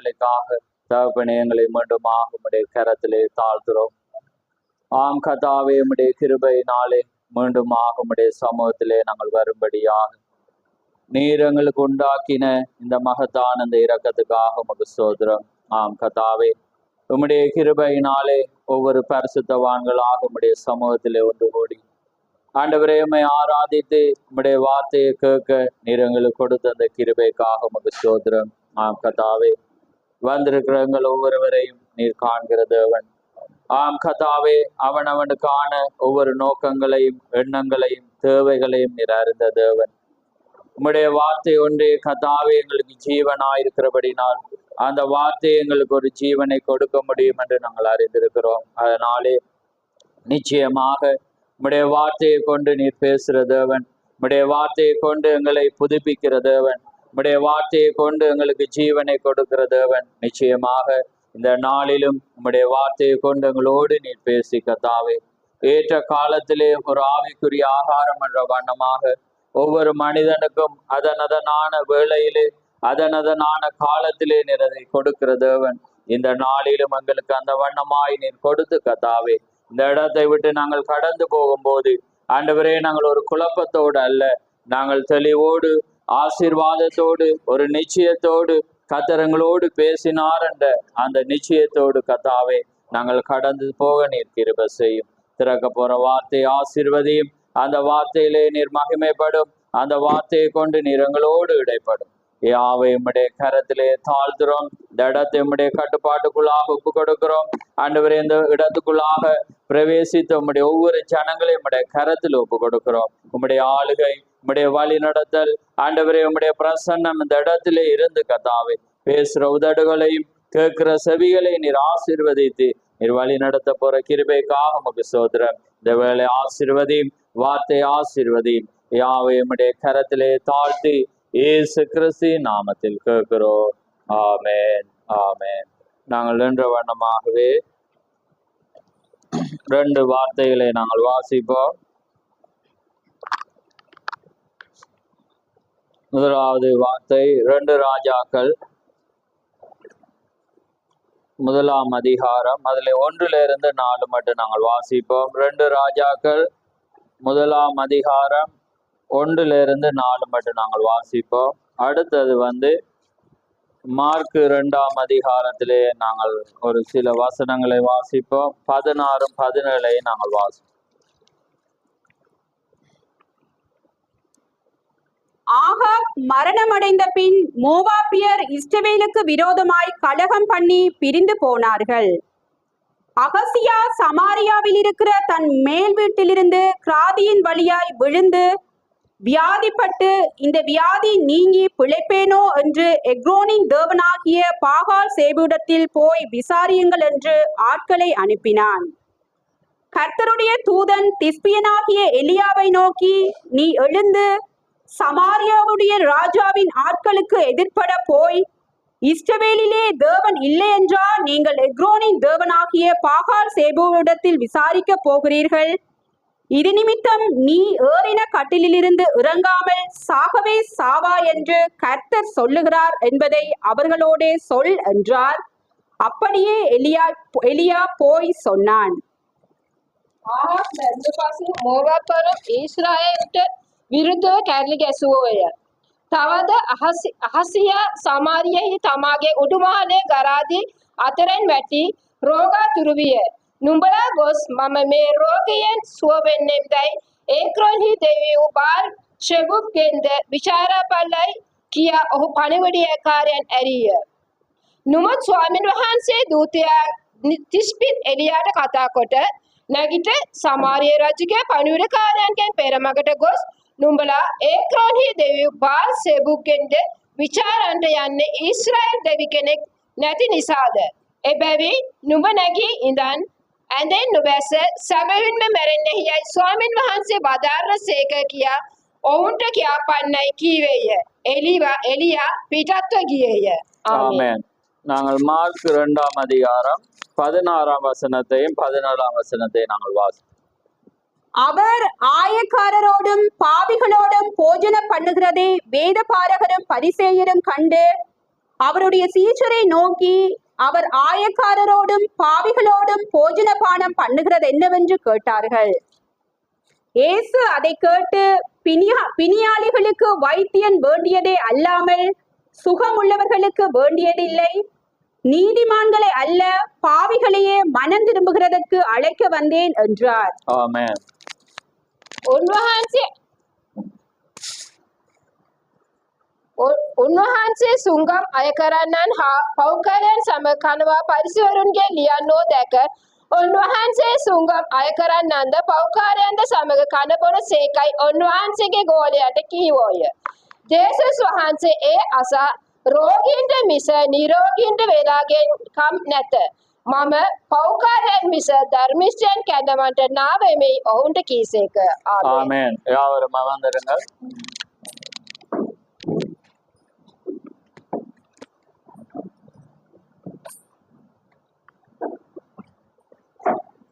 வேலைக்காக தகப்பனே எங்களை மீண்டுமாக உம்முடைய கரத்திலே தாழ்த்துறோம். ஆம் கர்த்தாவே, உம்முடைய கிருபையினாலே மீண்டுமாக உம்முடைய சமூகத்திலே நாங்கள் வரும்படியாக நீர் எங்களுக்கு உண்டாக்கின இந்த மகத்தான இந்த இரக்கத்துக்காக உமக்கு ஸ்தோத்திரம். ஆம் கர்த்தாவே, உம்முடைய கிருபையினாலே ஒவ்வொரு பரிசுத்தவான்களாக உம்முடைய சமூகத்திலே ஒன்று கூடி ஆண்டவரே உம்மை ஆராதித்து உம்முடைய வார்த்தையை கேட்க நீர் எங்களுக்கு கொடுத்த அந்த கிருபைக்காக உமக்கு ஸ்தோத்திரம். ஆம் கர்த்தாவே, வந்திருக்கிற எங்கள் ஒவ்வொருவரையும் நீர் காண்கிற தேவன். ஆம் கர்த்தாவே, அவனுக்கான ஒவ்வொரு நோக்கங்களையும் எண்ணங்களையும் தேவைகளையும் நீர் அறிந்த தேவன். உம்முடைய வார்த்தை ஒன்றே கர்த்தாவே எங்களுக்கு ஜீவனாயிருக்கிறபடினால் அந்த வார்த்தை எங்களுக்கு ஒரு ஜீவனை கொடுக்க முடியும் என்று நாங்கள் அறிந்திருக்கிறோம். அதனாலே நிச்சயமாக உம்முடைய வார்த்தையை கொண்டு நீர் பேசுகிற தேவன், உம்முடைய வார்த்தையை கொண்டு எங்களை புதுப்பிக்கிற தேவன், உம்முடைய வார்த்தையை கொண்டு எங்களுக்கு ஜீவனை கொடுக்கிற தேவன். நிச்சயமாக இந்த நாளிலும் உம்முடைய வார்த்தையை கொண்டு எங்களோடு நீர் பேசி கர்த்தாவே ஏற்ற காலத்திலே ஒரு ஆவிக்குரிய ஆகாரம் என்ற வண்ணமாக ஒவ்வொரு மனிதனுக்கும் அதனதனான வேளையிலே அதனதனான காலத்திலே நீர் அதை கொடுக்கிற தேவன். இந்த நாளிலும் எங்களுக்கு அந்த வண்ணமாய் நீர் கொடுத்து கர்த்தாவே இந்த இடத்தை விட்டு நாங்கள் கடந்து போகும்போது ஆண்டவரே நாங்கள் ஒரு குழப்பத்தோடு அல்ல, நாங்கள் தெளிவோடு ஆசீர்வாதத்தோடு ஒரு நிச்சயத்தோடு கர்த்தரங்களோடு பேசினார் என்ற அந்த நிச்சயத்தோடு கர்த்தாவே நாங்கள் கடந்து போக நீர் கிருபை செய்யும். திறக்க போற வார்த்தை ஆசீர்வதியும், அந்த வார்த்தையிலே நீர் மகிமைப்படும், அந்த வார்த்தையை கொண்டு நீர் எங்களோடு இடைப்படும். யாவை உம்முடைய கரத்திலே தாழ்த்துறோம். இந்த இடத்தை உம்முடைய கட்டுப்பாட்டுக்குள்ளாக ஒப்பு கொடுக்கிறோம். ஆண்டவரே, இந்த இடத்துக்குள்ளாக பிரவேசித்து உம்முடைய ஒவ்வொரு ஜனங்களையும் உம்முடைய கரத்தில் ஒப்பு கொடுக்கிறோம். உம்முடைய ஆளுகை, உம்முடைய வழி நடத்தல், ஆண்டவரே உம்முடைய பிரசன்னம் இந்த இடத்திலே இருந்து கர்த்தாவே பேசுற உதடுகளையும் கேட்கிற செவிகளை நீர் ஆசீர்வதித்து நீர் வழி நடத்த போற கிருபைக்காக உமக்கு ஸ்தோத்திரம். இந்த வேளை ஆசீர்வதியும், வார்த்தை ஆசீர்வதியும். யாவை உம்முடைய கரத்திலே தாழ்த்தி இயேசு கிறிஸ்து நாமத்தில் கேட்கிறோம். ஆமென், ஆமென். நாங்கள் நின்ற வண்ணமாகவே 2 வார்த்தைகளை நாங்கள் வாசிப்போம். முதலாவது வார்த்தை 2 ராஜாக்கள் 1ஆம் அதிகாரம், அதில் 1 - 4 மட்டும் நாங்கள் வாசிப்போம். 2 ராஜாக்கள் 1ஆம் அதிகாரம் 1 - 4 மட்டும் நாங்கள் வாசிப்போம். அடுத்தது மார்க் 2ஆம் அதிகாரத்திலே நாங்கள் ஒரு சில வசனங்களை வாசிப்போம். 16, 17 நாங்கள் வாசிப்போம். ஆகாப் மரணமடைந்த பின் மோவாபியர் இஸ்ரவேலுக்கு விரோதமாய் கலகம் பண்ணி பிரிந்து போனார்கள். அகசியா சமாரியாவில் இருக்கிற தன் மேல் வீட்டிலிருந்து கிராதியின் வழியாய் விழுந்து வியாதிப்பட்டு, இந்த வியாதி நீங்கி பிழைப்பேனோ என்று எக்ரோனின் தேவனாகிய பாகால் சேபுடத்தில் போய் விசாரியுங்கள் என்று ஆட்களை அனுப்பினான். கர்த்தருடைய தூதன் திஸ்பியனாகிய எலியாவை நோக்கி, நீ எழுந்து சமாரியாவுடைய ராஜாவின் ஆட்களுக்கு எதிர்ப்பட போய், இஸ்ரவேலிலே தேவன் இல்லை என்றால் நீங்கள் எக்ரோனின் தேவனாகிய பாகால் சேபுவிடத்தில் விசாரிக்க போகிறீர்கள். இது நிமித்தம் நீ ஏறின கட்டிலிருந்து இறங்காமல் சாகவே சாவா என்று கர்த்தர் சொல்லுகிறார் என்பதை அவர்களோடே சொல் என்றார். அப்படியே எலியா போய் சொன்னான். විරුද්ධව කැරලි ගැසුවෝය. තවද අහසියා සමාරියෙහි තමාගේ උඩුමහලේ ගරාදී අතරෙන් වැටි රෝගාතුරු විය. නුඹලා ගොස් මම මේ රෝගයෙන් සුව වෙන්නෙම්දයි ඒක්‍රොන්හි දෙවියෝ බාල් ෂෙබුක්ගෙන්ද විචාරා පල්ලයි කියා ඔහු පණිවිඩයකාරයන් ඇරිය. නුඹත් ස්වාමීන් වහන්සේ දූතයා තිස්පිත් එලියාට කතා කොට නැගිට සමාරිය රජුගේ පණිවිඩකාරයන්ගෙන් පෙරමගට ගොස් නුඹලා ඒක්‍රොන්හි දෙවියෝ බාල් ෂෙබුක්ගෙන්ද විචාරන්ට යන්නේ ඊශ්‍රායල් දෙවි කෙනෙක් නැති නිසාද? එබැවින් නුඹ නැගී ඉඳන් ඇඳෙන් නොබැස සැබවින්ම මැරෙන්නේ යයි ස්වාමීන් වහන්සේ වදාරන සේක කියා ඔවුන්ට කියාපන්නයි කීවේය. එලියා පිටත්ව ගියේය. ஆமென். நாங்கள் மார்க் 2ஆம் அதிகாரம் 16ஆம் வசனத்தையும் 17ஆம் வசனத்தையும் நாங்கள் வாசிப்போம். அவர் ஆயக்காரரோடும் பாவிகளோடும் போஜன பண்ணுகிறதை வேத பாரகரும் பரிசேயரும் கண்டு அவருடைய சீஷரை நோக்கி, அவர் ஆயக்காரரோடும் பாவிகளோடும் போஜன பானம் பண்ணுகிறது என்னவென்று கேட்டார்கள். இயேசு அதை கேட்டு, பிணியாளிகளுக்கு வைத்தியன் வேண்டியதே அல்லாமல் சுகமுள்ளவர்களுக்கு வேண்டியதில்லை, நீதிமான்களை அல்ல பாவிகளையே மனம் திரும்புகிறதற்கு அழைக்க வந்தேன் என்றார். ஆமென். උන්වහන්සේ සුංගම් අය කරන්නන් හා පෞකරයන් සමග කනවා පරිසවරුන්ගේ ලියන්නෝ දැක උන්වහන්සේ සුංගම් අය කරන්නන්ද පෞකාරයන්ද සමග කනබොන සේකයි උන්වහන්සේගේ ගෝලයට කීවෝය. ජේසුස් වහන්සේ ඒ අසා රෝගීන්ට මිස නිරෝගීන්ට වෙලාගෙන් කම් නැත. මම පෞකාරයන් මිස ධර්මිෂ්ඨයන් කැඳවන්නට නාවෙමි ඔවුන්ට කීසේක. ஆமென். யாவரும் அமர்ந்திருங்கள்.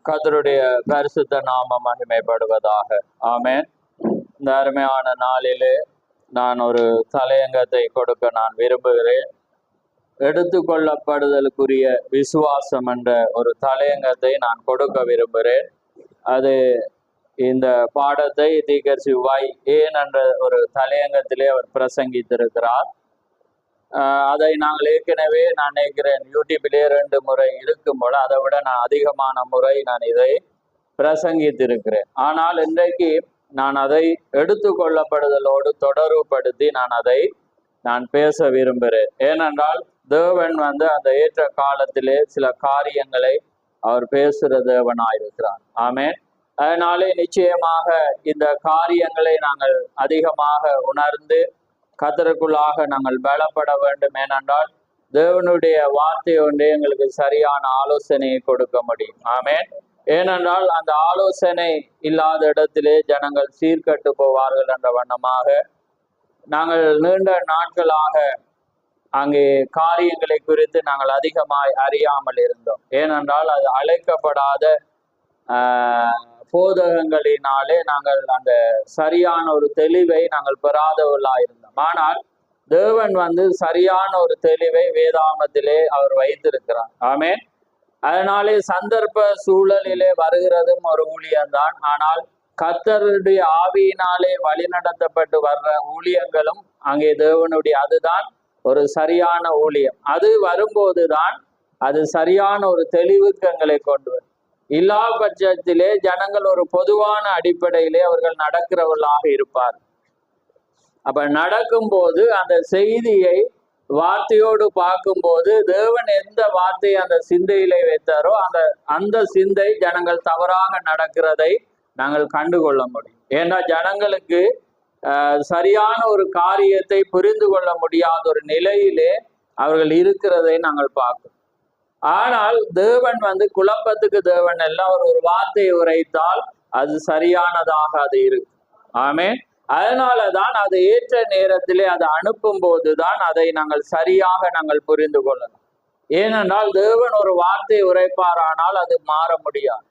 கர்த்தருடைய பரிசுத்த நாமம் மகிமைப்படுவதாக. ஆமென். இந்த அருமையான நாளிலே நான் ஒரு தலையங்கத்தை கொடுக்க நான் விரும்புகிறேன். எடுத்துக்கொள்ளப்படுதலுக்குரிய விசுவாசம் என்ற ஒரு தலையங்கத்தை நான் கொடுக்க விரும்புகிறேன். அது இந்த பாடத்தை தீகர்சி வாய் ஏன் என்ற ஒரு தலையங்கத்திலே அவர் பிரசங்கித்திருக்கிறார். அதை நாங்கள் ஏற்கனவே நான் நினைக்கிறேன் யூடியூபிலே 2 முறை இருக்கும் போல, அதை விட நான் அதிகமான முறை நான் இதை பிரசங்கித்திருக்கிறேன். ஆனால் இன்றைக்கு நான் அதை எடுத்துக்கொள்ளப்படுதலோடு தொடர்புபடுத்தி நான் பேச விரும்புகிறேன். ஏனென்றால் தேவன் அந்த ஏற்ற காலத்திலே சில காரியங்களை அவர் பேசுகிற தேவனாயிருக்கிறார். ஆமென். அதனாலே நிச்சயமாக இந்த காரியங்களை நாங்கள் அதிகமாக உணர்ந்து கர்த்தருக்குள்ளாக நாங்கள் பலப்பட வேண்டும். ஏனென்றால் தேவனுடைய வார்த்தை ஒன்றே எங்களுக்கு சரியான ஆலோசனையை கொடுக்க முடியும். ஆமென். ஏனென்றால் அந்த ஆலோசனை இல்லாத இடத்திலே ஜனங்கள் சீர்கட்டு போவார்கள் என்ற வண்ணமாக நாங்கள் நீண்ட நாட்களாக அங்கே காரியங்களை குறித்து நாங்கள் அதிகமாய் அறியாமல் இருந்தோம். ஏனென்றால் அது அழைக்கப்படாத போதகங்களினாலே நாங்கள் அந்த சரியான ஒரு தெளிவை நாங்கள் பெறாதவர்களாக இருந்தோம். ஆனால் தேவன் சரியான ஒரு தெளிவை வேதாமத்திலே அவர் வைத்திருக்கிறார். ஆமென். அதனாலே சந்தர்ப்ப சூழலிலே வருகிறதும் ஒரு ஊழியம்தான். ஆனால் கர்த்தருடைய ஆவியினாலே வழிநடத்தப்பட்டு வர்ற ஊழியங்களும் அங்கே தேவனுடைய அதுதான் ஒரு சரியான ஊழியம். அது வரும்போதுதான் அது சரியான ஒரு தெளிவுக்கு எங்களை கொண்டு வரும். இல்லா பட்சத்திலே ஜனங்கள் ஒரு பொதுவான அடிப்படையிலே அவர்கள் நடக்கிறவர்களாக இருப்பார். அப்ப நடக்கும்போது அந்த செய்தியை வார்த்தையோடு பார்க்கும்போது தேவன் எந்த வார்த்தையை அந்த சிந்தையிலே வைத்தாரோ அந்த சிந்தை ஜனங்கள் தவறாக நடக்கிறதை நாங்கள் கண்டுகொள்ள முடியும். ஏன்னா ஜனங்களுக்கு சரியான ஒரு காரியத்தை புரிந்து கொள்ள முடியாத ஒரு நிலையிலே அவர்கள் இருக்கிறதை நாங்கள் பார்க்கிறோம். ஆனால் தேவன் குழப்பத்துக்கு தேவன் எல்லாம் ஒரு வார்த்தையை உரைத்தால் அது சரியானதாக அது இருக்கு. ஆமென். அதனாலதான் அது ஏற்ற நேரத்திலே அதை அனுப்பும் போதுதான் அதை நாங்கள் சரியாக நாங்கள் புரிந்து கொள்ளலாம். ஏனென்றால் தேவன் ஒரு வார்த்தையை உரைப்பாரானால் அது மாற முடியாது.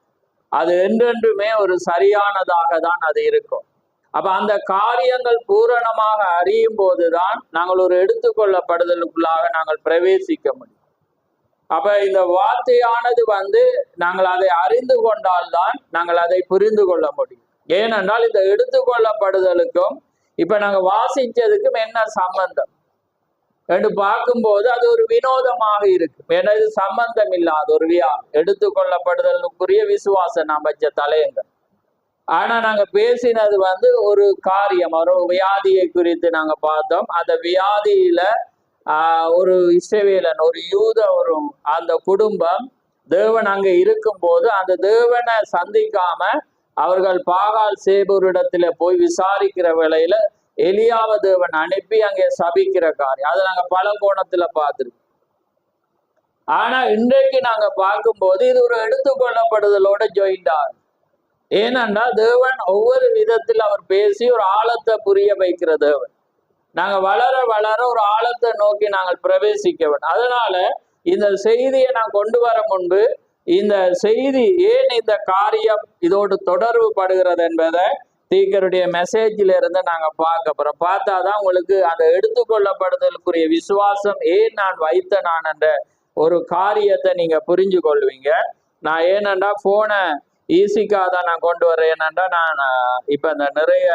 அது என்றென்றுமே ஒரு சரியானதாக தான் அது இருக்கும். அப்ப அந்த காரியங்கள் பூரணமாக அறியும் போதுதான் நாங்கள் ஒரு எடுத்துக்கொள்ளப்படுதலுக்குள்ளாக நாங்கள் பிரவேசிக்க முடியும். அப்ப இந்த வார்த்தையானது நாங்கள் அதை அறிந்து கொண்டால்தான் நாங்கள் அதை புரிந்து கொள்ள முடியும். ஏனென்றால் இந்த எடுத்துக்கொள்ளப்படுதலுக்கும் இப்ப நாங்க வாசிச்சதுக்கும் என்ன சம்பந்தம் என்று பார்க்கும்போது அது ஒரு வினோதமாக இருக்கு. ஏன்னா இது சம்பந்தம் இல்லாத ஒரு எடுத்துக்கொள்ளப்படுதலுக்குரிய விசுவாசம் நாம் வச்ச தலையங்கள். ஆனா நாங்க பேசினது ஒரு காரியம், ஒரு வியாதியை குறித்து நாங்க பார்த்தோம். அந்த வியாதியில ஒரு இஸ்ரவேலன், ஒரு யூத ஒரு அந்த குடும்பம் தேவன் அங்க இருக்கும் போது அந்த தேவனை சந்திக்காம அவர்கள் பாகால் சேபூரிடத்துல போய் விசாரிக்கிற வேளையில எலியாவ தேவன் அனுப்பி அங்கே சபிக்கிற காரியம். அதை நாங்க பல கோணத்துல பார்த்திருக்கோம். ஆனா இன்றைக்கு நாங்க பார்க்கும்போது இது ஒரு எடுத்துக்கொள்ளப்படுதலோட ஜாயிண்ட் ஆகும். ஏனென்றா தேவன் ஒவ்வொரு விதத்தில் அவர் பேசி ஒரு ஆழத்தை புரிய வைக்கிற தேவன். நாங்க வளர வளர ஒரு ஆழத்தை நோக்கி நாங்கள் பிரவேசிக்க வேண்டும். அதனால இந்த செய்தியை நான் கொண்டு வர முன்பு இந்த செய்தி ஏன் இந்த காரியம் இதோடு தொடர்பு படுகிறது என்பதை தீக்கருடைய மெசேஜ்ல இருந்து நாங்க பார்க்க போறோம். பார்த்தாதான் உங்களுக்கு அந்த எடுத்துக்கொள்ளப்படுதலுக்குரிய விசுவாசம் ஏன் நான் வைத்த நான் என்ற ஒரு காரியத்தை நீங்க புரிஞ்சு கொள்வீங்க. நான் ஏனண்டா போனை ஈஸிக்காக தான் நான் கொண்டு வரேன். ஏனண்டா நான் இப்ப இந்த நிறைய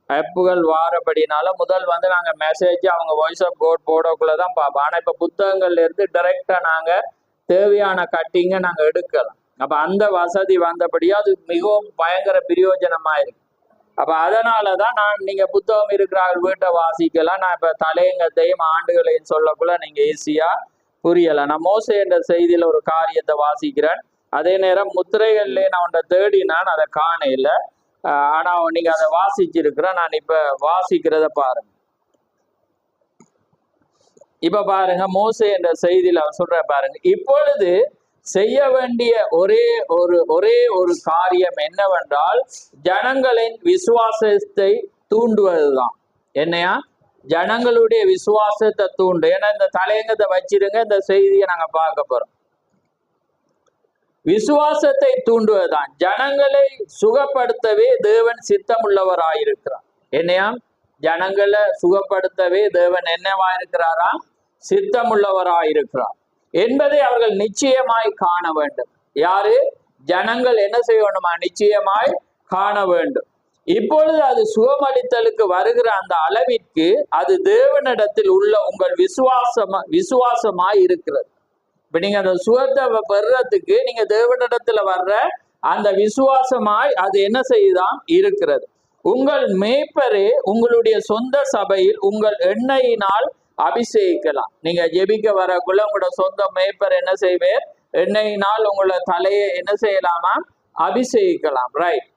ஆப்புகள் வாரப்படினால முதல் வந்து நாங்க மெசேஜ் அவங்க வாய்ஸ் ஆஃப் கோட் போடக்குள்ளதான் பார்ப்போம். ஆனா இப்ப புத்தகங்கள்ல இருந்து டைரக்டா நாங்க தேவையான கட்டிங்க நாங்க எடுக்கலாம். அப்ப அந்த வசதி வந்தபடியா அது மிகவும் பயங்கர பிரயோஜனமா இருக்கு. அப்ப அதனாலதான் நான் நீங்க புத்தகம் இருக்கிறார்கள் வீட்டை வாசிக்கலாம். நான் இப்ப தலையங்கத்தையும் ஆண்டுகளையும் சொல்லக்குள்ள நீங்க ஈஸியா புரியலாம். நான் மோசே என்ற செய்தியில ஒரு காரியத்தை வாசிக்கிறேன். அதே நேரம் முத்திரைகள்ல நான் உன்னை தேடினான், அதை காண இல்லை. ஆனா நீங்க அதை வாசிச்சிருக்கிற. நான் இப்ப வாசிக்கிறத பாருங்க. இப்ப பாருங்க, மோசே என்ற செய்தியில அவன் சொல்ற பாருங்க, இப்பொழுது செய்ய வேண்டிய ஒரே ஒரு காரியம் என்னவென்றால் ஜனங்களின் விசுவாசத்தை தூண்டுவதுதான். என்னையா? ஜனங்களுடைய விசுவாசத்தை தூண்டு. ஏன்னா இந்த தலையங்கத்தை வச்சிருங்க, இந்த செய்தியை நாங்க பார்க்க போறோம். விசுவாசத்தை தூண்டுவதுதான். ஜனங்களை சுகப்படுத்தவே தேவன் சித்தமுள்ளவராயிருக்கிறார். என்னையா? ஜனங்களை சுகப்படுத்தவே தேவன் என்னவாயிருக்கிறாரா? சித்தமுள்ளவராயிருக்கிறார் என்பதை அவர்கள் நிச்சயமாய் காண வேண்டும். யாரு? ஜனங்கள் என்ன செய்யணுமா? நிச்சயமாய் காண வேண்டும். இப்பொழுது அது சுகமளித்தலுக்கு வருகிற அந்த அளவிற்கு அது தேவனிடத்தில் உள்ள உங்கள் விசுவாசமாய் இருக்கிறது. இப்ப நீங்க அந்த சுகத்தை பெறுறதுக்கு நீங்க தேவனிடத்துல வர்ற அந்த விசுவாசமாய் அது என்ன செய்யுதான் இருக்கிறது. உங்கள் மேய்ப்பரே உங்களுடைய சொந்த சபையில் உங்கள் எண்ணெயினால் அபிஷேகிக்கலாம். நீங்க ஜெபிக்க வரக்குள்ள உங்களோட சொந்த மேய்ப்பர் என்ன செய்வேர்? எண்ணெயினால் உங்களோட தலையை என்ன செய்யலாமா? அபிஷேகிக்கலாம். ரைட்.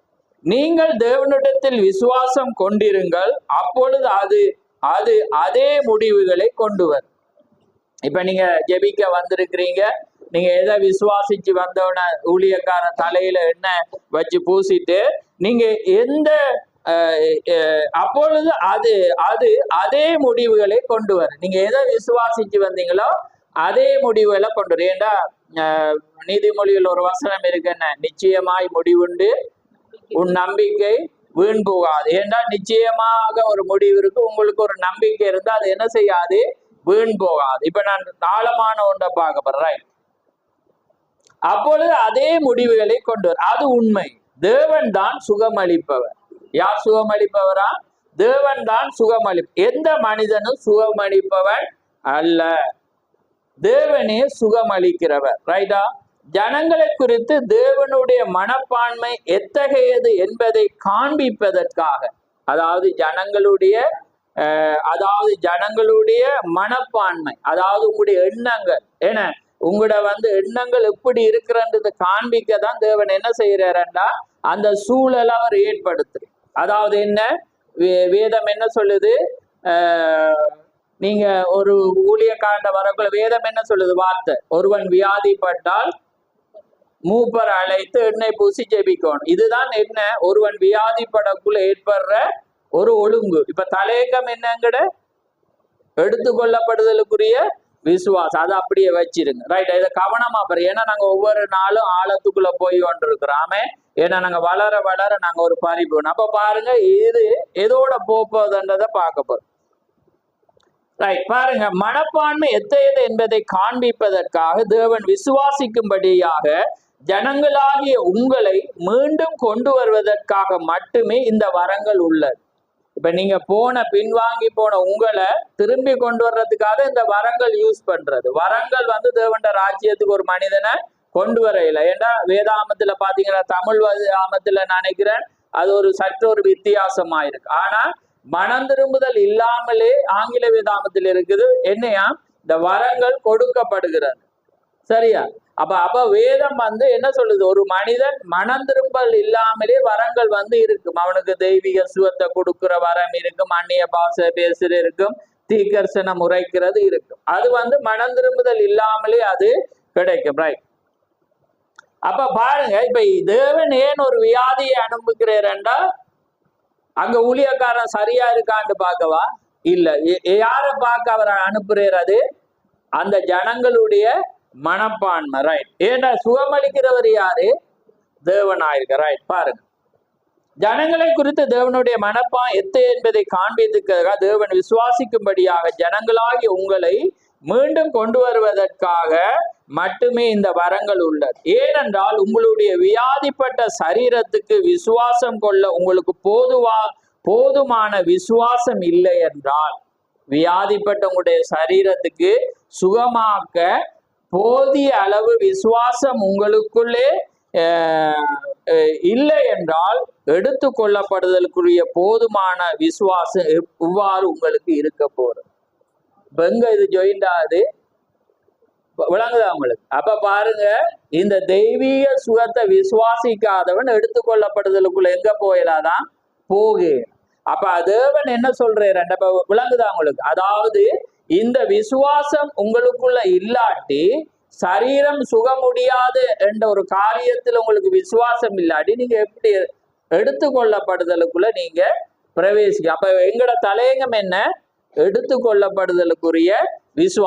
நீங்கள் தேவனிடத்தில் விசுவாசம் கொண்டிருங்கள், அப்பொழுது அது அதே முடிவுகளை கொண்டு வரும். இப்ப நீங்க ஜெபிக்க வந்திருக்கிறீங்க, நீங்க எதை விசுவாசிச்சு வந்தவன ஊழியக்கார தலையில எண்ணெய் வச்சு பூசிட்டு நீங்க எந்த அப்பொழுது அதே முடிவுகளை கொண்டு வரும். நீங்க எதை விசுவாசிச்சு வந்தீங்களோ அதே முடிவுகளை கொண்டு வரும். ஏண்டா நீதிமொழியில் ஒரு வசனம் இருக்குன்னு, நிச்சயமாய் முடிவுண்டு உன் நம்பிக்கை வீண் போகாது. ஏண்டா நிச்சயமாக ஒரு முடிவு இருக்கு. உங்களுக்கு ஒரு நம்பிக்கை இருந்தா அது என்ன செய்யாது? வீண் போகாது. இப்ப நான் ஆழமான ஒன்றை பார்க்க போறேன். அப்பொழுது அதே முடிவுகளை கொண்டு வரும். அது உண்மை. தேவன் தான் சுகமளிப்பவர். யார் சுகமளிப்பவரா? தேவன் தான் எந்த மனிதனும் சுகமளிப்பவன் அல்ல, தேவனே சுகமளிக்கிறவர். ரைட்டா? ஜனங்களை குறித்து தேவனுடைய மனப்பான்மை எத்தகையது என்பதை காண்பிப்பதற்காக, அதாவது ஜனங்களுடைய மனப்பான்மை, அதாவது உங்களுடைய எண்ணங்கள், ஏன்னா உங்களோட எண்ணங்கள் எப்படி இருக்கிறன்றது காண்பிக்க தான் தேவன் என்ன செய்யறாருன்னா அந்த சூழலை அவர் ஏற்படுத்துற. அதாவது என்ன வேதம் என்ன சொல்லுது? நீங்க ஒரு ஊழியக்காரண்ட வரக்குள்ள வேதம் என்ன சொல்லுது? வார்த்தை, ஒருவன் வியாதிப்பட்டால் மூப்பர் அழைத்து எண்ணெய் பூசி ஜெபிக்கணும். இதுதான் என்ன? ஒருவன் வியாதிப்படக்குள்ள ஏற்படுற ஒரு ஒழுங்கு. இப்ப தலையங்கம் என்னங்கட எடுத்துக்கொள்ளப்படுதலுக்குரிய விசுவாசம், அதை அப்படியே வச்சிருங்க. ரைட். இதை கவனமா பாரு. ஏன்னா நாங்க ஒவ்வொரு நாளும் ஆழத்துக்குள்ள போய் கொண்டிருக்கிறோமே. ஏன்னா நாங்க வளர வளர நாங்க ஒரு பறிப்பு. அப்ப பாருங்க, இது எதோட போப்பதுன்றதை பார்க்க போறோம். ரைட். பாருங்க, மனப்பான்மை எத்தையது என்பதை காண்பிப்பதற்காக தேவன் விசுவாசிக்கும்படியாக ஜனங்களாகிய உங்களை மீண்டும் கொண்டு வருவதற்காக மட்டுமே இந்த வரங்கள் உள்ளது. இப்ப நீங்க பின்வாங்கி போன உங்களை திரும்பி கொண்டு வர்றதுக்காக இந்த வரங்கள் யூஸ் பண்றது. வரங்கள் தேவண்ட ராஜ்யத்துக்கு ஒரு மனிதனை கொண்டு வர இல்லை. ஏன்னா வேதாமத்துல பாத்தீங்கன்னா, தமிழ் வேதாமத்துல நினைக்கிறேன் அது சற்று ஒரு வித்தியாசமா இருக்கு. ஆனா மனம் திரும்புதல் இல்லாமலே ஆங்கில வேதாமத்தில் இருக்குது. என்னையா? இந்த வரங்கள் கொடுக்கப்படுகிறது. சரியா? அப்ப வேதம் என்ன சொல்லுது? ஒரு மனிதன் மனம் திரும்பல் இல்லாமலே வரங்கள் இருக்கும். அவனுக்கு தெய்வீக சுகத்தை கொடுக்கிற வரம் இருக்கும், அந்நிய பாஷை பேசுற இருக்கும், தீர்க்கதரிசனம் உரைக்கிறது இருக்கும். அது மனம் திரும்புதல் இல்லாமலே அது கிடைக்கும். ரைட். அப்ப பாருங்க, இப்ப தேவன் ஏன் ஒரு வியாதியை அனுப்புகிறேன்டா அங்க ஊழியக்காரன் சரியா இருக்கான்னு பார்க்கவா? இல்ல. யார பார்க்க அவர் அனுப்புறாரு? அந்த ஜனங்களுடைய மனப்பான்மை. ரைட். ஏன்னா சுகமளிக்கிறவர் யாரு? தேவனாயிருக்கிறாய். பாருங்க, ஜனங்களை குறித்து தேவனுடைய மனப்பா எத்தை என்பதை காண்பித்துக்காக தேவன் விசுவாசிக்கும்படியாக ஜனங்களாகி உங்களை மீண்டும் கொண்டு வருவதற்காக மட்டுமே இந்த வரங்கள் உள்ளது. ஏனென்றால் உங்களுடைய வியாதிப்பட்ட சரீரத்துக்கு விசுவாசம் கொள்ள உங்களுக்கு போதுமான விசுவாசம் இல்லை என்றால், வியாதிப்பட்ட உங்களுடைய சரீரத்துக்கு சுகமாக்க போதிய அளவு விசுவாசம் உங்களுக்குள்ளே இல்லை என்றால், எடுத்து கொள்ளப்படுதலுக்குரிய போதுமான விசுவாசம் இவ்வாறு உங்களுக்கு இருக்க போறது. எங்க இது ஜாயிண்ட் ஆகுது விளங்குதா உங்களுக்கு? அப்ப பாருங்க, இந்த தெய்வீக சுகத்தை விசுவாசிக்காதவன் எடுத்துக்கொள்ளப்படுதலுக்குள்ள எங்க போயிடாதான் போகு. அப்ப தேவன் என்ன சொல்றாரு விளங்குதா உங்களுக்கு? அதாவது இந்த விசுவாசம் உங்களுக்குள்ள இல்லாட்டி, சரீரம் சுக முடியாது என்ற ஒரு காரியத்தில் உங்களுக்கு விசுவாசம் இல்லாட்டி நீங்க எப்படி எடுத்துக்கொள்ளப்படுதலுக்குள்ள நீங்க பிரவேசிக்க? அப்ப எங்களோட தலையங்கம் என்ன? எடுத்துக்கொள்ளப்படுதலுக்குரிய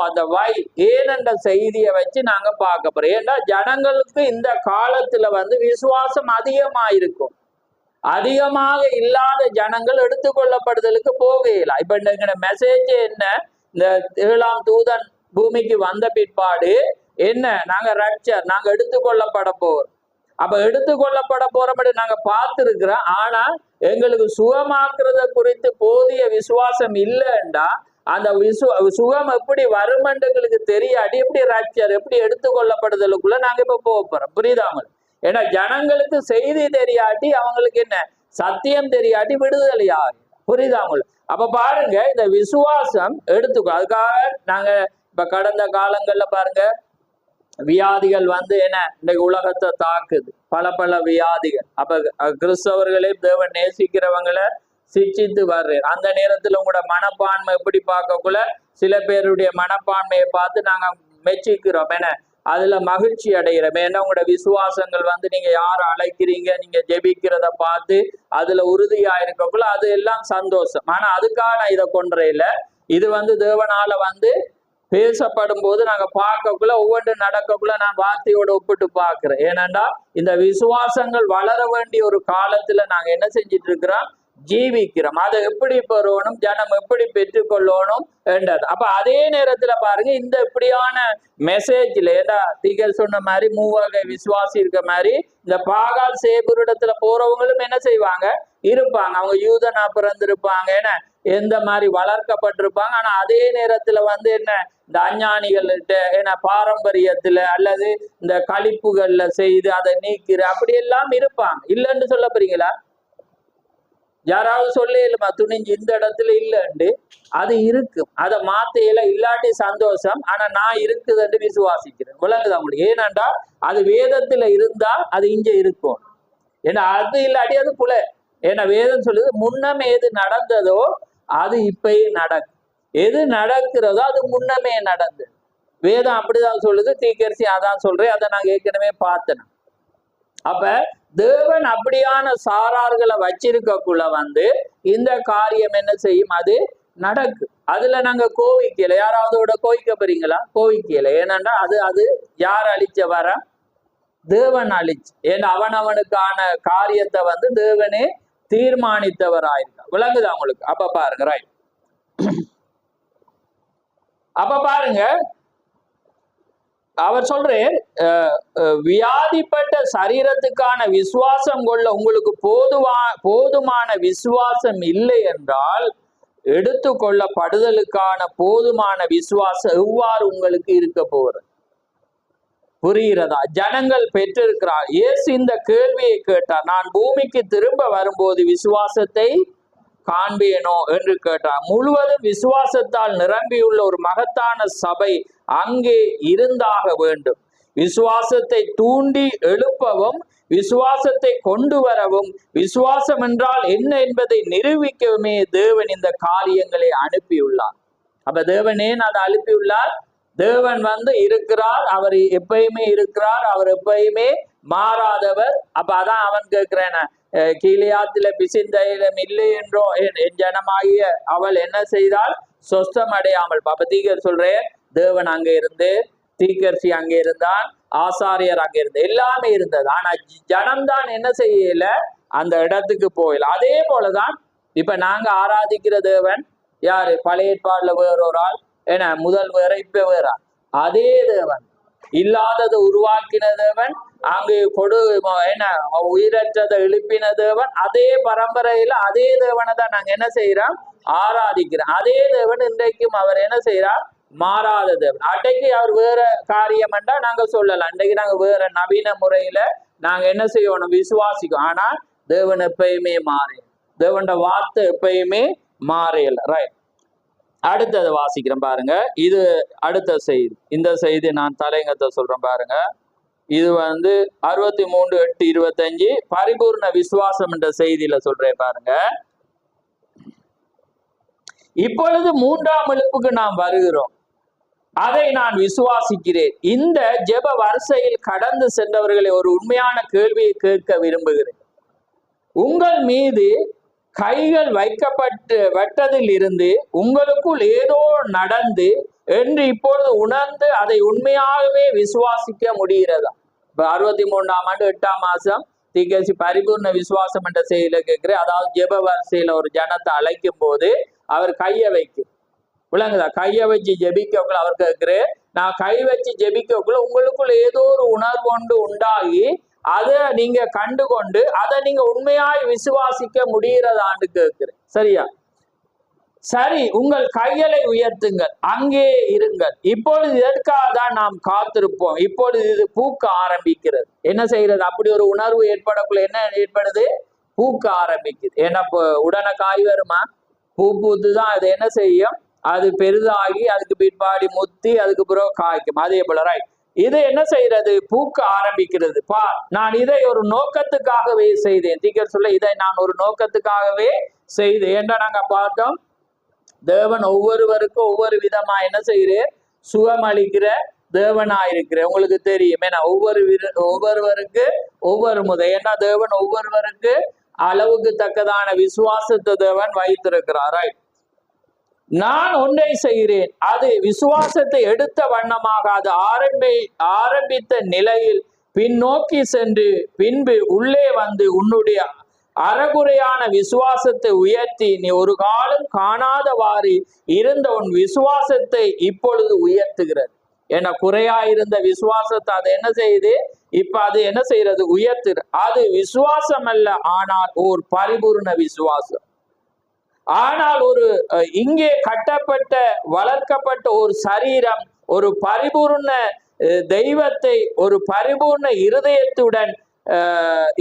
அந்த வை ஏனென்ற செய்தியை வச்சு நாங்க பார்க்க போறோம். ஏன்னா ஜனங்களுக்கு இந்த காலத்துல விசுவாசம் அதிகமாயிருக்கும். அதிகமாக இல்லாத ஜனங்கள் எடுத்துக்கொள்ளப்படுதலுக்கு போகலாம். இப்ப இந்த மெசேஜ் என்ன? இந்த 7ஆம் தூதன் பூமிக்கு வந்த பிற்பாடு என்ன? நாங்க ரட்சர், நாங்க எடுத்துக்கொள்ளப்பட போறோம். அப்ப எடுத்துக்கொள்ளப்பட போறபடி நாங்க பார்த்திருக்கிறோம். ஆனா எங்களுக்கு சுகமாக்குறத குறித்து போதிய விசுவாசம் இல்லைண்டா அந்த சுகம் எப்படி வருமென்று எங்களுக்கு தெரியாட்டி எப்படி ரட்சர், எப்படி எடுத்துக்கொள்ளப்படுதலுக்குள்ள நாங்க இப்ப போக போறோம். புரியுதாமல்? ஏன்னா ஜனங்களுக்கு செய்தி தெரியாட்டி, அவங்களுக்கு என்ன சத்தியம் தெரியாட்டி விடுதலை ஆகும். புரியுதாமல்? அப்ப பாருங்க, இந்த விசுவாசம் எடுத்துக்கோ. அதுக்காக நாங்க இப்ப கடந்த காலங்கள்ல பாருங்க, வியாதிகள் என்ன இன்னைக்கு உலகத்தை தாக்குது, பல வியாதிகள். அப்ப கிறிஸ்தவர்களே தேவன் நேசிக்கிறவங்களை சிச்சித்து வர்றேன். அந்த நேரத்துல உங்களோட மனப்பான்மை எப்படி பார்க்கக்குள்ள சில பேருடைய மனப்பான்மையை பார்த்து நாங்க மெச்சிக்கிறோம். அதுல மகிழ்ச்சி அடைகிறோம். ஏன்னா உங்களோட விசுவாசங்கள் நீங்க யார அழைக்கிறீங்க, நீங்க ஜெபிக்கிறத பார்த்து அதுல உறுதியா இருக்கக்குள்ள அது எல்லாம் சந்தோஷம். ஆனா அதுக்காக நான் இதை கொன்றேன். இது தேவனால பேசப்படும் போது நாங்க பார்க்கக்குள்ள ஒவ்வொன்று நடக்கக்குள்ள நான் வார்த்தையோட ஒப்பிட்டு பார்க்கிறேன். ஏனென்றா இந்த விசுவாசங்கள் வளர வேண்டிய ஒரு காலத்துல நாங்க என்ன செஞ்சிட்டு இருக்கிறோம்? ஜீவிக்கிறோம். அதை எப்படி பெறணும், ஜனம் எப்படி பெற்றுக்கொள்ளணும் என்றது. அப்ப அதே நேரத்துல பாருங்க, இந்த இப்படியான மெசேஜ்ல ஏண்டா தீகர் சொன்ன மாதிரி மூவகை விசுவாசி இருக்க மாதிரி இந்த பாகால் சேபுரிடத்துல போறவங்களும் என்ன செய்வாங்க? இருப்பாங்க. அவங்க யூதனா பிறந்திருப்பாங்க, எந்த மாதிரி வளர்க்கப்பட்டிருப்பாங்க. ஆனா அதே நேரத்துல என்ன இந்த அஞ்ஞானிகள்கிட்ட பாரம்பரியத்துல அல்லது இந்த கழிப்புகள்ல செய்து அதை நீக்கிற அப்படி எல்லாம் இருப்பாங்க. இல்லைன்னு சொல்ல போறீங்களா? யாராவது சொல்லலுமா துணிஞ்சு இந்த இடத்துல இல்லைன்னு? அது இருக்கும். அதை மாத்தையில இல்லாட்டி சந்தோஷம். ஆனா நான் இருக்குதுன்னு விசுவாசிக்கிறேன். விளங்குதா உங்களுக்கு? ஏனென்றா அது வேதத்துல இருந்தா அது இங்க இருக்கும். ஏன்னா அது இல்லாட்டி அது புல. ஏன்னா வேதம் சொல்லுது, முன்னமே எது நடந்ததோ அது இப்பயும் நடக்கும். எது நடக்கிறதோ அது முன்னமே நடந்தது. வேதம் அப்படிதான் சொல்லுது. தீக்கரிசி அதான் சொல்றேன். அதை நாங்க ஏற்கனவே பார்த்தேன். அப்ப தேவன் அப்படியான சாரார்களை வச்சிருக்கக்குள்ள இந்த காரியம் என்ன செய்யும்? அது நடக்கும். அதுல நாங்க கோவிக்கல. யாராவதோட கோவிக்க போறீங்களா? கோவிக்கல. ஏனென்றா அது யார் அழிச்ச வர? தேவன் அழிச்சு. ஏன்னா அவனுக்கான காரியத்தை தேவனே தீர்மானித்தவராயிருக்க. விளங்குதா உங்களுக்கு? அப்ப பாருங்க, ரைட். அப்ப பாருங்க, அவர் சொல்றேன், வியாதிப்பட்ட சரீரத்துக்கான விசுவாசம் கொள்ள உங்களுக்கு போதுமான விசுவாசம் இல்லை என்றால், எடுத்துக்கொள்ளப்படுதலுக்கான போதுமான விசுவாசம் எவ்வாறு உங்களுக்கு இருக்க போறது? புரிகிறதா? ஜனங்கள் பெற்றிருக்கிறார். இயேசு இந்த கேள்வியை கேட்டார், நான் பூமிக்கு திரும்ப வரும்போது விசுவாசத்தை காண்பேனோ என்று கேட்டார். முழுவதும் விசுவாசத்தால் நிரம்பியுள்ள ஒரு மகத்தான சபை அங்கே இருந்தாக வேண்டும். விசுவாசத்தை தூண்டி எழுப்பவும், விசுவாசத்தை கொண்டு வரவும், விசுவாசம் என்றால் என்ன என்பதை நிரூபிக்கவுமே தேவன் இந்த காரியங்களை அனுப்பியுள்ளார். அப்ப தேவன் ஏன் அதை அனுப்பியுள்ளார்? தேவன் இருக்கிறார். அவர் எப்பயுமே இருக்கிறார். அவர் எப்பயுமே மாறாதவர். அப்ப அதான் அவன் கேட்கிறேன், கீழியாத்தில பிசிந்தையிலும் இல்லை என்றோ என் ஜனமாகிய அவள் என்ன செய்தால் சொஸ்தம் அடையாமல். அப்ப தீகர் சொல்றேன், தேவன் அங்க இருந்து தீக்கர்சி அங்கே இருந்தான், ஆசாரியர் அங்கே இருந்த, எல்லாமே இருந்தது. ஆனா ஜனம்தான் என்ன செய்யல, அந்த இடத்துக்கு போயில. அதே போலதான் இப்ப நாங்க ஆராதிக்கிற தேவன் யாரு? பழைய ஏற்பாடுல வேற ஒரு ஆள், ஏன்னா முதல் வேற இப்ப வேற. அதே தேவன், இல்லாததை உருவாக்கின தேவன், அங்கு என்ன உயிரற்றதை எழுப்பின தேவன், அதே பரம்பரையில அதே தேவனை தான் நாங்க என்ன செய்யறோம், ஆராதிக்கிறோம். அதே தேவன் இன்றைக்கும் அவர் என்ன செய்யறார், மாறாத தேவன். அன்றைக்கு அவர் வேற காரியம் என்றா நாங்க சொல்லலாம், அன்றைக்கு நாங்க வேற நவீன முறையில நாங்க என்ன செய்யணும், விசுவாசிக்கும். ஆனா தேவன் எப்பயுமே மாறி, தேவனோட வார்த்தை எப்பயுமே மாறையல. ரைட், அடுத்தது வாசிக்கிறேன் பாருங்க. இது அடுத்த செய்தி. இந்த செய்தி நான் தலைங்கத்தை சொல்றேன் பாருங்க. இது 63:8-25 பரிபூர்ண விசுவாசம் என்ற செய்தியில சொல்றேன் பாருங்க. இப்பொழுது 3ஆம் எழுப்புக்கு நாம் வருகிறோம், அதை நான் விசுவாசிக்கிறேன். இந்த ஜெப வரிசையில் கடந்து சென்றவர்களை ஒரு உண்மையான கேள்வியை கேட்க விரும்புகிறேன். உங்கள் மீது கைகள் வைக்கப்பட்டதில் இருந்து உங்களுக்குள் ஏதோ நடந்து என்று இப்பொழுது உணர்ந்து அதை உண்மையாகவே விசுவாசிக்க முடிகிறதா? இப்ப 63ஆம் ஆண்டு 8ஆம் மாசம் தீக்கர்சி பரிபூர்ண விசுவாசம் என்ற செய்தியில கேட்கிறேன். அதாவது ஜெப வரிசையில ஒரு ஜனத்தை அழைக்கும் போது அவர் கையை வைக்கும், விளங்குதா? கையை வச்சு ஜெபிக்கக்குள்ள அவர் கேட்கிறேன், நான் கை வச்சு ஜெபிக்கக்குள்ள உங்களுக்குள்ள ஏதோ ஒரு உணர்வு ஒன்று உண்டாகி அதை நீங்க கண்டுகொண்டு அதை நீங்க உண்மையாய் விசுவாசிக்க முடிகிறதான்னு கேட்கிறேன். சரியா? சரி, உங்கள் கைகளை உயர்த்துங்கள், அங்கே இருங்கள். இப்பொழுது இதற்காக தான் நாம் காத்திருப்போம். இப்பொழுது இது பூக்க ஆரம்பிக்கிறது. என்ன செய்யறது? அப்படி ஒரு உணர்வு ஏற்படக்குள்ள என்ன ஏற்படுது? பூக்க ஆரம்பிக்குது. ஏன்னா உடனே காய் வருமா? பூ பூத்துதான் அது என்ன செய்யும், அது பெரிதாகி அதுக்கு பிற்பாடி முத்தி அதுக்கு பிறகு காய்க்கும். அதே போல ரைட், இது என்ன செய்யறது? பூக்க ஆரம்பிக்கிறது. நான் இதை ஒரு நோக்கத்துக்காகவே செய்தேன். தீக்கர் சொல்ல, இதை நான் ஒரு நோக்கத்துக்காகவே செய்தேன். ஏன்னா நாங்க பார்த்தோம், தேவன் ஒவ்வொருவருக்கும் ஒவ்வொரு விதமா என்ன செய்கிறேன், சுகமளிக்கிற தேவனாயிருக்கிறேன். உங்களுக்கு தெரியும், ஏன்னா ஒவ்வொருவருக்கு ஒவ்வொரு முறை, ஏன்னா தேவன் ஒவ்வொருவருக்கு அளவுக்கு தக்கதான விசுவாசத்தை தேவன் வைத்திருக்கிறார். ரைட், நான் ஒன்றை செய்கிறேன், அது விசுவாசத்தை எடுத்த வண்ணமாக அது ஆரம்பித்த நிலையில் பின்னோக்கி சென்று பின்பு உள்ளே வந்து உன்னுடைய அறகுறையான விசுவாசத்தை உயர்த்தி நீ ஒரு காலம் காணாதவாறு இருந்த உன் விசுவாசத்தை இப்பொழுது உயர்த்துகிறது. என குறையாயிருந்த விசுவாசத்தை அது என்ன செய்யுது, இப்ப அது என்ன செய்யறது, உயர்த்துது. அது விசுவாசம் அல்ல, ஆனால் ஒரு பரிபூர்ண விசுவாசம். ஆனால் ஒரு இங்கே கட்டப்பட்ட வளர்க்கப்பட்ட ஒரு சரீரம் ஒரு பரிபூர்ண தெய்வத்தை ஒரு பரிபூர்ண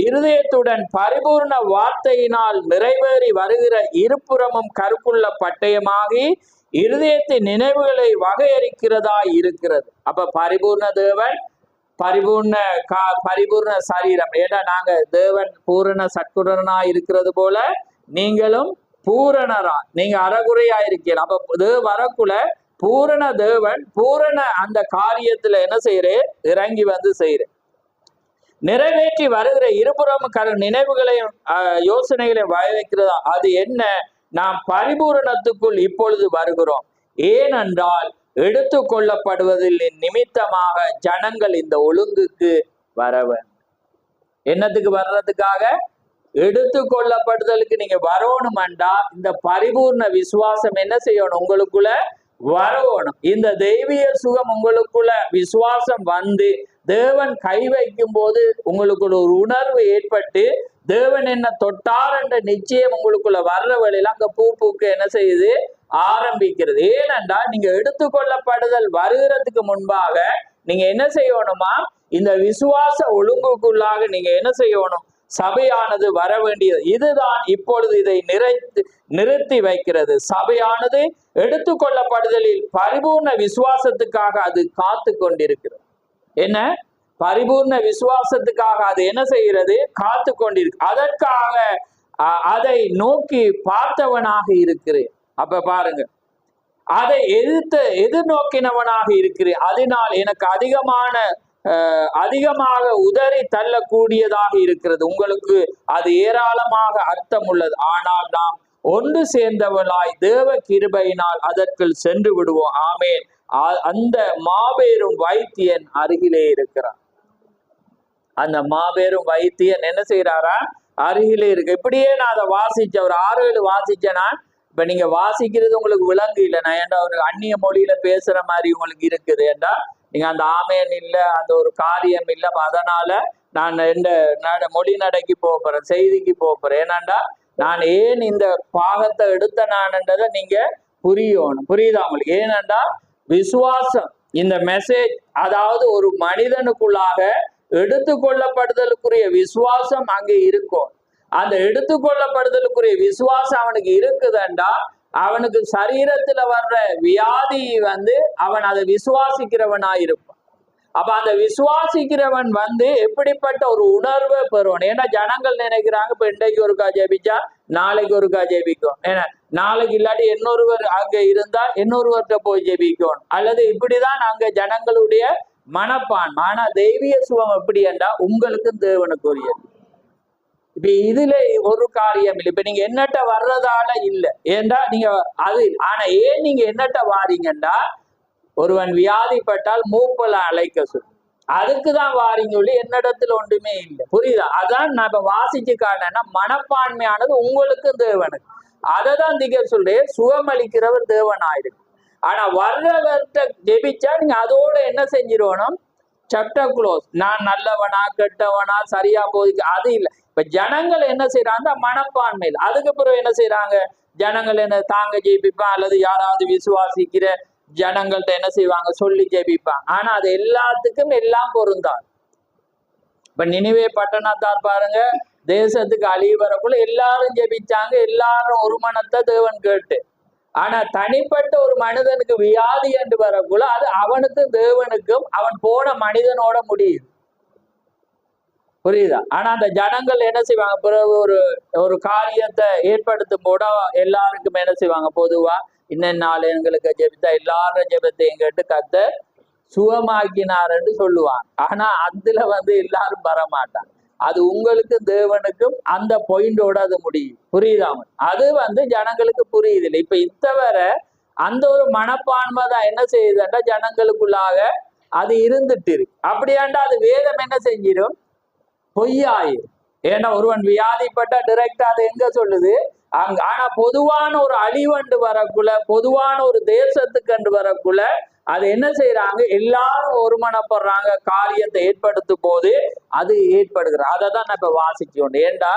இருதயத்துடன் பரிபூர்ண வார்த்தையினால் நிறைவேறி வருகிற இருபுறமும் கருப்புள்ள பட்டயமாகி இருதயத்தின் நினைவுகளை வகையறிக்கிறதா இருக்கிறது. அப்ப பரிபூர்ண தேவன், பரிபூர்ண சரீரம். ஏன்னா நாங்க தேவன் பூரண சத்குணனா இருக்கிறது போல நீங்களும் பூரணரா, நீங்க அறகுறையா இருக்கீங்க. அப்ப வரக்குள்ள பூரண தேவன் பூரண அந்த காரியத்துல என்ன செய்யறே, இறங்கி வந்து செய்யறேன், நிறைவேற்றி வருகிற இருபுறம் நினைவுகளையும் யோசனைகளையும் வய வைக்கிறதா. அது என்ன? நாம் பரிபூரணத்துக்குள் இப்பொழுது வருகிறோம். ஏனென்றால் எடுத்து கொள்ளப்படுவதில் நிமித்தமாக ஜனங்கள் இந்த ஒழுங்குக்கு வரவன். என்னத்துக்கு வர்றதுக்காக? எடுத்து கொள்ளப்படுதலுக்கு நீங்க வரணும்டா இந்த பரிபூர்ண விசுவாசம் என்ன செய்யணும், உங்களுக்குள்ள வரணும். இந்த தெய்வீக சுகம் உங்களுக்குள்ள விசுவாசம் வந்து தேவன் கை வைக்கும் போது உங்களுக்குள்ள ஒரு உணர்வு ஏற்பட்டு தேவன் என்ன தொட்டார் என்ற நிச்சயம் உங்களுக்குள்ள வர்ற வழியில அங்க பூ பூக்க என்ன செய்யுது, ஆரம்பிக்கிறது. ஏனென்றா நீங்க எடுத்துக்கொள்ளப்படுதல் வருகிறதுக்கு முன்பாக நீங்க என்ன செய்யணுமா, இந்த விசுவாச ஒழுங்குக்குள்ளாக நீங்க என்ன செய்யணும், சபையானது வர வேண்டியது. இதுதான் இப்பொழுது இதை நிறுத்தி வைக்கிறது. சபையானது எடுத்துக்கொள்ளப்படுதலில் பரிபூர்ண விசுவாசத்துக்காக அது காத்து கொண்டிருக்கிறது. என்ன? பரிபூர்ண விசுவாசத்துக்காக அது என்ன செய்கிறது, காத்து கொண்டிருக்கு. அதற்காக அதை நோக்கி பார்த்தவனாக இருக்கிறேன். அப்ப பாருங்க, அதை எதிர்நோக்கினவனாக இருக்கிறேன். அதனால் எனக்கு அதிகமாக உதறி தள்ளக்கூடியதாக இருக்கிறது. உங்களுக்கு அது ஏராளமாக அர்த்தம் உள்ளது. ஆனால் நாம் ஒன்று சேர்ந்தவளாய் தேவ கிருபையினால் அதற்குள் சென்று விடுவோம். ஆமேன். அந்த மாபெரும் வைத்தியன் அருகிலே இருக்கிறார். அந்த மாபெரும் வைத்தியன் என்ன செய்யறாரா? அருகிலே இருக்கு. இப்படியே நான் அதை வாசிச்சேன், ஒரு 6-7 வாசிச்சேன்னா, இப்ப நீங்க வாசிக்கிறது உங்களுக்கு விளங்கு இல்லை, நான் ஏன்டா ஒரு அந்நிய மொழியில பேசுற மாதிரி உங்களுக்கு இருக்குது, ஏண்டா நீங்க அந்த ஆமேன் இல்ல, அந்த ஒரு காரியம் இல்ல. அதனால நான் மொழி நடைக்கு போறேன், செய்திக்கு போறேன். ஏன்னாண்டா நான் ஏன் இந்த பாகத்தை எடுத்த நான்ன்றதை நீங்க புரியணும். புரியுதா உங்களுக்கு? ஏனென்றா விசுவாசம், இந்த மெசேஜ், அதாவது ஒரு மனிதனுக்குள்ளாக எடுத்துக்கொள்ளப்படுதலுக்குரிய விசுவாசம் அங்கே இருக்கும். அந்த எடுத்துக்கொள்ளப்படுதலுக்குரிய விசுவாசம் அவனுக்கு இருக்குதுண்டா, அவனுக்கு சரீரத்துல வர்ற வியாதி அவன் அதை விசுவாசிக்கிறவனாயிருப்பான். அப்ப அந்த விசுவாசிக்கிறவன் எப்படிப்பட்ட ஒரு உணர்வை பெறுவான்? ஏன்னா ஜனங்கள் நினைக்கிறாங்க, இப்ப இன்றைக்கு ஒருக்கா ஜெபிச்சா நாளைக்கு ஒருக்கா ஜெபிக்கும், ஏன்னா நாளைக்கு இல்லாட்டி இன்னொருவர் அங்க இருந்தா இன்னொருவர்கிட்ட போய் ஜெபிக்கும், அல்லது இப்படிதான் அங்க ஜனங்களுடைய மனப்பான். ஆனா தெய்வீக சுகம் எப்படி என்றா உங்களுக்கும் தேவனுக்குரியது. இப்ப இதுல ஒரு காரியம் இல்லை. இப்ப நீங்க என்னட்ட வர்றதால இல்லை, ஏண்டா நீங்க அது. ஆனா ஏன் நீங்க என்னட்ட வாரீங்கன்னா, ஒருவன் வியாதிப்பட்டால் மூப்பல அழைக்க சொல்லு, அதுக்குதான் வாரீங்க சொல்லி என்னிடத்துல ஒன்றுமே இல்லை. புரியுதா? அதான் நான் இப்ப வாசிச்சு காட்டினேன்னா, மனப்பான்மையானது உங்களுக்கும் தேவனுக்கு. அதை தான் திகர் சொல்றேன், சுகமளிக்கிறவர் தேவனாயிருக்கு. ஆனா வர்றவர்கிட்ட ஜெபிச்சா நீங்க அதோட என்ன செஞ்சிருவணும்? Chapter close. நான் நல்லவனா கெட்டவனா சரியா போகுது அது இல்லை. இப்ப ஜனங்கள் என்ன செய்யறாங்க? மனப்பான்மையில். அதுக்கு பிறகு என்ன செய்யறாங்க? ஜனங்கள் என்ன தாங்க ஜெயிப்பான், அல்லது யாராவது விசுவாசிக்கிற ஜனங்கள்ட்ட என்ன செய்வாங்க? சொல்லி ஜெபிப்பான். ஆனா அது எல்லாத்துக்கும் எல்லாம் பொருந்தாது. இப்ப நினிவே பட்டணத்தார் பாருங்க, தேசத்துக்கு அழிவு வரக்குள்ள எல்லாரும் ஜெபிச்சாங்க, எல்லாரும் ஒரு மனத்தை தேவன் கேட்டு. ஆனா தனிப்பட்ட ஒரு மனிதனுக்கு வியாதி என்று வரக்குள்ள அது அவனுக்கும் தேவனுக்கும் அவன் போன மனிதனோட முடியுது. புரியுதா? ஆனா அந்த ஜனங்கள் என்ன செய்வாங்க? பிறகு ஒரு காரியத்தை ஏற்படுத்தும் போட எல்லாருக்கும் என்ன செய்வாங்க? பொதுவா இன்னென்னால எங்களுக்கு ஜெபித்தா எல்லாரும் ஜெபத்தையும் கேட்டு கர்த்தர் சுகமாக்கினார்ன்னு சொல்லுவாங்க. ஆனா அதுல எல்லாரும் வரமாட்டாங்க. அது உங்களுக்கு தேவனுக்கும் அந்த பாயிண்டோட அது முடியும். புரியுதாம? அது ஜனங்களுக்கு புரியுது இல்லை. இப்ப இத்தவரை அந்த ஒரு மனப்பான்மை தான் என்ன செய்யுதுன்னா ஜனங்களுக்குள்ளாக அது இருந்துட்டு இருக்கு. அப்படியாண்டா அது வேதம் என்ன செஞ்சிடும்? பொய்யாயிரும். ஏன்னா ஒருவன் வியாதிப்பட்டா டிரெக்டா அது எங்க சொல்லுது? அங்க. ஆனா பொதுவான ஒரு அழிவண்டு வரக்குள்ள, பொதுவான ஒரு தேசத்துக்கு அண்டு வரக்குள்ள அது என்ன செய்யறாங்க? எல்லாரும் ஒருமனப்படுறாங்க, காரியத்தை ஏற்படுத்தும் போது அது ஏற்படுகிறது. அதை தான் நான் இப்ப வாசிக்கணும். ஏண்டா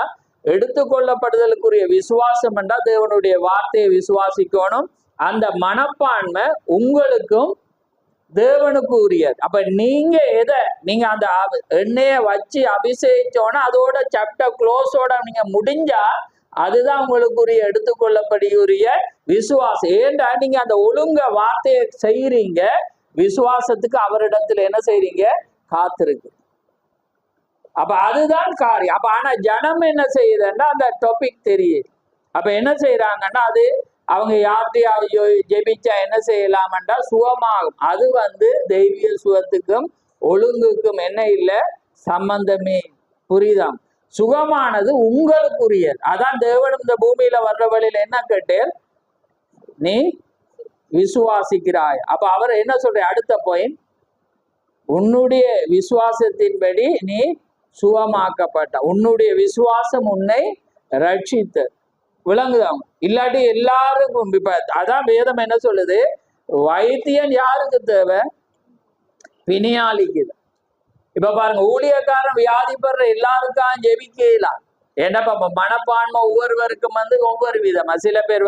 எடுத்துக்கொள்ளப்படுதலுக்குரிய விசுவாசம் என்றா தேவனுடைய வார்த்தையை விசுவாசிக்கணும். அந்த மனப்பான்மை உங்களுக்கும் தேவனுக்கு உரியது. அப்ப நீங்க நீங்க அந்த எண்ணெய வச்சு அபிஷேகிச்சோன்னா அதோட சாப்டர் க்ளோஸோட நீங்க முடிஞ்சா அதுதான் உங்களுக்குரிய எடுத்துக்கொள்ளப்படியுரிய விசுவாசம். ஏண்டா நீங்க அந்த ஒழுங்க வார்த்தையை செய்யறீங்க, விசுவாசத்துக்கு அவரிடத்துல என்ன செய்றீங்க? காத்திருக்கு. அப்ப அதுதான் காரியம். அப்ப ஆனா ஜனம் என்ன செய்யுதுன்னா அந்த டாபிக் தெரியுது. அப்ப என்ன செய்யறாங்கன்னா அது அவங்க யார்கிட்டயாவது ஜெபிச்சா என்ன செய்யலாம்டா சுகமாகும். அது தெய்வீக சுகத்துக்கும் ஒழுங்குக்கும் என்ன இல்லை? சம்பந்தமே. புரியுதாம்? சுகமானது உங்களுக்குரியது. அதான் தேவனும் இந்த பூமியில வர்ற வழியில என்ன கேட்டேன்? நீ விசுவாசிக்கிறாய். அப்ப அவர் என்ன சொல்ற? அடுத்த பாயிண்ட், உன்னுடைய விசுவாசத்தின்படி நீ சுகமாக்கப்பட்ட, உன்னுடைய விசுவாசம் உன்னை ரட்சித்து. விளங்குதாம்? இல்லாட்டி எல்லாருக்கும் இப்ப அதான் வேதம் என்ன சொல்லுது? வைத்தியன் யாருக்கு தேவை? பிணியாளிக்கு. இப்ப பாருங்க, ஊழியக்காரன் வியாதிப்படுற எல்லாருக்கும் ஜெபிக்கலாம். ஏன்னா மனப்பான்மை ஒவ்வொருவருக்கும் ஒவ்வொரு விதமா. சில பேர்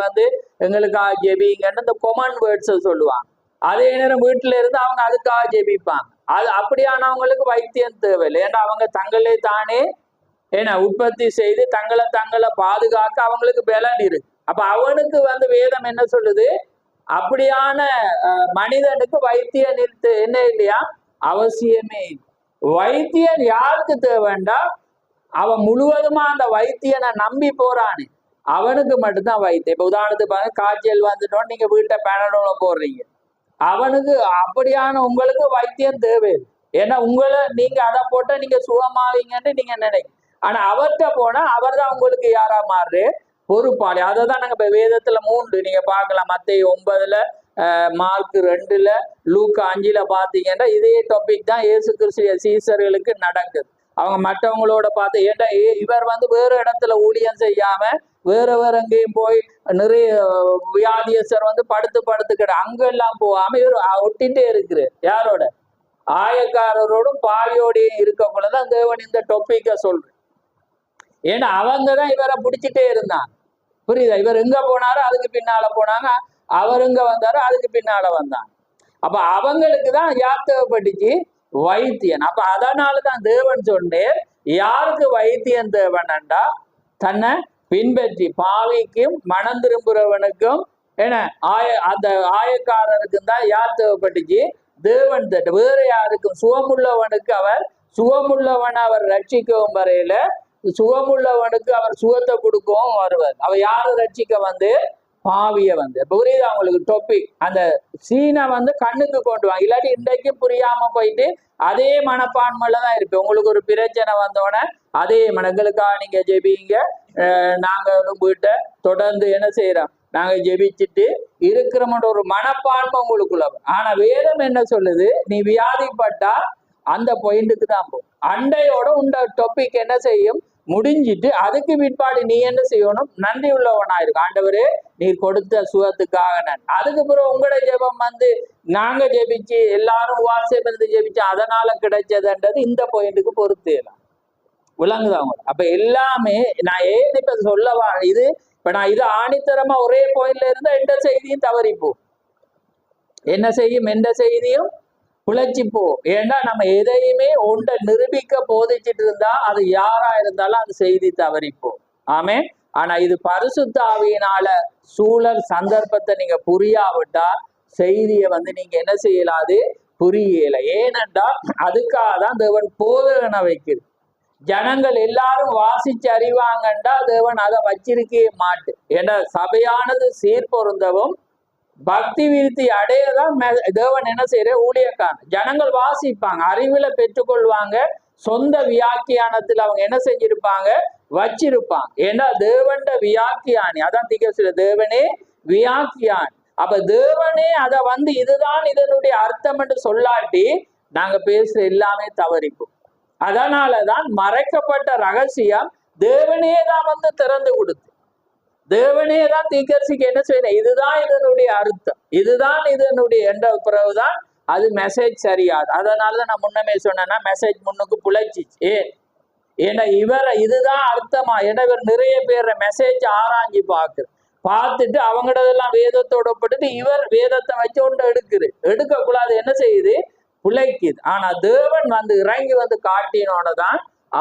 எங்களுக்காக ஜெபிங்கன்னு இந்த கொமன் வேர்ட்ஸ் சொல்லுவாங்க. அதே நேரம் வீட்டுல இருந்து அவங்க அதுக்காக ஜெபிப்பாங்க. அது அப்படியானவங்களுக்கு வைத்தியம் தேவையில்லை. ஏன்னா அவங்க தங்களே தானே உற்பத்தி செய்து தங்களை பாதுகாக்க அவங்களுக்கு பலன் இருக்கு. அப்ப அவனுக்கு வேதம் என்ன சொல்லுது? அப்படியான மனிதனுக்கு வைத்தியன் என்ன இல்லையா? அவசியமே. வைத்தியன் யாருக்கு தேவைண்டா? அவன் முழுவதுமா அந்த வைத்தியனை நம்பி போறானே அவனுக்கு மட்டும்தான் வைத்தியம். இப்ப உதாரணத்துக்கு பாருங்க, காய்ச்சல் வந்துட்டோம், நீங்க வீட்டை பேனடோல போடுறீங்க, அவனுக்கு அப்படியான உங்களுக்கு வைத்தியம் தேவை. ஏன்னா நீங்க அதை போட்ட நீங்க சுகமாவீங்கன்னு நீங்க நினைக்க. ஆனா அவர்கிட்ட போனா அவர் தான் உங்களுக்கு யாரா மாறு? பொறுப்பாளி. அதை தான் நாங்க இப்ப வேதத்துல 3 நீங்க பார்க்கலாம். மத்தேயு 9 மார்க் 2ல லூக்கா 5ல பார்த்தீங்கன்னா இதே டாபிக் தான் இயேசு கிறிஸ்து சீசர்களுக்கு நடக்குது. அவங்க மற்றவங்களோட பார்த்து ஏன்டா இவர் வந்து வேறு இடத்துல ஊழியம் செய்யாம வேற எங்கேயும் போய் நிறைய வியாதியஸ்தர் வந்து படுத்துக்கிட அங்கெல்லாம் போகாம இவர் ஒட்டிகிட்டே இருக்கிற யாரோட ஆயக்காரரோடும் பாவியோடையும் இருக்கக்குள்ளதான் தேவன் இந்த டொப்பிக்க சொல்றேன். ஏன்னா அவங்கதான் இவரை பிடிச்சிட்டே இருந்தாங்க. புரியுதா? இவர் எங்க போனாரோ அதுக்கு பின்னால போனாங்க, அவர் எங்க வந்தாரோ அதுக்கு பின்னால வந்தாங்க. அப்ப அவங்களுக்கு தான் யார் தேவைப்பட்டுச்சு? வைத்தியன். அப்ப அதனாலதான் தேவன் சொன்னேன், யாருக்கு வைத்தியன் தேவன்டா தன்னை பின்பற்றி பாவிக்கும் மனம் திரும்புறவனுக்கும் என்ன அந்த ஆயக்காரருக்கும் தான் யார் தேவைப்பட்டுச்சு? தேவன் தட்டு. வேற யாருக்கும்? சுகமுள்ளவனுக்கு அவர் சுகமுள்ளவன் அவர் ரட்சிக்கவும் வரையில சுகமுள்ளவனுக்கு அவர் சுகத்தை கொடுக்கவும் வருவார். அவர் யாரு ரட்சிக்க வந்து? பாவிய வந்து. புரியுது அவங்களுக்கு டொப்பிக்? அந்த சீனை வந்து கண்ணுக்கு கொண்டு வாங்க, இல்லாட்டி இன்றைக்கும் புரியாம போயிட்டு அதே மனப்பான்மையில தான் இருக்கு. உங்களுக்கு ஒரு பிரச்சனை வந்தோடனே அதே மனங்களுக்காக நீங்க ஜெபிங்க, நாங்க வீட்டை தொடர்ந்து என்ன செய்யறோம், நாங்க ஜெபிச்சுட்டு இருக்கிறோம்ன்ற ஒரு மனப்பான்மை உங்களுக்குள்ள. ஆனா வேதம் என்ன சொல்லுது? நீ வியாதிப்பட்டா அந்த பாயிண்ட்டுக்கு தான் போகும். அண்டையோட உண்ட டாபிக் என்ன செய்யும்? முடிஞ்சிட்டு அதுக்கு பிற்பாடு நீ என்ன செய்யணும்? நன்றி உள்ளவனா இருக்கும். ஆண்டவரே நீர் கொடுத்த சுகத்துக்காக நான். அதுக்கு பிறகு உங்களோட ஜெபம் வந்து நாங்க ஜெபிச்சு எல்லாரும் வாட்ஸ்அப் இருந்து ஜெபிச்சு அதனால கிடைச்சதுன்றது இந்த பாயிண்ட்டுக்கு பொறுத்தேலாம். விளங்குதான்? அப்ப எல்லாமே நான் ஏன் இப்ப சொல்லவா இது, இப்ப நான் இது ஆணித்தரமா ஒரே பாயிண்ட்ல இருந்தா எந்த செய்தியும் தவறிப்போ, என்ன செய்யும்? எந்த செய்தியும் குலைச்சிப்போ. ஏன்னா நம்ம எதையுமே ஒன்றை நிரூபிக்க போதிச்சுட்டு இருந்தா அது யாரா இருந்தாலும் அந்த செய்தி தவறிப்போம். ஆமே. ஆனா இது பரிசுத்த ஆவியினால சூழல் சந்தர்ப்பத்தை நீங்க புரியாவிட்டா செய்தியை வந்து நீங்க என்ன செய்யலாது? புரியல. ஏனென்றா அதுக்காக தான் தேவன் போதகனை வைக்கிறது. ஜனங்கள் எல்லாரும் வாசிச்சு அறிவாங்கண்டா தேவன் அதை வச்சிருக்கவே மாட்டு. ஏன்னா சபையானது சீர்பொருந்தவும் பக்தி விருத்தி அடையதான் தேவன் என்ன செய்யற? ஊழியக்காரன். ஜனங்கள் வாசிப்பாங்க, அறிவுல பெற்றுக்கொள்வாங்க, சொந்த வியாக்கியானத்துல அவங்க என்ன செஞ்சிருப்பாங்க? வச்சிருப்பாங்க. ஏன்னா தேவன்ட வியாக்கியானி, அதான் திகழ்ச்சி தேவனே வியாக்கியானி. அப்ப தேவனே அதை வந்து இதுதான் இதனுடைய அர்த்தம் என்று சொல்லாட்டி நாங்க பேசுற எல்லாமே தவறிப்போம். அதனாலதான் மறைக்கப்பட்ட ரகசியம் தேவனே தான் வந்து திறந்து கொடுத்து, தேவனே தான் தீர்க்கதரிசிக்கு என்ன செய்யணும்? இதுதான் இதனுடைய அர்த்தம், இதுதான் இதனுடைய என்ற பிறகுதான் அது மெசேஜ் சரியாது. அதனாலதான் நான் முன்னமே சொன்னேன்னா மெசேஜ் முன்னுக்கு புழைச்சிச்சு. ஏன்னா இவரை இதுதான் அர்த்தமா? ஏன்னா இவர் நிறைய பேர் மெசேஜ் ஆராய்ஞ்சி பார்த்துட்டு அவங்களதெல்லாம் வேதத்தோட பட்டுட்டு இவர் வேதத்தை வச்சு ஒன்று எடுக்கக்கூடாது. என்ன செய்யுது? புழைக்குது. ஆனா தேவன் வந்து இறங்கி வந்து காட்டினோன்னு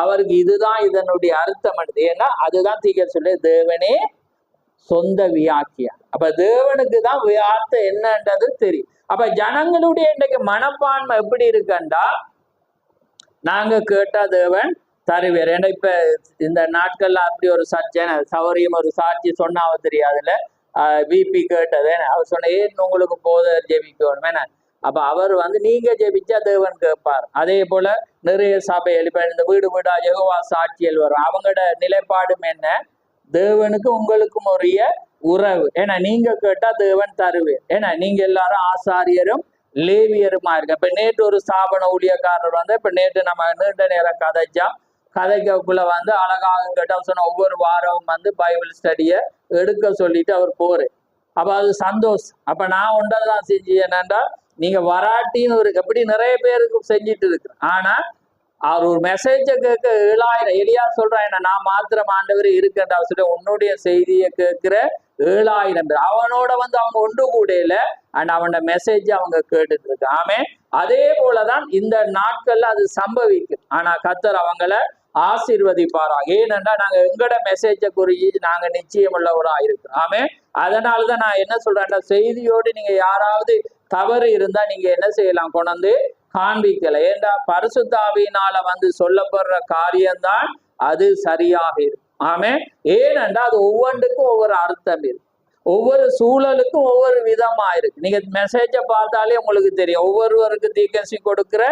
அவருக்கு இதுதான் இதனுடைய அர்த்தம் எடுத்து. ஏன்னா அதுதான் தீர்க்க சொல்லு தேவனே சொந்த வியாக்கியா. அப்ப தேவனுக்கு தான் வார்த்தை என்னன்றது தெரியும். அப்ப ஜனங்களுடைய இன்றைக்கு மனப்பான்மை எப்படி இருக்குண்டா, நாங்க கேட்டா தேவன் தருவேர். ஏன்னா இப்ப இந்த நாட்கள்ல அப்படி ஒரு சௌரியம் ஒரு சாட்சி சொன்னாவ தெரியாதுல்ல. பிபி கேட்டது அவர் சொன்ன, ஏன் உங்களுக்கு போதர் ஜெபிக்கணும் என்ன? அப்ப அவர் வந்து நீங்க ஜெபிச்சா தேவன் கேட்பார். அதே போல நிறைய சபைகள் இப்ப இந்த வீடு வீடா யெகோவா சாட்சியல் வரும். அவங்களோட நிலைப்பாடும் என்ன? தேவனுக்கு உங்களுக்கும் உரிய உறவு. ஏன்னா நீங்க கேட்டா தேவன் தருவேன். ஏன்னா நீங்க எல்லாரும் ஆசாரியரும் லேவியருமா இருக்கு. இப்ப நேற்று ஒரு ஸ்தாபன ஊழியக்காரர் வந்து இப்ப நேற்று நம்ம நீண்ட நேரம் கதைக்குள்ள வந்து அழகாக கேட்டு அவர் சொன்ன ஒவ்வொரு வாரமும் வந்து பைபிள் ஸ்டடிய எடுக்க சொல்லிட்டு அவர் போரு. அப்ப அது சந்தோஷம். அப்ப நான் ஒன்றதான் செஞ்சு என்னன்னா, நீங்க வராட்டின்னு ஒரு எப்படி நிறைய பேருக்கு செஞ்சுட்டு இருக்கு. ஆனா அவர் ஒரு மெசேஜை கேட்க 7000 எலியா சொல்றான், என்ன நான் மாத்திரம் ஆண்டவர் இருக்கேன் சொல்லி உன்னுடைய செய்தியை கேட்கிற 7000 பேர் அவனோட வந்து அவங்க ஒன்று கூட இல்லை. அண்ட் அவனோட மெசேஜ் அவங்க கேட்டுட்டு இருக்கு. ஆமே. அதே போலதான் இந்த நாட்கள்ல அது சம்பவிக்கும். ஆனா கர்த்தர் அவங்கள ஆசீர்வதிப்பாராக. ஏனென்றா நாங்க எங்கட மெசேஜை குறிச்சு நாங்க நிச்சயம் உள்ளவரா இருக்கிறோம். ஆமே. அதனாலதான் நான் என்ன சொல்றேன்னா, செய்தியோடு நீங்க யாராவது தவறு இருந்தா நீங்க என்ன செய்யலாம்? கொண்டு காண்பிக்கல. ஏண்டா பரிசுத்த ஆவியினால வந்து சொல்லப்படுற காரியம்தான் அது சரியாக இருக்கும். ஆமே. ஏனென்றா அது ஒவ்வொன்றுக்கும் ஒவ்வொரு அர்த்தம் இருக்கு, ஒவ்வொரு சூழலுக்கும் ஒவ்வொரு விதமா இருக்கு. நீங்க மெசேஜை பார்த்தாலே உங்களுக்கு தெரியும். ஒவ்வொருவருக்கு தீர்க்கதரிசி கொடுக்கிற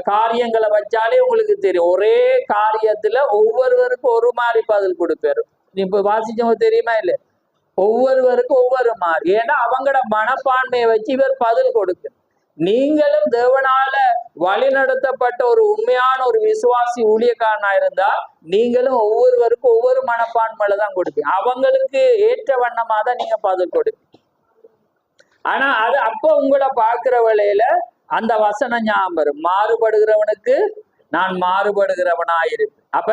காரியங்களை வச்சாலே உங்களுக்கு தெரியும். ஒரே காரியத்துல ஒவ்வொருவருக்கும் ஒரு மாதிரி பதில் கொடுப்பாரு. இப்ப வாசிச்சவங்க தெரியுமா இல்லை? ஒவ்வொருவருக்கும் ஒவ்வொரு மாதிரி. ஏன்னா அவங்களோட மனப்பான்மையை வச்சு இவர் பதில் கொடுக்கு. நீங்களும் தேவனால வழிநடத்தப்பட்ட ஒரு உண்மையான ஒரு விசுவாசி ஊழியக்காரனா இருந்தா நீங்களும் ஒவ்வொருவருக்கும் ஒவ்வொரு மனப்பான்மையில தான் கொடுப்பீங்க. அவங்களுக்கு ஏற்ற வண்ணமா தான் நீங்க பதில் கொடுப்பீங்க. ஆனா அது அப்ப உங்களை பார்க்கிற வேளையில அந்த வசனம் ஞாபகம் வரும், மாறுபடுகிறவனுக்கு நான் மாறுபடுகிறவனாயிருக்கு. அப்ப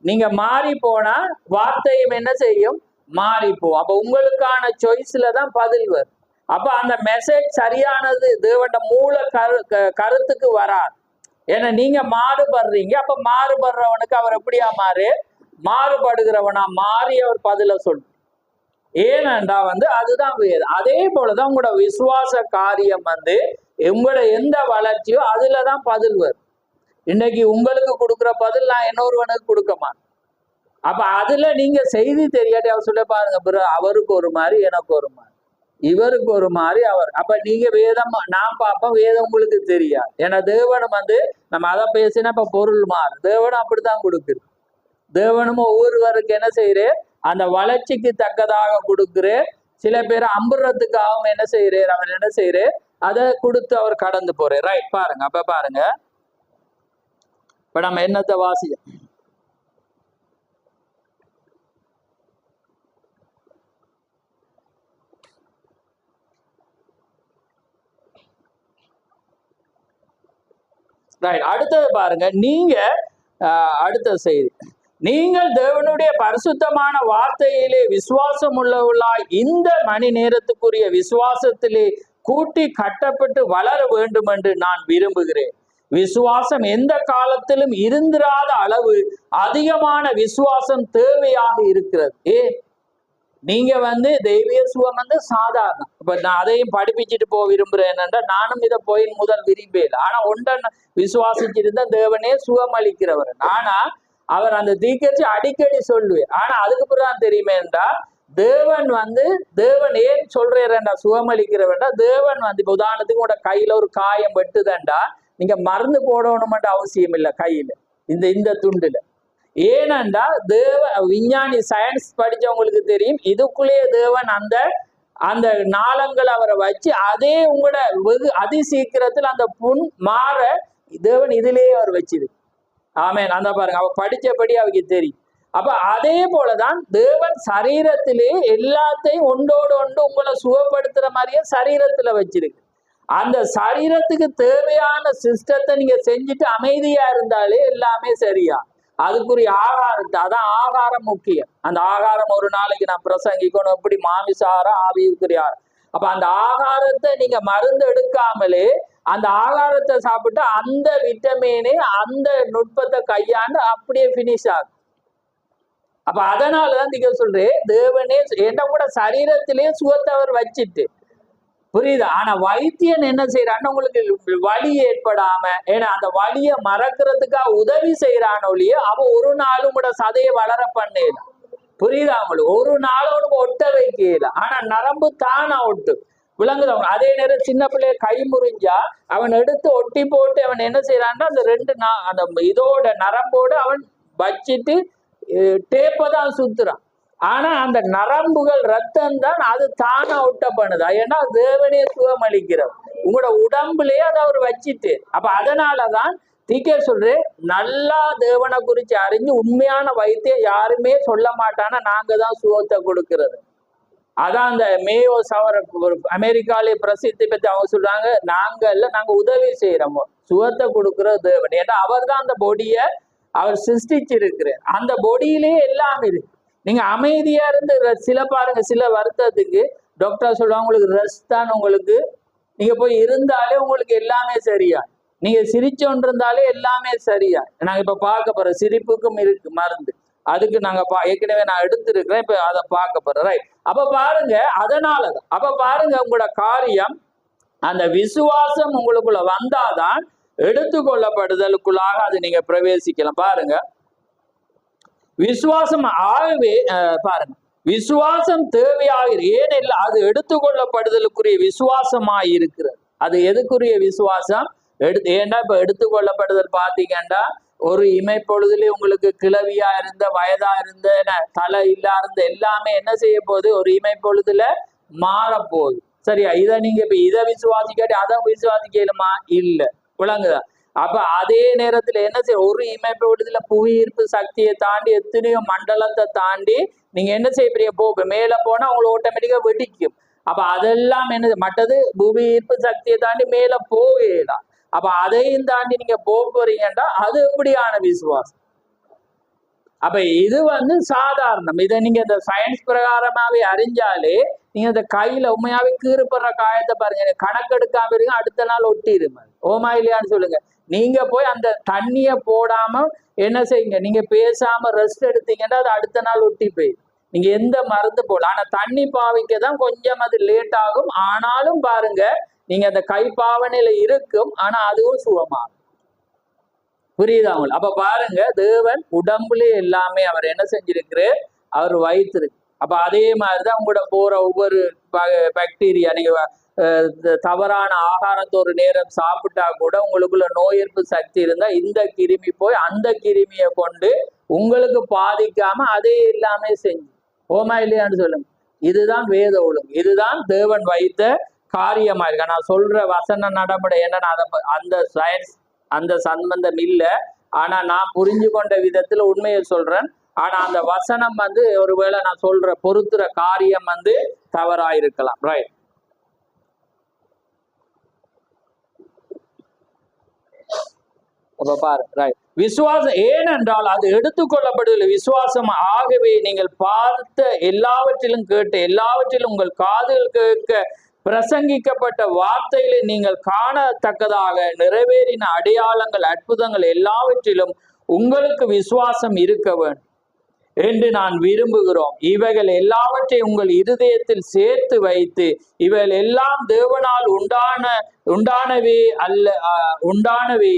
நீங்க மாறி போனா வார்த்தையும் என்ன செய்யும், மாறி போகும். அப்ப உங்களுக்கான சாய்ஸ்ல தான் பதில் வரும். அப்ப அந்த மெசேஜ் சரியானது தேவண்ட மூல கருத்துக்கு வராது. ஏன்னா நீங்க மாறுபடுறீங்க. அப்ப மாறுபடுறவனுக்கு அவர் எப்படியா மாறுபடுகிறவனா மாறி அவர் பதில சொல்லு. ஏனென்றா அதுதான் வேறு. அதே போலதான் உங்களோட விசுவாச காரியம் உங்களோட எந்த வளர்ச்சியோ அதுலதான் பதில் வரும். இன்னைக்கு உங்களுக்கு கொடுக்குற பதில் நான் இன்னொருவனுக்கு கொடுக்க மாட்டேன். அப்ப அதுல நீங்க செய்தி தெரியாட்டி அவர் சொல்ல பாருங்க, பிறகு அவருக்கு ஒரு மாதிரி எனக்கு ஒரு மாதிரி, இவருக்கு ஒரு மாதிரி அவர். அப்ப நீங்க வேதம் நான் பார்ப்போம், வேதம் உங்களுக்கு தெரியாது. ஏன்னா தேவனும் நம்ம அதை பேசினா இப்ப பொருள் மாறு. தேவனும் அப்படித்தான் கொடுக்குது. தேவனும் ஒவ்வொருவருக்கு என்ன செய்யறேன், அந்த வளர்ச்சிக்கு தக்கதாக கொடுக்குறேன். சில பேர் அம்புறதுக்காகவும் என்ன செய்யறேன், அவர் என்ன செய்யறேன், அதை கொடுத்து அவர் கடந்து போறேன். ரைட், பாருங்க. அப்ப பாருங்க, இப்ப நம்ம என்னத்தை வாசியம், அடுத்தது பாருங்க. நீங்க அடுத்த செய்தி, நீங்கள் தேவனுடைய பரிசுத்தமான வார்த்தையிலே விசுவாசம் உள்ளவர்களாய் இந்த மணி நேரத்துக்குரிய விசுவாசத்திலே கூட்டி கட்டப்பட்டு வளர வேண்டும் என்று நான் விரும்புகிறேன். விசுவாசம் எந்த காலத்திலும் இருந்திராத அளவு அதிகமான விசுவாசம் தேவையாக இருக்கிறது. நீங்க தெய்வீக சுகம் சாதாரணம். இப்ப நான் அதையும் படிப்பிச்சுட்டு போக விரும்புறேன். என்னென்றா நானும் இதை போய் முதல் விரும்பல. ஆனா ஒன்றன் விசுவாசிச்சிருந்தா தேவனே சுகம் அளிக்கிறவர். ஆனா அவர் அந்த தீக்கச்சி அடிக்கடி சொல்லுவேன். ஆனா அதுக்கு பிறகுதான் தெரியுமே என்றா தேவன் தேவன் ஏன் சொல்றேன்டா சுகம் அளிக்கிறவன்டா, தேவன் இப்ப உதாரணத்துக்கு உங்களோட கையில ஒரு காயம் வெட்டுதண்டா நீங்க மருந்து போடணும்ன்ற அவசியம் இல்லை கையில, இந்த துண்டுல. ஏனண்டா விஞ்ஞானி சயின்ஸ் படிச்சவங்களுக்கு தெரியும், இதுக்குள்ளேயே தேவன் அந்த நாளங்கள் அவரை வச்சு அதே உங்களோட வெகு அதி சீக்கிரத்தில் அந்த புண் மாற தேவன் இதுலயே அவர் வச்சிரு. ஆமேன். அந்த பாருங்க, அவ படிச்சபடி அவருக்கு தெரியும். அப்ப அதே போலதான் தேவன் சரீரத்திலே எல்லாத்தையும் ஒன்றோடு ஒன்று உங்களை சுகப்படுத்துற மாதிரியே சரீரத்துல வச்சிருக்கு. அந்த சரீரத்துக்கு தேவையான சிஸ்டத்தை நீங்க செஞ்சுட்டு அமைதியா இருந்தாலே எல்லாமே சரியா. அதுக்குரிய ஆகாரத்தை, அதான் ஆகாரம் முக்கியம். அந்த ஆகாரம் ஒரு நாளைக்கு நான் பிரசங்கிக்கணும், எப்படி மாமிசாரம் ஆவியுக்குரிய. அப்ப அந்த ஆகாரத்தை நீங்க மருந்து எடுக்காமலே அந்த ஆகாரத்தை சாப்பிட்டு அந்த விட்டமினே அந்த நுட்பத்தை கையாண்டு அப்படியே பினிஷ் ஆகும். அப்ப அதனாலதான் நீங்க சொல்றேன், தேவனே என்ன கூட சரீரத்திலே சுகத்தை அவர் வச்சிட்டு, புரியுதா? ஆனா வைத்தியன் என்ன செய்யறான்னு உங்களுக்கு வலி ஏற்படாம, ஏன்னா அந்த வலியை மறக்கிறதுக்காக உதவி செய்யறான் ஒழிய அவன் ஒரு நாளும் கூட சதையை வளர பண்ணல. புரியுதா உங்களுக்கு? ஒரு நாளோடு ஒட்ட வைக்கல. ஆனா நரம்பு தானா ஒட்டு, விளங்குதவங்க. அதே நேரம் சின்ன பிள்ளைய கை முறிஞ்சா அவன் எடுத்து ஒட்டி போட்டு அவன் என்ன செய்யறான்னா அந்த அந்த இதோட நரம்போட அவன் வச்சிட்டு டேப்பை தான் சுத்துறான். ஆனா அந்த நரம்புகள் ரத்தம் தான் அது தானா ஒட்ட பண்ணுதா. ஏன்னா தேவனே சுகம் அளிக்கிறவர் உங்களோட உடம்புலயே அதை அவர் வச்சிட்டு. அப்ப அதனாலதான் தீக்கே சொல்றேன், நல்லா தேவனை குறிச்சு அறிஞ்சு உண்மையான வைத்தியம் யாருமே சொல்ல மாட்டானா நாங்க தான் சுகத்தை கொடுக்கிறது. அதான் அந்த மேயோ சவர அமெரிக்காலே பிரசித்தி பத்தி அவங்க சொல்றாங்க, நாங்க உதவி செய்யறோமோ, சுகத்தை கொடுக்கிற தேவன். ஏன்னா அவர் தான் அந்த பொடிய அவர் சிருஷ்டிச்சிருக்கிறார். அந்த பொடியிலேயே எல்லாம் இருக்கு. நீங்க அமைதியா இருந்து சில பாருங்க, சில வருத்தத்துக்கு டாக்டர் சொல்லுவாங்க உங்களுக்கு ரெஸ்ட் தான் உங்களுக்கு, நீங்க போய் இருந்தாலே உங்களுக்கு எல்லாமே சரியா. நீங்க சிரிச்சோன்னு இருந்தாலே எல்லாமே சரியா. நாங்க இப்ப பார்க்க போறோம், சிரிப்புக்கும் இருக்கு மருந்து, அதுக்கு நாங்க ஏற்கனவே நான் எடுத்திருக்கிறேன், இப்ப அதை பார்க்க போறோம். ரைட். அப்ப பாருங்க, அதனாலதான் அப்ப பாருங்க உங்களோட காரியம் அந்த விசுவாசம் உங்களுக்குள்ள வந்தாதான் எடுத்துக்கொள்ளப்படுதலுக்குள்ளாக அது நீங்க பிரவேசிக்கலாம். பாருங்க, விசுவாசம் ஆகவே பாருங்க, விசுவாசம் தேவையாக ஏனெல்லாம் அது எடுத்துக்கொள்ளப்படுதலுக்குரிய விசுவாசமாய் இருக்கிறது. அது எதுக்குரிய விசுவாசம்? ஏன்னா இப்ப எடுத்துக்கொள்ளப்படுதல் பாத்தீங்கன்னா ஒரு இமைப்பொழுதுல உங்களுக்கு கிளவியா இருந்த வயதா இருந்த தலை இல்லா இருந்த எல்லாமே என்ன செய்ய போகுது? ஒரு இமைப்பொழுதுல மாறப்போகுது. சரியா? இதை நீங்க இப்ப இதை விசுவாசிக்காட்டி அதை விசுவாசிக்கலுமா? இல்ல. விளங்குதா? அப்ப அதே நேரத்துல என்ன செய்ய, ஒரு இமைப்பொழுதுல புவியீர்ப்பு சக்தியை தாண்டி எத்தனையோ மண்டலத்தை தாண்டி நீங்க என்ன செய்ய போக மேல போனா உங்களுக்கு ஆட்டோமேட்டிக்கா வெடிக்கும். அப்ப அதெல்லாம் என்ன மற்றது புவி ஈர்ப்பு சக்தியை தாண்டி மேல போகலாம். அப்ப அதையும் தாண்டி நீங்க போறீங்கன்னா அது எப்படியான விசுவாசம்? அப்ப இது சாதாரணம். இதை நீங்க இந்த சயின்ஸ் பிரகாரமாவே அறிஞ்சாலே நீங்க இந்த கையில உண்மையாவே கீறுப்படுற காயத்தை பாருங்க, கணக்கெடுக்காம இருங்க, அடுத்த நாள் ஒட்டிடுமா? ஓமா இல்லையான்னு சொல்லுங்க. நீங்க போய் அந்த தண்ணிய போடாம என்ன செய்யுங்க, நீங்க பேசாம ரெஸ்ட் எடுத்தீங்கன்னா அது அடுத்த நாள் ஒட்டி போயிடும். நீங்க எந்த மருந்து போடலாம். ஆனா தண்ணி பாவிக்க தான் கொஞ்சம் அது லேட் ஆகும். ஆனாலும் பாருங்க, நீங்க அந்த கை பாவனையில இருக்கும், ஆனா அதுவும் சுகமாகும். புரியுதா உங்களுக்கு? அப்ப பாருங்க, தேவன் உடம்புல எல்லாமே அவர் என்ன செஞ்சிருக்கிறார்? அவர் வைத்திருக்கு. அப்ப அதே மாதிரிதான் உங்களோட போற ஒவ்வொரு பாக்டீரியா, நீங்க தவறான ஆகாரத்தை ஒரு நேரம் சாப்பிட்டா கூட உங்களுக்குள்ள நோய் எதிர்ப்பு சக்தி இருந்தா இந்த கிருமி போய் அந்த கிருமியை கொண்டு உங்களுக்கு பாதிக்காம அதே எல்லாமே செஞ்சு. ஓமா இல்லையான்னு சொல்லுங்க. இதுதான் வேத ஒழுங்கு, இதுதான் தேவன் வைத்த காரியமா இருக்கு. நான் சொல்ற வசன நடைமுறை என்னன்னா அந்த சயின்ஸ் அந்த சம்பந்தம் இல்லை. ஆனா நான் புரிஞ்சு கொண்ட விதத்துல உண்மையை சொல்றேன். ஆனா அந்த வசனம் ஒருவேளை நான் சொல்ற பொறுத்துற காரியம் தவறாயிருக்கலாம். ரைட். அப்ப பாரு, ரைட். விசுவாசம் ஏனென்றால் அது எடுத்துக்கொள்ளப்படுவதில்லை. விசுவாசம் ஆகவே நீங்கள் பார்த்த எல்லாவற்றிலும் கேட்டு எல்லாவற்றிலும் உங்கள் காதுகள் கேட்க பிரசங்கிக்கப்பட்ட வார்த்தைகளை நீங்கள் காணத்தக்கதாக நிறைவேறின அடையாளங்கள் அற்புதங்கள் எல்லாவற்றிலும் உங்களுக்கு விசுவாசம் இருக்க வேண்டும் என்று நான் விரும்புகிறோம். இவைகள் எல்லாவற்றையும் உங்கள் இருதயத்தில் சேர்த்து வைத்து இவைகள் எல்லாம் தேவனால் உண்டானவே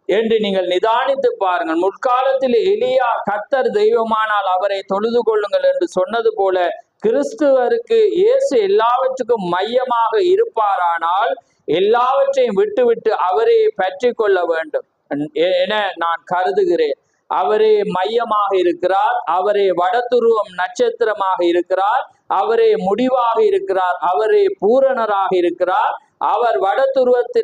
என்று நீங்கள் நிதானித்து பாருங்கள். முற்காலத்தில் எலியா கர்த்தர் தெய்வமானால் அவரை தொழுது கொள்ளுங்கள் என்று சொன்னது போல கிறிஸ்துவருக்கு இயேசு எல்லாவற்றுக்கும் மையமாக இருப்பாரானால் எல்லாவற்றையும் விட்டுவிட்டு அவரை பற்றி கொள்ள வேண்டும் என நான் கருதுகிறேன். அவரே மையமாக இருக்கிறார், அவரே வடதுருவம் நட்சத்திரமாக இருக்கிறார், அவரே முடிவாக இருக்கிறார், அவரே பூரணராக இருக்கிறார். அவர் வடதுருவத்து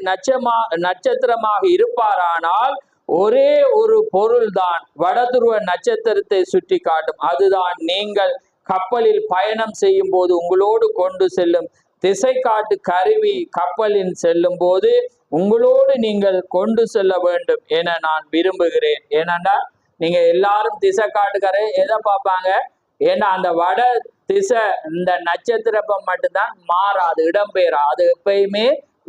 நட்சத்திரமாக இருப்பாரானால் ஒரே ஒரு பொருள் தான் வடதுருவ நட்சத்திரத்தை சுட்டி காட்டும். அதுதான் நீங்கள் கப்பலில் பயணம் செய்யும் போது உங்களோடு கொண்டு செல்லும் திசை காட்டு கருவி. கப்பலில் செல்லும் போது உங்களோடு நீங்கள் கொண்டு செல்ல வேண்டும் என நான் விரும்புகிறேன். ஏனென்றா நீங்க எல்லாரும் திசை காட்டுக்காரு எதை பார்ப்பாங்க? ஏன்னா அந்த வட திசை இந்த நட்சத்திரம் மட்டும்தான் மாறாது, இடம்பெயரா, அது எப்பயுமே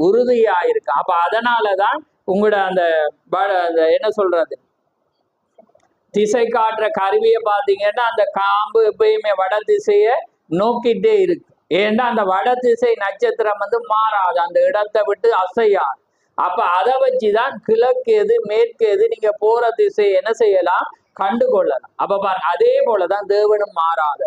உறுதியா இருக்கு. அப்ப அதனாலதான் உங்களோட அந்த என்ன சொல்றது, திசை காட்டுற கருவியை பார்த்தீங்கன்னா அந்த காம்பு எப்பயுமே வட திசையை நோக்கிட்டே இருக்கு. ஏன்னா அந்த வட திசை நட்சத்திரம் மாறாது, அந்த இடத்தை விட்டு அசையாது. அப்ப அதை வச்சுதான் கிழக்கு எது மேற்கு எது நீங்க போற திசையை என்ன செய்யலாம், கண்டுகொள்ளலாம். அப்ப பாருங்க, அதே போலதான் தேவனும் மாறாது.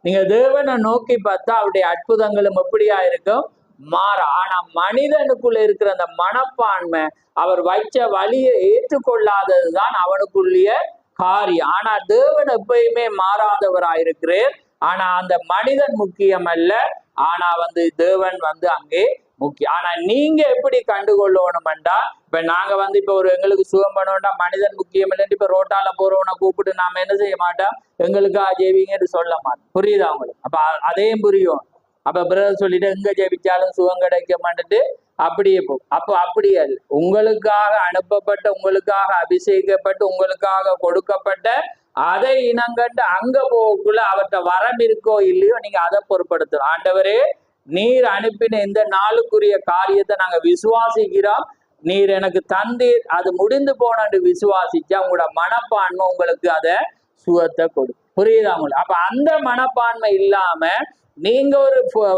நீங்க தேவனை நோக்கி பார்த்தா அவருடைய அற்புதங்களும் எப்படியா இருக்கும், மாறா. ஆனா மனிதனுக்குள்ள இருக்கிற அந்த மனப்பான்மை, அவர் வைச்ச வழியை ஏற்றுக்கொள்ளாததுதான் அவனுக்குள்ளே காரியம். ஆனா தேவன் எப்பயுமே மாறாதவராயிருக்கிறார். ஆனா அந்த மனிதன் முக்கியம் அல்ல, ஆனா தேவன் அங்கே முக்கியம். ஆனா நீங்க எப்படி கண்டுகொள்ளணும்டா, இப்ப நாங்க இப்ப ஒரு எங்களுக்கு சுகம் பண்ணோம்டா மனிதன் முக்கியம் இல்லைன்னு இப்ப ரோட்டால போறவனை கூப்பிட்டு நாம என்ன செய்ய மாட்டோம், எங்களுக்கா ஜெபிங்கன்னு சொல்ல மாட்டோம். புரியுதா உங்களுக்கு? அப்ப அதையும் புரியும். அப்ப பிரதர் சொல்லிட்டு எங்க ஜெபிச்சாலும் சுகம் கிடைக்க மாட்டேட்டு அப்படியே போகும். அப்போ அப்படியே அல்ல, உங்களுக்காக அனுப்பப்பட்ட, உங்களுக்காக அபிஷேகப்பட்டு, உங்களுக்காக கொடுக்கப்பட்ட அதை இனங்கண்டு அங்க போகக்குள்ள அவர்கிட்ட வரம் இருக்கோ இல்லையோ நீங்க அதை பொருட்படுத்தணும். ஆண்டவரே, நீர் அனுப்பின இந்த நாளுக்குரிய காரியத்தை நாங்க விசுவாசிக்கிறோம், நீர் எனக்கு தந்தீர், அது முடிந்து போனு விசுவாசிச்சா உங்களோட மனப்பான்மை உங்களுக்கு அதை சுகத்தை கொடுக்கும். புரியுதா உங்களுக்கு? அப்ப அந்த மனப்பான்மை இல்லாம நீங்க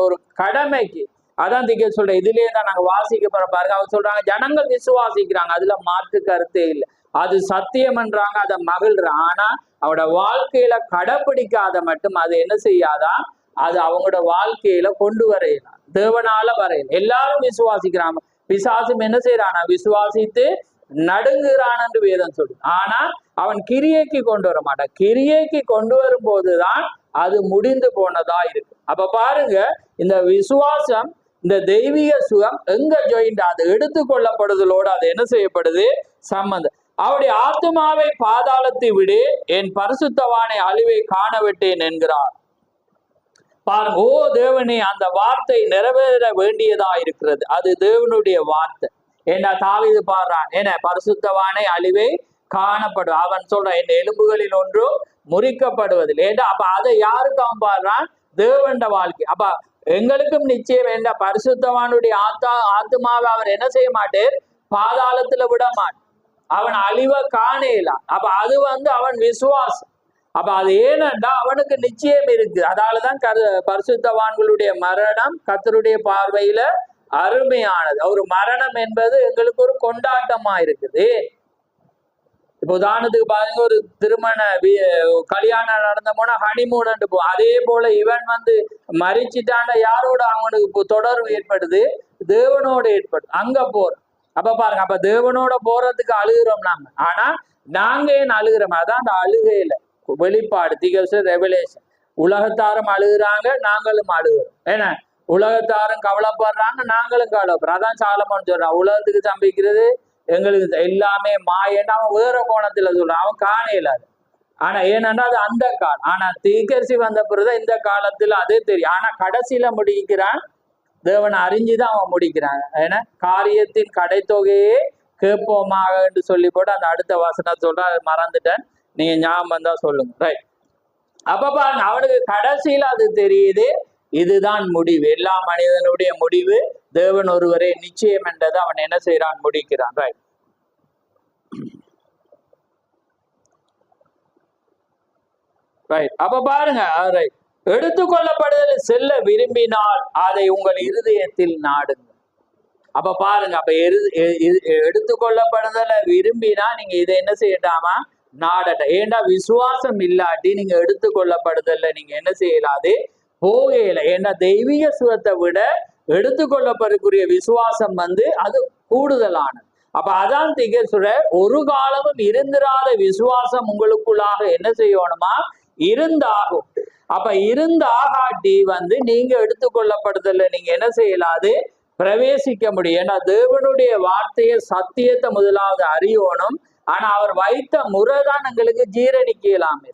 ஒரு கடமைக்கு, அதான் திக்க சொல்ற, இதுலயே தான் நாங்க வாசிக்க போற பாருங்க. அவர் சொல்றாங்க ஜனங்கள் விசுவாசிக்கிறாங்க, அதுல மாற்று கருத்தே இல்லை, அது சத்தியம் என்றாங்க, அதை மகிழ்றாங்க. ஆனா அவட வாழ்க்கையில கடைப்பிடிக்காத மட்டும் அது என்ன செய்யாதான், அது அவங்களோட வாழ்க்கையில கொண்டு வரையலாம், தேவனால வரையலாம். எல்லாரும் விசுவாசிக்கிறாங்க, பிசாசும் என்ன செய்யறானா, விசுவாசித்து நடுங்குகிறான் என்று வேதம் சொல்லு. ஆனா அவன் கிரியைக்கு கொண்டு வர மாட்டான். கிரியைக்கு கொண்டு வரும் போதுதான் அது முடிந்து போனதா இருக்கு. அப்ப பாருங்க, இந்த விசுவாசம், இந்த தெய்வீக சுகம் எங்க ஜாயிண்ட், அது எடுத்துக்கொள்ளப்படுதலோடு அது என்ன செய்யப்படுது, சம்பந்தம். அவருடைய ஆத்துமாவை பாதாளத்தை விடு, என் பரிசுத்தவானை அழிவை காண விட்டேன் என்கிறார். பாருங்க, ஓ தேவனே, அந்த வார்த்தை நிறைவேற வேண்டியதா இருக்கிறது. அது தேவனுடைய வார்த்தை. ஏன்னா தாவீது பாடுறான், என்ன பரிசுத்தவானை அழிவை காணப்படும். அவன் சொல்றான், என் எலும்புகளில் ஒன்றும் முறிக்கப்படுவதில்லை. ஏண்டா அப்ப அதை யாருக்கு அவன் பாடுறான், தேவண்ட வாழ்க்கை. அப்ப எங்களுக்கும் நிச்சயம் என்ற பரிசுத்தவானுடைய ஆத்துமாவை அவர் என்ன செய்ய மாட்டேன், பாதாளத்துல விட மாட்டேன். அவன் அழிவை காணலாம். அப்ப அது அவன் விசுவாசம். அப்ப அது ஏனென்றா அவனுக்கு நிச்சயம் இருக்கு. அதாலதான் பரிசுத்தவான்களுடைய மரணம் கர்த்தருடைய பார்வையில அருமையானது. ஒரு மரணம் என்பது எங்களுக்கு ஒரு கொண்டாட்டமா இருக்குது. இப்ப உதாரணத்துக்கு பாருங்க, ஒரு திருமண கல்யாணம் நடந்த போனா ஹனிமூன் போ, அதே போல இவன் மறிச்சிட்டாண்ட யாரோட அவனுக்கு தொடர்பு ஏற்படுது, தேவனோட ஏற்படுது. அங்க போறோம். அப்ப பாருங்க, அப்ப தேவனோட போறதுக்கு அழுகிறோம் நாங்க. ஆனா நாங்க ஏன் அழுகிறோம், அதான் அந்த அழுகையில வெளிப்பாடு, ரெவலேஷன். உலகத்தாரும் அழுகுறாங்க, நாங்களும் அழுகிறோம். ஏன்னா உலகத்தாரும் கவலைப்படுறாங்க, நாங்களும் கவலைப்படுறோம். அதான் சாலமோன் சொல்றான், உலகத்துக்கு சம்பிக்கிறது எங்களுக்கு எல்லாமே மாயன்னு அவன் வேற கோணத்துல சொல்றான். அவன் காணையிலாது. ஆனா ஏனென்றா அது அந்த காலம். ஆனா தீர்க்கதரிசி வந்த பிறகுதான் இந்த காலத்துல அதே தெரியும். ஆனா கடைசியில முடிக்கிறான், தேவனை அறிஞ்சுதான் அவன் முடிக்கிறான். ஏன்னா காரியத்தின் கடைத்தொகையே கேட்போமாக என்று சொல்லி போட்டு அந்த அடுத்த வசனம் சொல்றான், அது மறந்துட்டேன், நீங்க ஞாபகம் தான் சொல்லுங்க. ரைட். அப்ப பாருங்க, அவனுக்கு கடைசியில அது தெரியுது, இதுதான் முடிவு. எல்லா மனிதனுடைய முடிவு தேவன் ஒருவரே நிச்சயம் என்றது அவன் என்ன செய்யறான், முடிக்கிறான். ரைட். ரைட். அப்ப பாருங்க, ரைட், எடுத்துக்கொள்ளப்படுதல் செல்ல விரும்பினால் அதை உங்கள் இருதயத்தில் நாடுங்க. அப்ப பாருங்க, அப்ப எடுத்துக்கொள்ளப்படுதலை விரும்பினா நீங்க இதை என்ன செய்யட்டாமா, நாடட்ட. ஏண்டா விசுவாசம் இல்லாட்டி நீங்க எடுத்துக்கொள்ளப்படுதல்ல நீங்க என்ன செய்யலாது, போகல. ஏன்னா தெய்வீக சுகத்தை விட எடுத்துக்கொள்ளப்படக்கூடிய விசுவாசம் அது கூடுதலானது. அப்ப அதான் திகசுர ஒரு காலமும் இருந்திராத விசுவாசம் உங்களுக்குள்ளாக என்ன செய்யணுமா, இருந்தாகும். அப்ப இருந்தாகாட்டி நீங்க எடுத்துக்கொள்ளப்படுதல்ல நீங்க என்ன செய்யலாது, பிரவேசிக்க முடியும். ஏன்னா தேவனுடைய வார்த்தையை சத்தியத்தை முதலாவது அறியணும். ஆனா அவர் வைத்த முறைதான் எங்களுக்கு ஜீரணிக்கலாமே.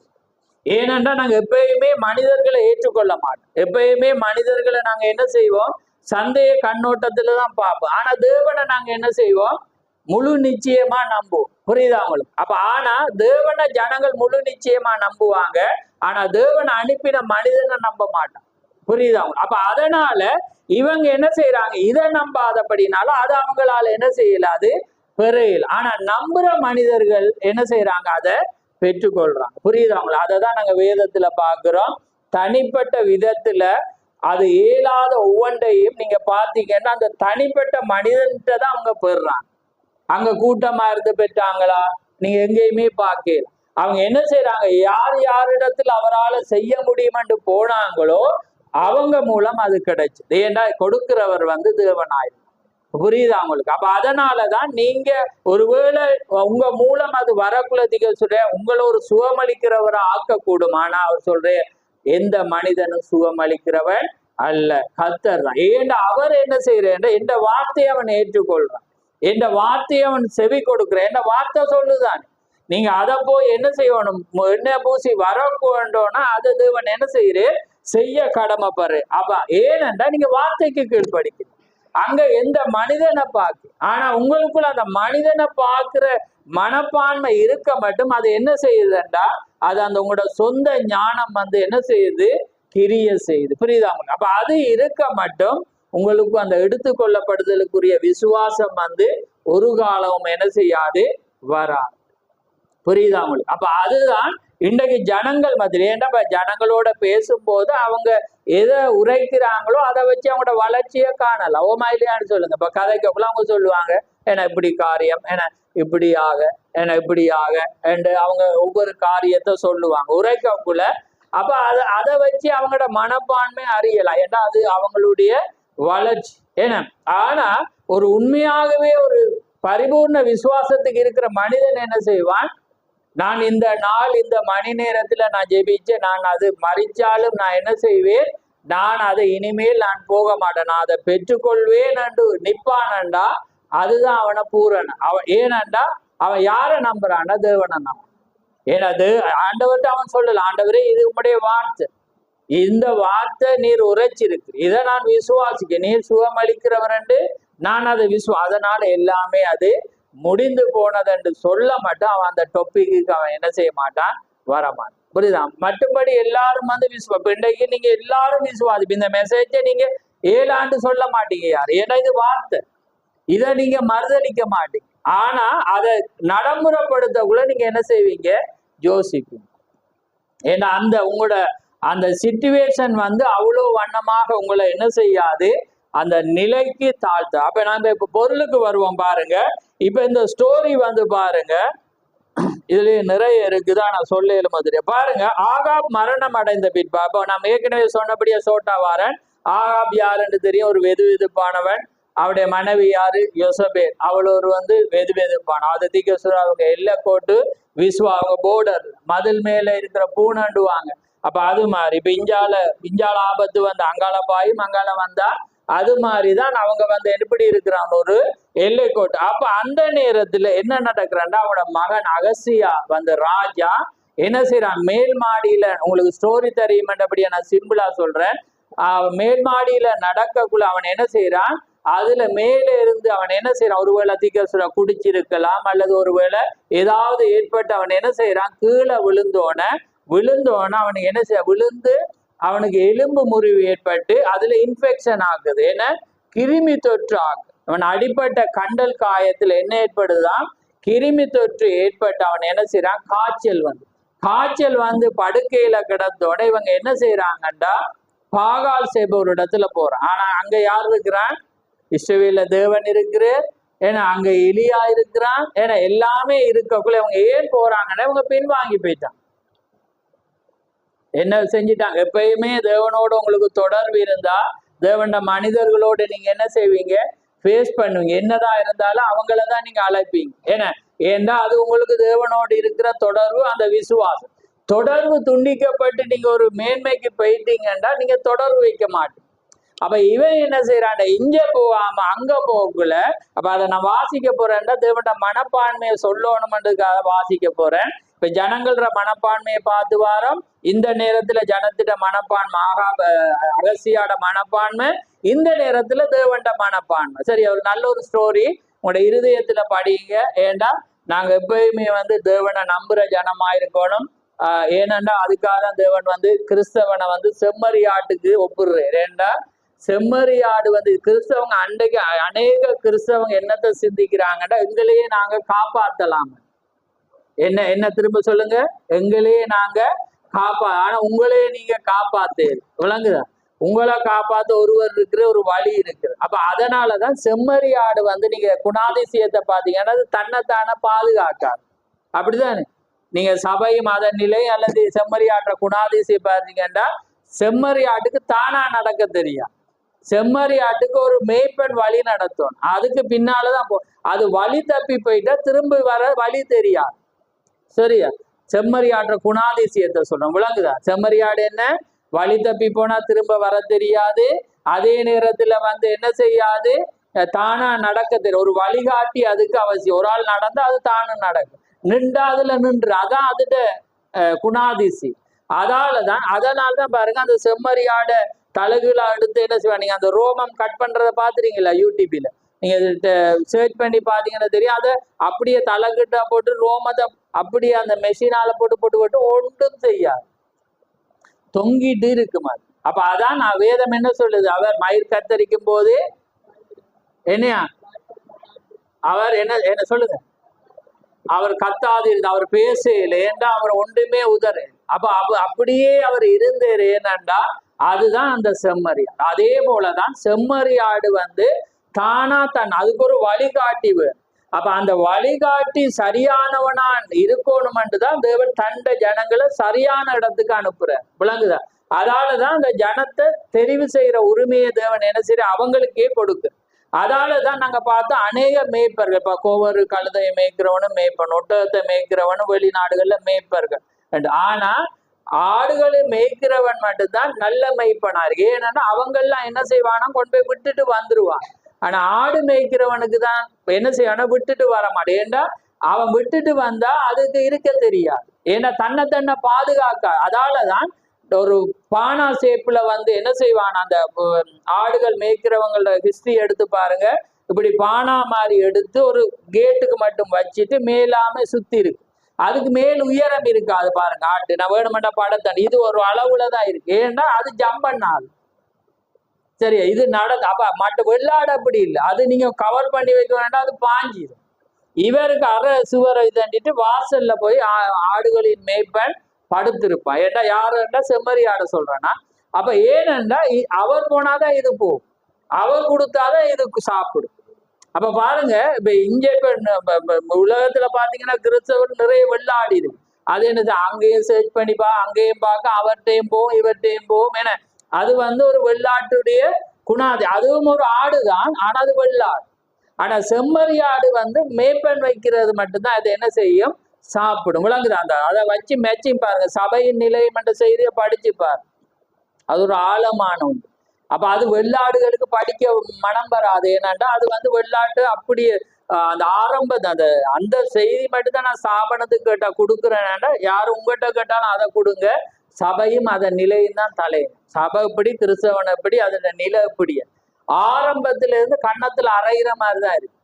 ஏனென்றா நாங்க எப்பயுமே மனிதர்களை ஏற்றுக்கொள்ள மாட்டோம். எப்பயுமே மனிதர்களை நாங்க என்ன செய்வோம், சந்தேக கண்ணோட்டத்துலதான் பார்ப்போம். ஆனா தேவனை நாங்க என்ன செய்வோம், முழு நிச்சயமா நம்புவோம். புரியுதா உங்களுக்கு? அப்ப ஆனா தேவனை ஜனங்கள் முழு நிச்சயமா நம்புவாங்க. ஆனா தேவனை அனுப்பின மனிதனை நம்ப மாட்டான். புரியுதா? அப்ப அதனால இவங்க என்ன செய்யறாங்க, இதை நம்பாதபடினால அது அவங்களால என்ன செய்யலாது, பெறையில். ஆனா நம்புற மனிதர்கள் என்ன செய்யறாங்க, அதை பெற்றுக்கொள்றாங்க. புரியுதாங்களா? அதை தான் நாங்க வேதத்துல பாக்குறோம். தனிப்பட்ட விதத்துல அது இயலாத ஒவ்வொன்றையும் நீங்க பாத்தீங்கன்னா அந்த தனிப்பட்ட மனிதன்கிட்ட தான் அவங்க பெறுறாங்க. அங்க கூட்டமா இருந்து பெற்றாங்களா நீங்க எங்கேயுமே பார்க்கல. அவங்க என்ன செய்யறாங்க, யார் யாரிடத்துல அவரால் செய்ய முடியுமென்று போனாங்களோ அவங்க மூலம் அது கிடைச்சு. ஏண்டா கொடுக்கிறவர் தேவனாயிரும். புரியுதா உங்களுக்கு? அப்ப அதனாலதான் நீங்க ஒருவேளை உங்க மூலம் அது வரக்குள்ள சொல்ற உங்களை ஒரு சுகமளிக்கிறவரை ஆக்கக்கூடும். ஆனா அவர் சொல்ற எந்த மனிதனும் சுகமளிக்கிறவன் அல்ல, கர்த்தர் தான். ஏண்டா அவர் என்ன செய்யறேன், எந்த வார்த்தையை அவன் ஏற்றுக்கொள்றான், எந்த வார்த்தையை அவன் செவி கொடுக்குறான், எந்த வார்த்தை சொல்லுதான். நீங்க அதை போய் என்ன செய்யணும், என்ன பூசி வரக்கோண்டோன்னா அது தேவன் என்ன செய்ய கடமைப்படுற. அப்ப ஏனென்றா நீங்க வார்த்தைக்கு கீழ்படிக்கணும். அங்க எந்த மனிதனை பார்க்க, ஆனா உங்களுக்குள்ள அந்த மனிதனை பார்க்கிற மனப்பான்மை இருக்க மட்டும் அது என்ன செய்யுதுன்றா அது அந்த உங்களோட சொந்த ஞானம் என்ன செய்யுது, கிரிய செய்யுது. புரியுதா? அப்ப அது இருக்க மட்டும் உங்களுக்கு அந்த எடுத்துக்கொள்ளப்படுதலுக்குரிய விசுவாசம் ஒரு காலம் என்ன செய்யாது, வராது. புரியுதா உங்களுக்கு? அப்ப அதுதான் இன்றைக்கு ஜனங்கள் மத்தியில். ஏன்னா ஜனங்களோட பேசும்போது அவங்க எதை உரைக்கிறாங்களோ அதை வச்சு அவங்களோட வளர்ச்சியை காணலாம். ஓமா இல்லையான்னு சொல்லுங்க. இப்ப கதைக்குள்ள அவங்க சொல்லுவாங்க, ஏன்னா இப்படி காரியம், ஏன்னா இப்படியாக, ஏன்னா இப்படியாக என்று அவங்க ஒவ்வொரு காரியத்தை சொல்லுவாங்க உரைக்கக்குள்ள. அப்ப அதை வச்சு அவங்களோட மனப்பான்மை அறியலாம். ஏன்னா அது அவங்களுடைய வளர்ச்சி. ஏன்னா ஆனா ஒரு உண்மையாகவே ஒரு பரிபூர்ண விசுவாசத்துக்கு இருக்கிற மனிதன் என்ன செய்வான்? நான் இந்த நாள் இந்த மணி நேரத்துல நான் ஜெபிச்சேன், நான் அது மறிச்சாலும் நான் என்ன செய்வேன்? நான் அதை இனிமேல் நான் போக மாட்டேன், நான் அதை பெற்றுக்கொள்வேன் என்று நிப்பானண்டா அதுதான் அவனை பூரணன். அவன் ஏனண்டா அவன் யாரை நம்புறான்னா தேவனை நம்ப. ஏனது ஆண்டவர்கிட்ட அவன் சொல்லல, ஆண்டவரே இது உம்முடைய வார்த்தை, இந்த வார்த்தை நீர் உரைச்சிருக்கு, இதை நான் விசுவாசிக்க, நீர் சுகமளிக்கிறவர் என்று நான் அதை அதனால எல்லாமே அது முடிந்து போனது என்று சொல்ல மாட்டான். அவன் அந்த டொப்பிக்கு அவன் என்ன செய்ய மாட்டான்? வரமாட்டான். புரியுதா? மற்றபடி எல்லாரும் வந்து இன்றைக்கு நீங்க எல்லாரும் விசுவாசி, இந்த மெசேஜை நீங்க 7 ஆண்டு சொல்ல மாட்டீங்க யார், ஏன்னா இது வார்த்தை, இதை நீங்க மறுதளிக்க மாட்டீங்க. ஆனா அதை நடைமுறைப்படுத்தக்குள்ள நீங்க என்ன செய்வீங்க? யோசிப்பீங்க. ஏன்னா அந்த உங்களோட அந்த சிச்சுவேஷன் வந்து அவ்வளோ வண்ணமாக உங்களை என்ன செய்யாது? அந்த நிலைக்கு தாழ்த்து. அப்ப நாம இப்ப பொருளுக்கு வருவோம் பாருங்க. இப்ப இந்த ஸ்டோரி வந்து பாருங்க, இதுலயே நிறைய இருக்குதா, நான் சொல்ல மாதிரி பாருங்க. ஆகாப் மரணம் அடைந்த பின்பா, இப்போ நம்ம ஏற்கனவே சொன்னபடியே சோட்டாவாரன். ஆகாப் யாருன்னு தெரியும், ஒரு வெது வெதுப்பானவன். அவருடைய மனைவி யாரு? யோசபேல். அவள் ஒரு வந்து வெது வெதுப்பான அது திகசுர அவங்க எல்லை கோட்டு அவங்க போர்டர் மதில் மேல இருக்கிற பூனண்டுவாங்க. அப்ப அது மாதிரி இப்ப இஞ்சால ஆபத்து வந்து அங்கால பாயும் அங்கால வந்தா அது மாதிரிதான் அவங்க வந்து எப்படி இருக்கிறாங்க? ஒரு எல்லை கோட்டு. அப்ப அந்த நேரத்துல என்ன நடக்கிறான்டா, அவனோட மகன் அகசியா வந்து ராஜா என்ன செய்யறான்? மேல் மாடியில, உங்களுக்கு ஸ்டோரி தெரியுமென்றபடியா நான் சிம்பிளா சொல்றேன். மேல் மாடியில நடக்கக்குள்ள அவன் என்ன செய்யறான்? அதுல மேலே இருந்து அவன் என்ன செய்யறான்? ஒருவேளை திகசுர குடிச்சிருக்கலாம், அல்லது ஒருவேளை ஏதாவது ஏற்பட்டு அவன் என்ன செய்யறான்? கீழே விழுந்தோன அவனுக்கு என்ன செய்ய? விழுந்து அவனுக்கு எலும்பு முறிவு ஏற்பட்டு அதுல இன்ஃபெக்ஷன் ஆகுது. ஏன்னா கிருமி தொற்று ஆகுது. அவன் அடிப்பட்ட கண்டல் காயத்துல என்ன ஏற்படுதான்? கிருமி தொற்று ஏற்பட்டு அவன் என்ன செய்யறான்? காய்ச்சல் வந்து படுக்கையில கிடந்தோட இவங்க என்ன செய்யறாங்கண்டா, பாகால் சேப ஒரு இடத்துல போறான். ஆனா அங்க யார் இருக்கிறான்? இஸ்ரவேல்ல தேவன் இருக்கிறார். ஏன்னா அங்க எலியா இருக்கிறான். ஏன்னா எல்லாமே இருக்கக்குள்ள இவங்க ஏன் போறாங்கன்னா இவங்க பின்வாங்கி போயிட்டான். என்ன செஞ்சிட்டாங்க? எப்பயுமே தேவனோட உங்களுக்கு தொடர்பு இருந்தா தேவன மனிதர்களோட நீங்க என்ன செய்வீங்க? ஃபேஸ் பண்ணுவீங்க. என்னதான் இருந்தாலும் அவங்களதான் நீங்க அழைப்பீங்க. ஏன்னா அது உங்களுக்கு தேவனோடு இருக்கிற தொடர்பு, அந்த விசுவாசம். தொடர்பு துண்டிக்கப்பட்டு நீங்க ஒரு மேன்மைக்கு போயிட்டீங்கன்னா நீங்க தொடர்பு வைக்க மாட்டீங்க. அப்ப இவன் என்ன செய்யறான்? இங்க போகாம அங்க போகல. அப்ப அதை நான் வாசிக்க போறேன்டா தேவனோட மனப்பான்மையை சொல்லணும்ன்றதுக்காக வாசிக்க போறேன். இப்ப ஜனங்கள மனப்பான்மையை பார்த்து வாரோம். இந்த நேரத்துல ஜனத்திட மனப்பான்மை, அகசியாட மனப்பான்மை, இந்த நேரத்துல தேவன்ட மனப்பான்மை. சரி, ஒரு நல்ல ஒரு ஸ்டோரி உங்களோட இருதயத்துல படிங்க. ஏண்டா நாங்க எப்பயுமே வந்து தேவனை நம்புற ஜனமா இருக்கணும். ஏனண்டா அதுக்காக தேவன் வந்து கிறிஸ்தவனை வந்து செம்மறியாட்டுக்கு ஒப்புடுறாரு. ஏண்டா செம்மறியாடு வந்து கிறிஸ்தவங்க அன்றைக்கு அநேக கிறிஸ்தவங்க என்னத்தை சிந்திக்கிறாங்கன்னா, எங்களையே நாங்க காப்பாத்தலாம். என்ன திரும்ப சொல்லுங்க? எங்களையே நாங்க ஆனா உங்களையே நீங்க காப்பாத்து. விளங்குதா? உங்களை காப்பாத்த ஒருவர் இருக்கிற ஒரு வழி இருக்கு. அப்ப அதனாலதான் செம்மறியாடு வந்து நீங்க குணாதிசயத்தை பாத்தீங்கன்னா அது தன்னைத்தானே பாதுகாக்காது. அப்படிதானே? நீங்க சபை மத நிலை அல்லது செம்மறியாடுற குணாதிசயம் பார்த்தீங்கன்னா செம்மறியாட்டுக்கு தானா நடக்க தெரியும். செம்மறியாட்டுக்கு ஒரு மேய்ப்பன் வழி நடத்தும். அதுக்கு பின்னாலதான் அது வழி தப்பி போயிட்டா திரும்ப வர வழி தெரியாது. சரியா? செம்மறியாடுற குணாதிசயத்தை சொல்றோம். விளங்குதா? செம்மறியாடு என்ன? வழி தப்பி போனா திரும்ப வர தெரியாது. அதே நேரத்துல வந்து என்ன செய்யாது? தானா நடக்க தெரியும். ஒரு வழிகாட்டி அதுக்கு அவசியம். ஒரு ஆள் நடந்தா அது தானும் நடக்கும். நின்றா அதுல நின்று, அதான் அதுட குணாதிசி. அதனாலதான் பாருங்க, அந்த செம்மறியாட தலகுல அடுத்து என்ன செய்வாங்க? நீங்க அந்த ரோமம் கட் பண்றதை பாத்துறீங்களா? யூடியூப்ல நீங்க சர்ச் பண்ணி பாத்தீங்கன்னா தெரியும். அதை அப்படியே தலைகிட்ட போட்டு ரோமத்தை அப்படியே அந்த மெஷினால போட்டு ஒன்றும் செய்யாது, தொங்கிட்டு இருக்குமா. அப்ப அதான் நான் வேதம் என்ன சொல்லுது? அவர் மயிர் கத்தரிக்கும் போது என்னையா அவர் என்ன சொல்லுங்க? அவர் கத்தாது, அவர் பேசல. ஏண்டா அவர் ஒன்றுமே உதறு. அப்ப அப்படியே அவர் இருந்தாரு. ஏனண்டா அதுதான் அந்த செம்மறியாடு. அதே போலதான் செம்மறியாடு வந்து தானா அதுக்கு ஒரு வழிகாட்டி. அப்ப அந்த வழிகாட்டி சரியானவனா இருக்கணும்ன்றுதான் தேவன் தண்ட ஜனங்களை சரியான இடத்துக்கு அனுப்புற. விளங்குதா? அதனாலதான் அந்த ஜனத்தை தெரிவு செய்யற உரிமையை தேவன் என்ன செய்யற? அவங்களுக்கே கொடுக்கு. அதாலதான் நாங்க பார்த்தோம் அநேக மேய்ப்பர்கள், இப்ப கோவரு கழுதையை மேய்க்கிறவனும் மேய்ப்பன், ஒட்டகத்தை மேய்க்கிறவனும் வெளிநாடுகள்ல மேய்ப்பர்கள். ஆனா ஆடுகளை மேய்க்கிறவன் மட்டும்தான் நல்ல மேய்ப்பனா இருக்கு. ஏன்னா அவங்க எல்லாம் என்ன செய்வானா கொண்டு போய் விட்டுட்டு வந்துருவான். ஆனா ஆடு மேய்க்கிறவனுக்கு தான் என்ன செய்வானா விட்டுட்டு வர மாட்டேன். ஏன்னா அவன் விட்டுட்டு வந்தா அதுக்கு இருக்க தெரியாது. ஏன்னா தன்னை பாதுகாக்க. அதாலதான் ஒரு பானா ஷேப்ல வந்து என்ன செய்வான், அந்த ஆடுகள் மேய்க்கிறவங்களோட ஹிஸ்டரி எடுத்து பாருங்க. இப்படி பானா மாதிரி எடுத்து ஒரு கேட்டுக்கு மட்டும் வச்சுட்டு மேலாம சுத்தி இருக்கு. அதுக்கு மேல் உயரம் இருக்கு. அது பாருங்க ஆட்டு, நான் வேணுமெண்டா படத்தன், இது ஒரு அளவுலதான் இருக்கு. ஏன்னா அது ஜம்ப் பண்ணாது. சரி, இது அப்ப மற்ற வெள்ளாடு அப்படி இல்லை. அது நீங்க கவர் பண்ணி வைக்க வேண்டாம், அது பாஞ்சிடும். இவருக்கு அரை சுவரை தண்டிட்டு வாசல்ல போய் ஆடுகளின் மேய்ப்பன் படுத்திருப்பான். ஏட்டா யாருன்னா செம்மறி ஆட சொல்றேன்னா, அப்ப ஏனென்றா அவர் போனாதான் இது போகும், அவர் கொடுத்தாதான் இதுக்கு சாப்பிடும். அப்ப பாருங்க, இப்ப இங்க இப்ப உலகத்துல பாத்தீங்கன்னா கிறிஸ்தவர் நிறைய வெள்ளாடி இருக்கு. அது என்னது, அங்கேயும் சர்ச் பண்ணிப்பா, அங்கேயும் பார்க்க, அவர்கிட்டையும் போகும் இவர்கிட்டையும் போகும். ஏன்னா அது வந்து ஒரு வெள்ளாட்டுடைய குணாதி. அதுவும் ஒரு ஆடுதான், ஆனா அது வெள்ளாடு. ஆனா செம்மறி ஆடு வந்து மேய்ப்பன் வைக்கிறது மட்டும்தான் அது என்ன செய்யும், சாப்பிடும். விளங்குது? அந்த அதை வச்சு மெச்சிங் பாருங்க. சபையின் நிலையம் என்ற செய்தியை படிச்சு பாரு, அது ஒரு ஆழமான உண்டு. அப்ப அது வெள்ளாடுகளுக்கு படிக்க மனம் வராது. ஏன்னாண்டா அது வந்து வெள்ளாட்டு அப்படியே அந்த அந்த செய்தி மட்டும்தான் நான் ஸ்தாபனத்துக்கு கேட்டா கொடுக்குறேன்னாண்டா, யாரும் உங்ககிட்ட கேட்டாலும் அதை கொடுங்க. சபையும் அதன் நிலையும் தான் தலையும். சபை எப்படி, கிறிஸ்தவன் எப்படி, அதோட நிலை எப்படி, ஆரம்பத்துல இருந்து கன்னத்துல அரைகிற மாதிரிதான் இருக்கு.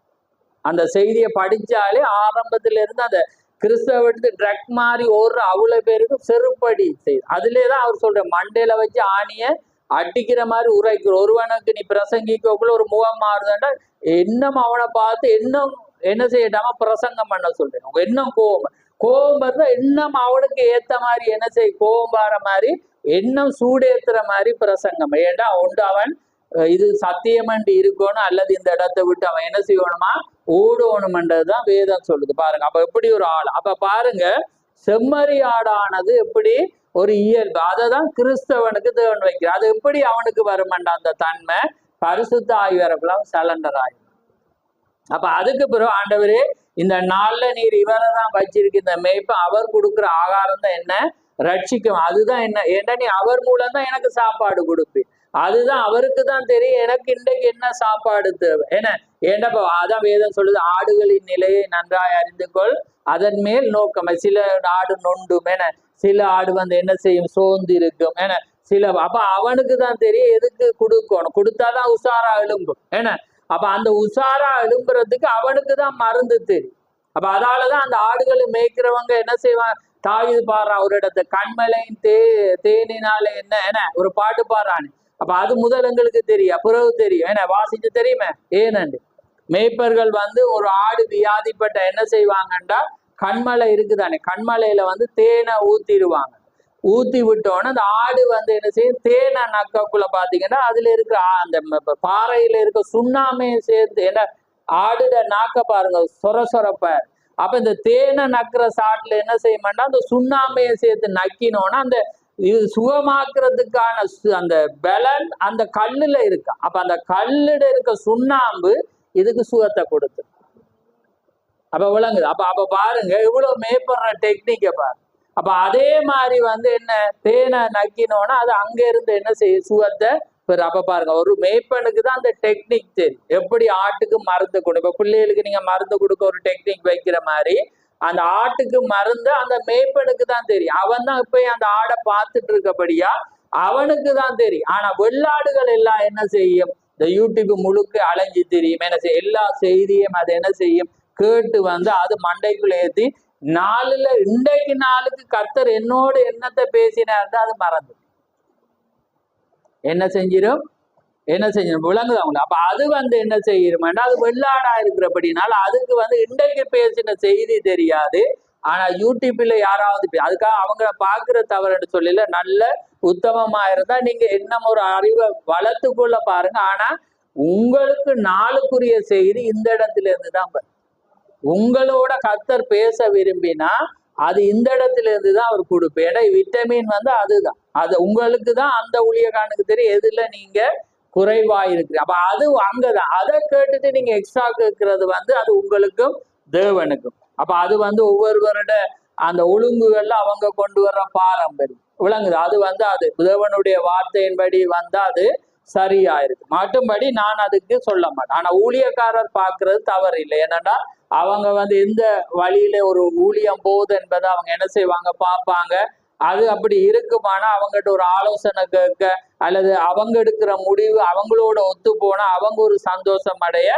அந்த செய்தியை படிச்சாலே ஆரம்பத்துல இருந்து அந்த கிறிஸ்தவத்து ட்ரக் மாதிரி ஓடுற அவ்வளவு பேருக்கு செருப்படி செய்யுது. அதுலேதான் அவர் சொல்ற, மண்டையில வச்சு ஆணிய அடிக்கிற மாதிரி உரைக்கிற ஒருவனுக்கு நீ பிரசங்கிக்கக்குள்ள ஒரு முகம் மாறுதாண்டா, இன்னும் அவனை பார்த்து இன்னும் என்ன செய்யட்டாம பிரசங்கம் பண்ண சொல்றேன். இன்னும் கோபம் இருந்தா இன்னும் அவனுக்கு ஏத்த மாதிரி என்ன செய்ய, கோபம் வர மாதிரி இன்னும் சூடேத்துற மாதிரி பிரசங்கம். ஏண்டா உண்டு அவன் இது சத்தியமண்டு இருக்கணும், அல்லது இந்த இடத்தை விட்டு அவன் என்ன செய்யணுமா ஓடணும்ன்றதுதான் வேதம் சொல்லுது. பாருங்க, அப்ப எப்படி ஒரு ஆள். அப்ப பாருங்க, செம்மறி ஆடானது எப்படி ஒரு இயல்பு, அததான் கிறிஸ்தவனுக்கு தேவன் வைக்கிற. அது எப்படி அவனுக்கு வருமண்ட அந்த தன்மை, பரிசுத்த ஆகி வரப்பெல்லாம் சலண்டர் ஆகி. அப்ப அதுக்கு பிறகு ஆண்டவரே இந்த நாள்ல நீர் இவரை தான் வச்சிருக்கு, இந்த மேய்ப்பு அவர் கொடுக்குற ஆகாரம் தான் என்ன ரட்சிக்கும். அதுதான் என்ன, ஏன்னா நீ அவர் மூலம் தான் எனக்கு சாப்பாடு கொடுப்பு. அதுதான் அவருக்கு தான் தெரியும் எனக்கு இன்றைக்கு என்ன சாப்பாடு தேவை. ஏன்னா அதான் வேதம் சொல்லுது, ஆடுகளின் நிலையை நன்றாய் அறிந்து கொள், அதன் மேல் நோக்கம். சில ஆடு நொண்டும், சில ஆடு வந்து என்ன செய்யும், சோர்ந்து இருக்கும். சில அப்ப அவனுக்கு தான் தெரியும் எதுக்கு கொடுக்கணும், கொடுத்தாதான் உஷாரா எழும்பும். அப்ப அந்த உஷாரா எழும்புறதுக்கு அவனுக்கு தான் மருந்து தெரியும். அப்ப அதாலதான் அந்த ஆடுகளை மேய்க்கிறவங்க என்ன செய்வான், தாவிது பாடுறான் ஒரு இடத்த, கண்மலையும் தேனினால என்ன ஒரு பாட்டு பாடுறான்னு. அப்ப அது முதல் எங்களுக்கு தெரியும், பிறகு தெரியும், வாசிச்சு தெரியுமே. ஏனண்டு மேய்ப்பர்கள் வந்து ஒரு ஆடு வியாதிப்பட்ட என்ன செய்வாங்கண்டா, கண்மலை இருக்குதானே, கண்மலையில வந்து தேனை ஊத்திடுவாங்க. ஊத்தி விட்டோன்னு அந்த ஆடு வந்து என்ன செய்யும், தேனை நக்கக்குள்ள பாத்தீங்கன்னா அதுல இருக்கிற அந்த பாறையில இருக்க சுண்ணாமையும் சேர்த்து, என்ன ஆடுட நாக்க பாருங்க சொரப்ப. அப்ப இந்த தேனை நக்கிற சாட்டுல என்ன செய்ய மாட்டா, அந்த சுண்ணாமையை சேர்த்து நக்கினோன்னா அந்த இது சுகமாக்குறதுக்கான அந்த பலன் அந்த கல்லுல இருக்கு. அப்ப அந்த கல்லுட இருக்க சுண்ணாம்பு இதுக்கு சுகத்தை கொடுத்து. அப்ப விளங்குது? அப்ப பாருங்க இவ்வளவு மேய்ப்படுற டெக்னிக்கை பாரு. அப்ப அதே மாதிரி வந்து என்ன, தேனை நக்கினோன்னா அது அங்க இருந்து என்ன செய்ய சுகத்தை பெரு. அப்ப பாருங்க, ஒரு மேய்ப்பனுக்கு தான் அந்த டெக்னிக் தெரியும், எப்படி ஆட்டுக்கு மருந்து கொடு. இப்ப பிள்ளைகளுக்கு நீங்க மருந்து கொடுக்க ஒரு டெக்னிக் வைக்கிற மாதிரி அந்த ஆட்டுக்கு மருந்து அந்த மேய்ப்பனுக்கு தான் தெரியும். அவன் தான் இப்ப அந்த ஆடை பார்த்துட்டு இருக்கபடியா அவனுக்கு தான் தெரியும். ஆனா வெள்ளாடுகள் எல்லாம் என்ன செய்யும், இந்த யூடியூப் முழுக்க அலைஞ்சு தெரியும், என்ன செய்யும், எல்லா செய்தியும் அது என்ன செய்யும் கேட்டு வந்து அது மண்டைக்குள்ள ஏற்றி நாளுல இன்றைக்கு நாளுக்கு கர்த்தர் என்னோடு என்னத்தை பேசினார் அது மறந்து என்ன செஞ்சிடும் விளங்குது அவங்களுக்கு. அப்ப அது வந்து என்ன செய்யணும்னா, அது வெள்ளாடா இருக்கிறபடினால அதுக்கு வந்து இன்றைக்கு பேசின செய்தி தெரியாது. ஆனா யூடியூப்ல யாராவது அதுக்காக அவங்க பாக்குற தவறுன்னு சொல்லல, நல்ல உத்தமமா இருந்தா நீங்க இன்னும் ஒரு அறிவை வளர்த்துக்குள்ள பாருங்க. ஆனா உங்களுக்கு நாளுக்குரிய செய்தி இந்த இடத்துல இருந்துதான் உங்களோட கர்த்தர் பேச விரும்பினா அது இந்த இடத்துல இருந்துதான் அவர் கொடுப்பேன். ஏன்னா விட்டமின் வந்து அதுதான், அது உங்களுக்கு தான் அந்த ஊழியக்காரனுக்கு தெரியும் எதுல நீங்க குறைவாயிருக்கு. அப்ப அது அங்கதான். அதை கேட்டுட்டு நீங்க எக்ஸ்ட்ரா கேட்கறது அது உங்களுக்கும் தேவனுக்கும். அப்ப அது ஒவ்வொருவரோட அந்த ஒழுங்குகள்ல அவங்க கொண்டு வர்ற பாரம்பரியம் விளங்குது. அது அது தேவனுடைய வார்த்தையின்படி அது சரியா இருக்கு. மட்டும்படி நான் அதுக்கு சொல்ல மாட்டேன். ஆனா ஊழியக்காரர் பார்க்கறது தவறு இல்லை. என்னன்னா அவங்க எந்த வழியில ஒரு ஊழியம் போகுது என்பதை அவங்க என்ன செய்வாங்க, பார்ப்பாங்க. அது அப்படி இருக்குமானா அவங்ககிட்ட ஒரு ஆலோசனை கேட்க அல்லது அவங்க எடுக்கிற முடிவு அவங்களோட ஒத்து போனா அவங்க ஒரு சந்தோஷம் அடைய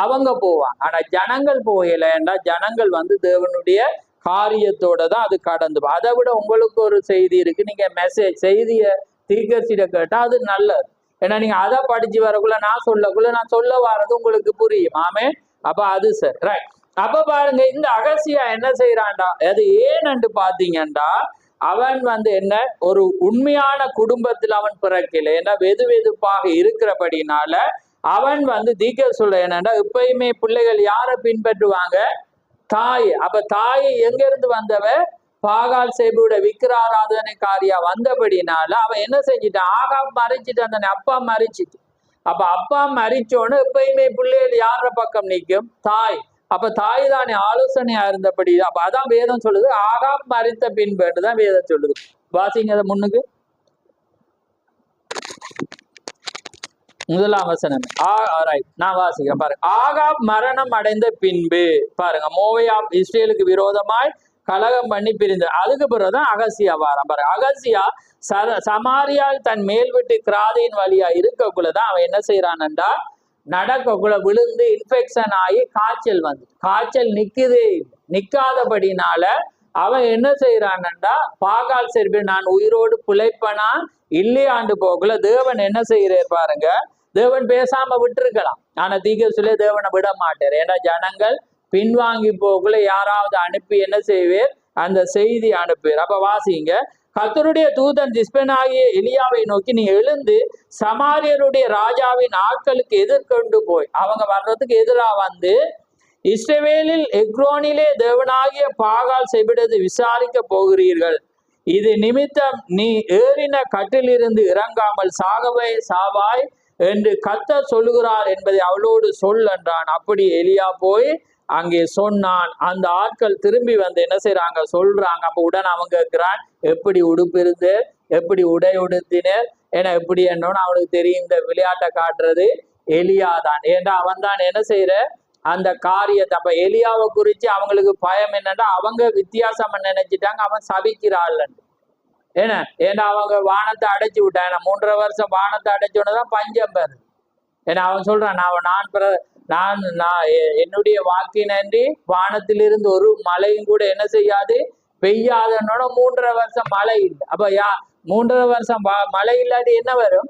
அவங்க போவாங்க. ஆனா ஜனங்கள் போகலைன்னா ஜனங்கள் தேவனுடைய காரியத்தோட தான் அது கடந்து. அதை விட உங்களுக்கு ஒரு செய்தி இருக்கு. நீங்க செய்தியை தீர்க்கதரிசியிட கேட்டா அது நல்லது. ஏன்னா நீங்க அதை படிச்சு வரக்குள்ள நான் சொல்ல வர்றது உங்களுக்கு புரியும். ஆமே. அப்ப அது சரி, ரைட். அப்ப பாருங்க, இந்த அகசியா என்ன செய்யறான்டா, அது ஏன்னு பாத்தீங்கன்னா அவன் என்ன ஒரு உண்மையான குடும்பத்தில் அவன் பிறக்கல. ஏன்னா வெது வெதுப்பாக இருக்கிறபடினால அவன் தீர்க்க சொல்ல என்னன்னா எப்பயுமே பிள்ளைகள் யாரை பின்பற்றுவாங்க, தாய். அப்ப தாயை எங்க இருந்து வந்தவ, பாகால் சேபுட விக்கிராராதனை காரியா வந்தபடினால அவன் என்ன செஞ்சிட்டான், ஆகாப் மறைச்சிட்டு அந்த அப்பா மறைச்சிட்டு. அப்ப அப்பா மறிச்சோன்னு எப்பயுமே பிள்ளைகள் யார பக்கம் நிற்கும், தாய். அப்ப தாய் தானே ஆலோசனையா இருந்தபடி. அப்ப அதான் வேதம் சொல்லுது, ஆகாப் மறித்த பின்புதான் வேதம் சொல்லுது. வாசிங்க அதை முன்னுக்கு. முதலாம் வசனம். நான் வாசிக்கிறேன் பாருங்க. ஆகாப் மரணம் அடைந்த பின்பு பாருங்க, மோவாப் இஸ்ரேலுக்கு விரோதமாய் கலகம் பண்ணி பிரிந்து அதுக்கு பிறகுதான் அகசியா வாரம் பாருங்க. அகசியா சமாரியால் தன் மேல் விட்டு கிராதியின் வழியா இருக்கக்குள்ளதான் அவன் என்ன செய்யறான்டா, நடக்கக்குள்ள விழுந்து இன்ஃபெக்ஷன் ஆகி காய்ச்சல் நிக்காதபடினால அவன் என்ன செய்யறான்டா, பாகால் செருப்பி நான் உயிரோடு பிழைப்பனா இல்லையாண்டு போகல. தேவன் என்ன செய்யறாரு பாருங்க, தேவன் பேசாம விட்டுருக்கலாம். ஆனா தீர்க்கதரிசியிலே தேவனை விட மாட்டார். ஏன்னா ஜனங்கள் பின்வாங்கி போகல யாராவது அனுப்பி என்ன செய்வேர், அந்த செய்தி அனுப்புவார். அப்ப வாசிங்க. கர்த்தருடைய தூதன் திஸ்பெனாகிய எலியாவை நோக்கி, நீ எழுந்து சமாரியருடைய ராஜாவின் ஆட்களுக்கு எதிர்கொண்டு போய் அவங்க வர்றதுக்கு எதிராக இஸ்ரவேலில் எக்ரோனிலே தேவனாகிய பாகால் செபிடது விசாரிக்க போகிறீர்கள். இது நிமித்தம் நீ ஏறின கட்டிலிருந்து இறங்காமல் சாவாய் என்று கர்த்தர் சொல்லுகிறார் என்பதை அவளோடு சொல் என்றான். அப்படி எலியா போய் அங்கே சொன்னான். அந்த ஆட்கள் திரும்பி என்ன செய்யறாங்க, சொல்றாங்க. அப்ப உடனே அவங்க கேட்கிறான், எப்படி உடுப்பு இருந்து, எப்படி உடை உடுத்தினர், ஏன்னா எப்படி என்னன்னு அவனுக்கு தெரியும். இந்த விளையாட்டை காட்டுறது எலியா தான். ஏன்னா அவன் தான் என்ன செய்யற அந்த காரியத்தை. அப்ப எலியாவை குறிச்சு அவங்களுக்கு பயம் என்னன்னா, அவங்க வித்தியாசமா நினைச்சிட்டாங்க அவன் சபிக்கிறாள். ஏன்னா அவங்க வானத்தை அடைச்சு விட்டான். 3.5 வருஷம் வானத்தை அடைச்சோன்னதான் பஞ்சம் பெறுது. ஏன்னா அவன் சொல்றான், நான் என்னுடைய வாக்கினன்றி வானத்திலிருந்து ஒரு மழையும் கூட என்ன செய்யாது, பெய்யாதன்னோட 3.5 வருஷம் மழை இல்லை. அப்ப 3.5 வருஷம் மழை இல்லாட்டி என்ன வரும்,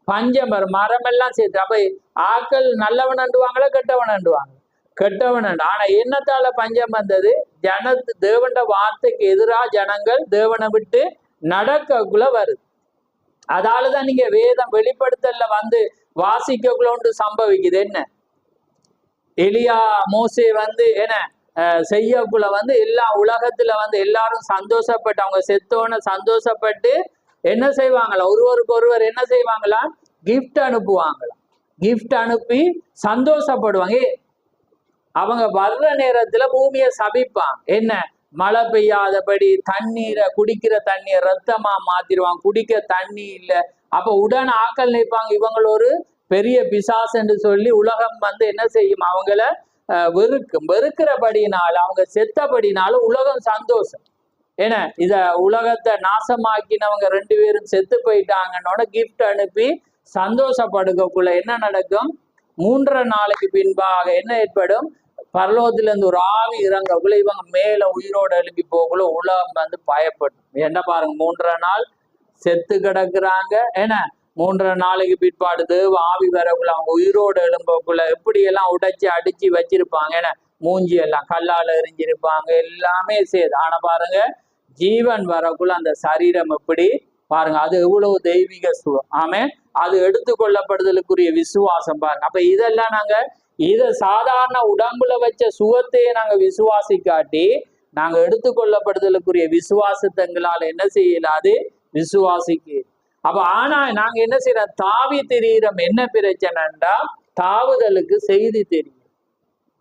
பஞ்சம் வரும். மரம் எல்லாம் சேர்த்து. அப்ப ஆக்கள் நல்லவன் அண்டுவாங்களா கெட்டவன் அண்டுவாங்க, கெட்டவன் அண்டு. ஆனா என்னத்தால பஞ்சம் வந்தது, தேவண்ட வார்த்தைக்கு எதிராக ஜனங்கள் தேவனை விட்டு நடக்கக்குள்ள வருது. அதாலதான் நீங்க வேதம் வெளிப்படுத்தல வாசிக்கக்குள்ள ஒன்று சம்பவிக்குது. என்ன, எலியா மோசே என்ன செய்யக்குள்ள எல்லா உலகத்துல எல்லாரும் சந்தோஷப்பட்டு, அவங்க செத்தோன்னு சந்தோஷப்பட்டு என்ன செய்வாங்களா, ஒருவருக்கு ஒருவர் என்ன செய்வாங்களா, கிஃப்ட் அனுப்புவாங்களாம். கிஃப்ட் அனுப்பி சந்தோஷப்படுவாங்க. அவங்க வர்ற நேரத்துல பூமியை சபிப்பாங்க. என்ன, மழை பெய்யாதபடி தண்ணீரை, குடிக்கிற தண்ணியை ரத்தமா மாத்திருவாங்க, குடிக்க தண்ணி இல்லை. அப்ப உடனே ஆக்கள் நினைப்பாங்க இவங்க ஒரு பெரிய பிசாசு என்று சொல்லி உலகம் என்ன செய்யும், அவங்கள வெறுக்கிறபடினால, அவங்க செத்தபடினால உலகம் சந்தோஷம். ஏன்னா இத உலகத்தை நாசமாக்கினவங்க 2 பேரும் செத்து போயிட்டாங்கன்னோட கிஃப்ட் அனுப்பி சந்தோஷப்படுக்கக்குள்ள என்ன நடக்கும், 3 நாளைக்கு பின்பாக என்ன ஏற்படும், பரலோகத்துல இருந்து ஒரு ஆவி இறங்கக்குள்ள இவங்க மேல உயிரோடு எழுப்பி போகக்குள்ள உலகம் பயப்படும். என்ன பாருங்க, 3 நாள் செத்து கிடக்குறாங்க. ஏன்னா 3 நாளைக்கு பிற்பாடு தேவ ஆவி வரக்குள்ள அவங்க உயிரோடு எழும்பக்குள்ள எப்படியெல்லாம் உடைச்சி அடிச்சு வச்சிருப்பாங்க. ஏன்னா மூஞ்சி எல்லாம் கல்லால எரிஞ்சிருப்பாங்க, எல்லாமே சேது. ஆனா பாருங்க, ஜீவன் வரக்குள்ள அந்த சரீரம் எப்படி பாருங்க, அது எவ்வளவு தெய்வீக சுகம். ஆமே, அது எடுத்துக்கொள்ளப்படுதலுக்குரிய விசுவாசம் பாருங்க. அப்ப இதெல்லாம் நாங்க இதை சாதாரண உடம்புல வச்ச சுகத்தையே நாங்க விசுவாசிக்காட்டி நாங்க எடுத்துக்கொள்ளப்படுதலுக்குரிய விசுவாசத்தங்களால் என்ன செய்யலாது, விசுவாசிக்கு. அப்ப ஆனா நாங்க என்ன செய்யறோம், தாவி திரியிறோம். என்ன பிரச்சனைண்டா தாவுதலுக்கு செய்தி தெரியும்.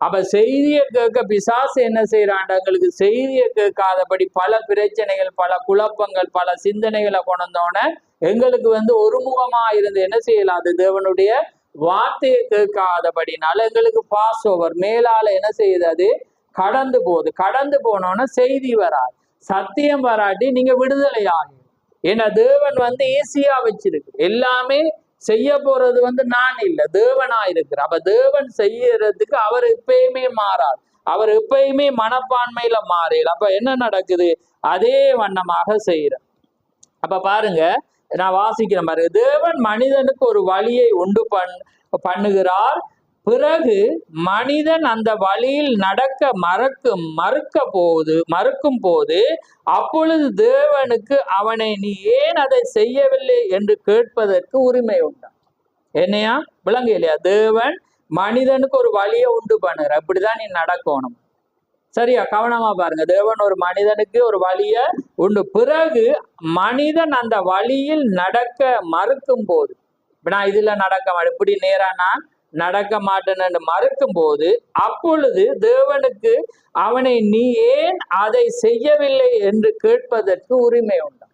அப்ப செய்தியை கேட்க பிசாசு என்ன செய்யறான், எங்களுக்கு செய்தியை கேட்காதபடி பல பிரச்சனைகள், பல குழப்பங்கள், பல சிந்தனைகளை கொண்டோன்னே எங்களுக்கு ஒருமுகமா இருந்து என்ன செய்யலாம், அது தேவனுடைய வார்த்தையை கேட்காதபடினால எங்களுக்கு பாஸ் ஓவர் மேலால என்ன செய்யுது, அது கடந்து போகுது. கடந்து போனோன்னா செய்தி வராது, சத்தியம் வராட்டி நீங்க விடுதலை ஆகும். ஏன்னா தேவன் ஈஸியா வச்சிருக்கு. எல்லாமே செய்ய போறது நான் இல்லை, தேவனா இருக்கிறார். அப்ப தேவன் செய்யறதுக்கு அவர் எப்பயுமே மாறார், அவர் எப்பயுமே மனப்பான்மையில மாறல. அப்ப என்ன நடக்குது, அதே வண்ணமாக செய்யறார். அப்ப பாருங்க, நான் வாசிக்கிறேன் பாருங்க. தேவன் மனிதனுக்கு ஒரு வழியை உண்டு பண்ணுகிறார், பிறகு மனிதன் அந்த வழியில் நடக்க மறுக்கும் போது அப்பொழுது தேவனுக்கு அவனை நீ ஏன் அதை செய்யவில்லை என்று கேட்பதற்கு உரிமை உண்டா. என்னையா விளங்க இல்லையா, தேவன் மனிதனுக்கு ஒரு வழியை உண்டு பண்ணுற, அப்படிதான் நீ நடக்கணும். சரியா, கவனமா பாருங்க. தேவன் ஒரு மனிதனுக்கு ஒரு வழியை உண்டு, பிறகு மனிதன் அந்த வழியில் நடக்க மறுக்கும் போது, இப்ப நான் இதுல நடக்க மாட்டேன், இப்படி நேரா நான் நடக்க மாட்டேன்னு மறுக்கும் போது அப்பொழுது தேவனுக்கு அவனை நீ ஏன் அதை செய்யவில்லை என்று கேட்பதற்கு உரிமை உண்டு.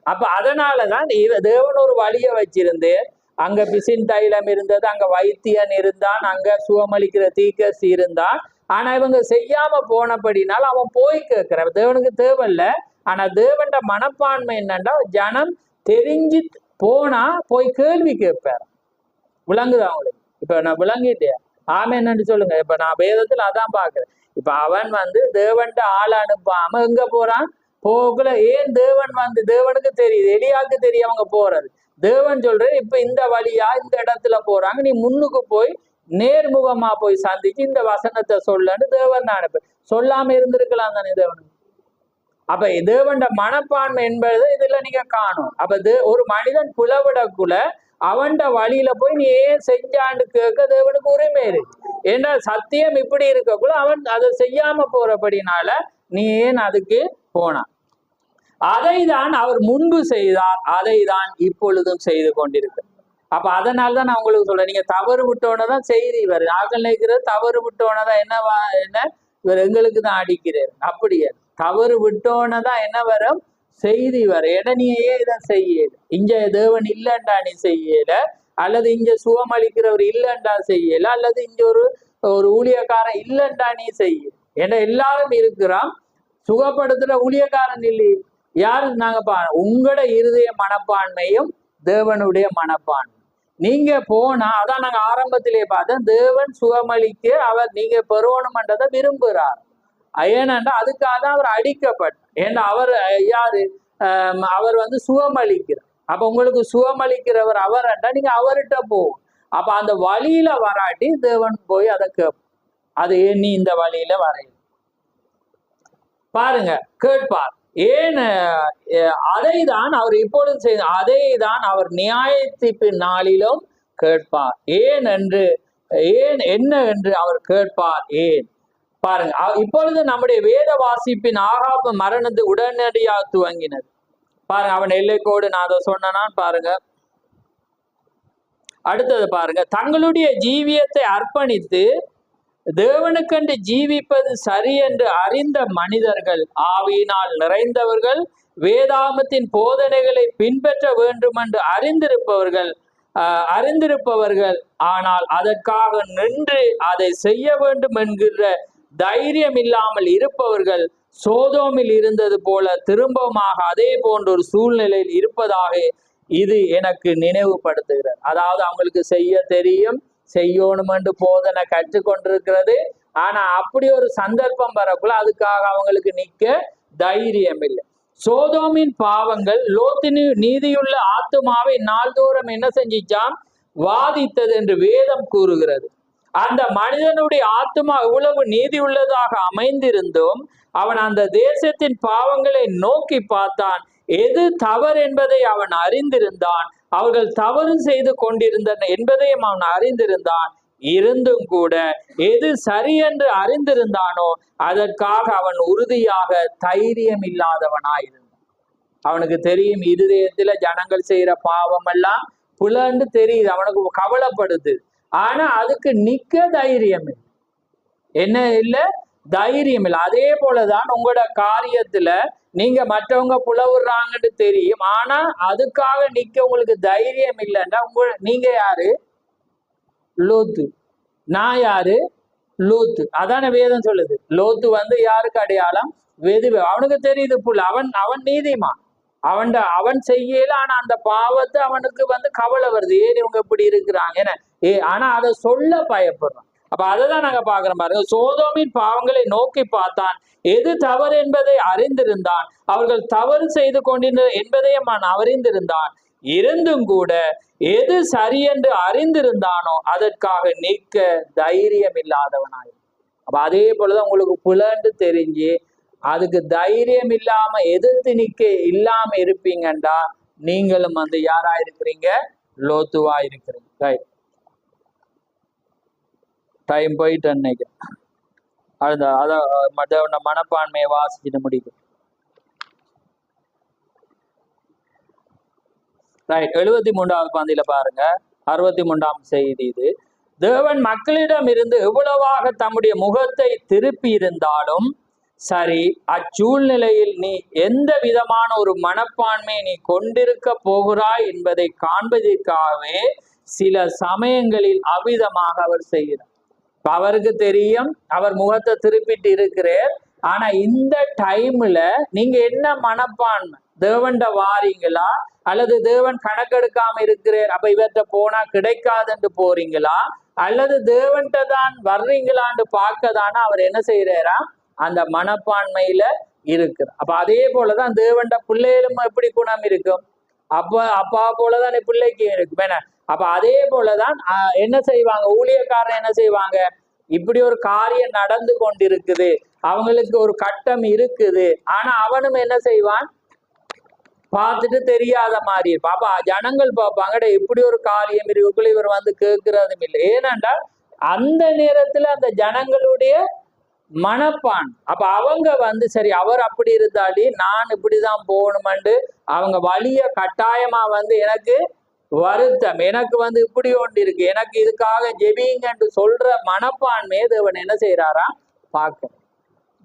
அப்ப அதனாலதான் தேவன் ஒரு வழியை வச்சிருந்து, அங்க பிசின் தைலம் இருந்தது, அங்க வைத்தியன் இருந்தான், அங்க சுகமளிக்கிற தீக்கசி இருந்தான். ஆனா இவங்க செய்யாம போனபடினால அவன் போய் கேட்கிறான். தேவனுக்கு தேவையில்ல, ஆனா தேவன் மனப்பான்மை என்னன்னா ஜனம் தெரிஞ்சு போனா போய் கேள்வி கேட்பார். விளங்குதா அவங்களுக்கு? இப்ப நான் விளங்கிட்டேன், ஆமே என்னன்னு சொல்லுங்க. இப்ப நான் வேதத்துல அதான் பாக்குறேன். இப்ப அவன் தேவன் ஆள் அனுப்பாம எங்க போறான், போகல. ஏன் தேவன் தேவனுக்கு தெரியுது, எலியாவுக்கு தெரியும் அவங்க போறது. தேவன் சொல்ற இப்ப இந்த வழியா இந்த இடத்துல போறாங்க, நீ முன்னுக்கு போய் நேர்முகமா போய் சந்திச்சு இந்த வசனத்தை சொல்லன்னு தேவன் அனுப்பு. சொல்லாம இருந்திருக்கலாம் தானே தேவனுக்கு. அப்ப தேவன் மனப்பான்மை என்பது இதுல நீங்க காணும். அப்ப ஒரு மனிதன் புலவிடக்குள்ள அவன் வழியில போய் நீ ஏன் செஞ்சான்னு கேட்க தேவனுக்கு உரிமை இருக்கு. ஏன்னா சத்தியம் இப்படி இருக்கக்குள்ள அவன் அதை செய்யாம போறபடினால நீ ஏன் அதுக்கு போனான். அதை தான் அவர் முன்பு செய்தார், அதை தான் இப்பொழுதும் செய்து கொண்டிருக்கு. அப்ப அதனாலதான் நான் உங்களுக்கு சொல்றேன், நீங்க தவறு விட்டோன்னதான் செய்தி வருது. ஆகல் நினைக்கிறது தவறு விட்டோன்னதான் என்ன இவர் எங்களுக்கு தான் அடிக்கிறார். அப்படியே தவறு விட்டோன்னதான் என்ன வரும், செய்தி வர. ஏன்னா நீ ஏன் இதை செய்யல, இங்க தேவன் இல்லைண்டா நீ செய்யல, அல்லது இங்க சுகமளிக்கிறவர் இல்லைண்டா செய்யல, அல்லது இங்க ஒரு ஊழியக்காரன் இல்லைண்டா நீ செய்ய. ஏன்னா எல்லாரும் இருக்கிறான், சுகப்படுத்துற ஊழியக்காரன் இல்லை. யாரு நாங்க உங்களோட இருதய மனப்பான்மையும் தேவனுடைய மனப்பான்மை. நீங்க போனா அதான் நாங்க ஆரம்பத்திலே பார்த்தோம், தேவன் சுகமளிக்க அவர் நீங்க பெறணும்ன்றதை விரும்புகிறார். ஏனென்றா அதுக்காக தான் அவர் அடிக்கப்பட்டார். ஏன்னா அவர் யாரு, அவர் சுகமளிக்கிறார். அப்ப உங்களுக்கு சுகமளிக்கிறவர் அவர் அண்டா நீங்க அவர்கிட்ட போகும். அப்ப அந்த வழியில வராட்டி தேவன் போய் அதை கேட்போம், அது ஏன் நீ இந்த வழியில வரைய பாருங்க, கேட்பார். ஏன் அதை தான் அவர் இப்பொழுது செய்த, அதை தான் அவர் நியாயத்தீர்ப்பு நாளிலும் கேட்பார். ஏன் என்ன என்று அவர் கேட்பார். ஏன் பாருங்க, இப்பொழுது நம்முடைய வேத வாசிப்பின் ஆகாப மரணத்து உடனடியாக துவங்கினது. பாருங்க, அவன் எல்லைக்கோடு நான் அதை சொன்னான். பாருங்க அடுத்தது பாருங்க, தங்களுடைய ஜீவியத்தை அர்ப்பணித்து தேவனுக்கென்று ஜீவிப்பது சரி என்று அறிந்த மனிதர்கள், ஆவியினால் நிறைந்தவர்கள், வேதாகமத்தின் போதனைகளை பின்பற்ற வேண்டும் என்று அறிந்திருப்பவர்கள், ஆனால் அதற்காக நின்று அதை செய்ய வேண்டும் என்கிற தைரியம் இல்லாமல் இருப்பவர்கள், சோதோமில் இருந்தது போல திரும்பமாக அதே போன்ற ஒரு சூழ்நிலையில் இருப்பதாக இது எனக்கு நினைவுபடுத்துகிறது. அதாவது அவங்களுக்கு செய்ய தெரியும், செய்யணும் என்று போதனை கற்றுக்கொண்டிருக்கிறது. ஆனா அப்படி ஒரு சந்தர்ப்பம் வரக்குள்ள அதுக்காக அவங்களுக்கு நிக்க தைரியம் இல்லை. சோதோமின் பாவங்கள் லோத்தின் நீதியுள்ள ஆத்துமாவை நாள்தோறும் என்ன செஞ்சிச்சாம், வாதித்தது என்று வேதம் கூறுகிறது. அந்த மனிதனுடைய ஆத்துமா எவ்வளவு நீதி உள்ளதாக அமைந்திருந்தும் அவன் அந்த தேசத்தின் பாவங்களை நோக்கி பார்த்தான். எது தவறு என்பதை அவன் அறிந்திருந்தான், அவர்கள் தவறு செய்து கொண்டிருந்தன என்பதையும் அவன் அறிந்திருந்தான். இருந்தும் கூட எது சரி என்று அறிந்திருந்தானோ அதற்காக அவன் உறுதியாக தைரியம் இல்லாதவனாயிருந்தான். அவனுக்கு தெரியும் இருதயத்துல ஜனங்கள் செய்யற பாவம் எல்லாம் புலன்னு தெரியுது, அவனுக்கு கவலைப்படுது. ஆனா அதுக்கு நிக்க தைரியம் இல்லை. என்ன இல்லை? தைரியம் இல்லை. அதே போலதான் உங்களோட காரியத்துல நீங்க மற்றவங்க புலவுறாங்கன்னு தெரியும், ஆனா அதுக்காக நிக்க உங்களுக்கு தைரியம் இல்லைன்னா நீங்க யாரு? லோத்து. நான் யாரு? லோத்து. அதான வேதம் சொல்லுது. லோத்து வந்து யாருக்கு அடையாளம்? வெதுவே. அவனுக்கு தெரியுது புல், அவன் நீதிமான், அவன் செய்யல. ஆனா அந்த பாவத்தை அவனுக்கு வந்து கவலை வருது, ஏன் இவங்க இப்படி இருக்கிறாங்க என்ன. ஆனா அதை சொல்ல பயப்படுறான். அப்ப அதைதான் நாங்க பாக்குறோம் பாருங்க. சோதோமின் பாவங்களை நோக்கி பார்த்தான், எது தவறு என்பதை அறிந்திருந்தான், அவர்கள் தவறு செய்து கொண்டிருந்த என்பதையும் அவன் அறிந்திருந்தான். இருந்தும் கூட எது சரி என்று அறிந்திருந்தானோ அதற்காக நிற்க தைரியம் இல்லாதவனாய். அப்ப அதே போலதான் உங்களுக்கு புலன்னு தெரிஞ்சு அதுக்கு தைரியம் இல்லாம எதிர்த்து நிக்க இல்லாம இருப்பீங்கண்டா நீங்களும் வந்து யாரா இருக்கிறீங்க? லோத்துவா இருக்கிறீங்க. ரைட், டைம் போயிட்டு அன்னைக்கு அத மனப்பான்மையை வாசிச்சுட்டு முடிக்கும். ரைட், 73வது பந்தியில பாருங்க, 63ஆம் செய்தி இது. தேவன் மக்களிடம் இருந்து எவ்வளவாக தம்முடைய முகத்தை திருப்பி இருந்தாலும் சரி, அச்சூழ்நிலையில் நீ எந்த விதமான ஒரு மனப்பான்மையை நீ கொண்டிருக்க போகிறாய் என்பதை காண்பதற்காகவே சில சமயங்களில் அவ்விதமாக அவர் செய்கிறார். அவருக்கு தெரியும் அவர் முகத்தை திருப்பிட்டு இருக்கிறார், ஆனா இந்த டைம்ல நீங்க என்ன மனப்பான்மை? தேவன்ட வாரீங்களா அல்லது தேவன் கணக்கெடுக்காம இருக்கிறார் அப்ப இவற்றை போனா கிடைக்காதுன்னு போறீங்களா அல்லது தேவன்கிட்ட தான் வர்றீங்களான்னு பார்க்கதானா அவர் என்ன செய்யறாரா? அந்த மனப்பான்மையில இருக்கிற. அப்ப அதே போலதான் தேவன்ட பிள்ளைகளும் எப்படி குணம் இருக்கும்? அப்பா போலதான் பிள்ளைக்கு இருக்கும் என்ன. அப்ப அதே போலதான் என்ன செய்வாங்க? ஊழியக்காரன் என்ன செய்வாங்க? இப்படி ஒரு காரியம் நடந்து கொண்டிருக்குது, அவங்களுக்கு ஒரு கட்டம் இருக்குது, ஆனா அவனும் என்ன செய்வான்? பார்த்துட்டு தெரியாத மாதிரி இருப்பான். அப்ப ஜனங்கள் பார்ப்பாங்க, இப்படி ஒரு காரியம் இருக்குள்ள இவர் வந்து கேட்கறதும் இல்லை. ஏனென்றா அந்த நேரத்துல அந்த ஜனங்களுடைய மனப்பான். அப்ப அவங்க வந்து சரி அவர் அப்படி இருந்தாலே நான் இப்படிதான் போகணுமெண்டு அவங்க வழிய கட்டாயமா வந்து எனக்கு வருத்தம், எனக்கு வந்து இப்படி ஒன்று இருக்கு, எனக்கு இதுக்காக ஜெபிங்கன்னு சொல்ற மனப்பான்மையை தேவன் என்ன செய்யறாரா? பார்க்க.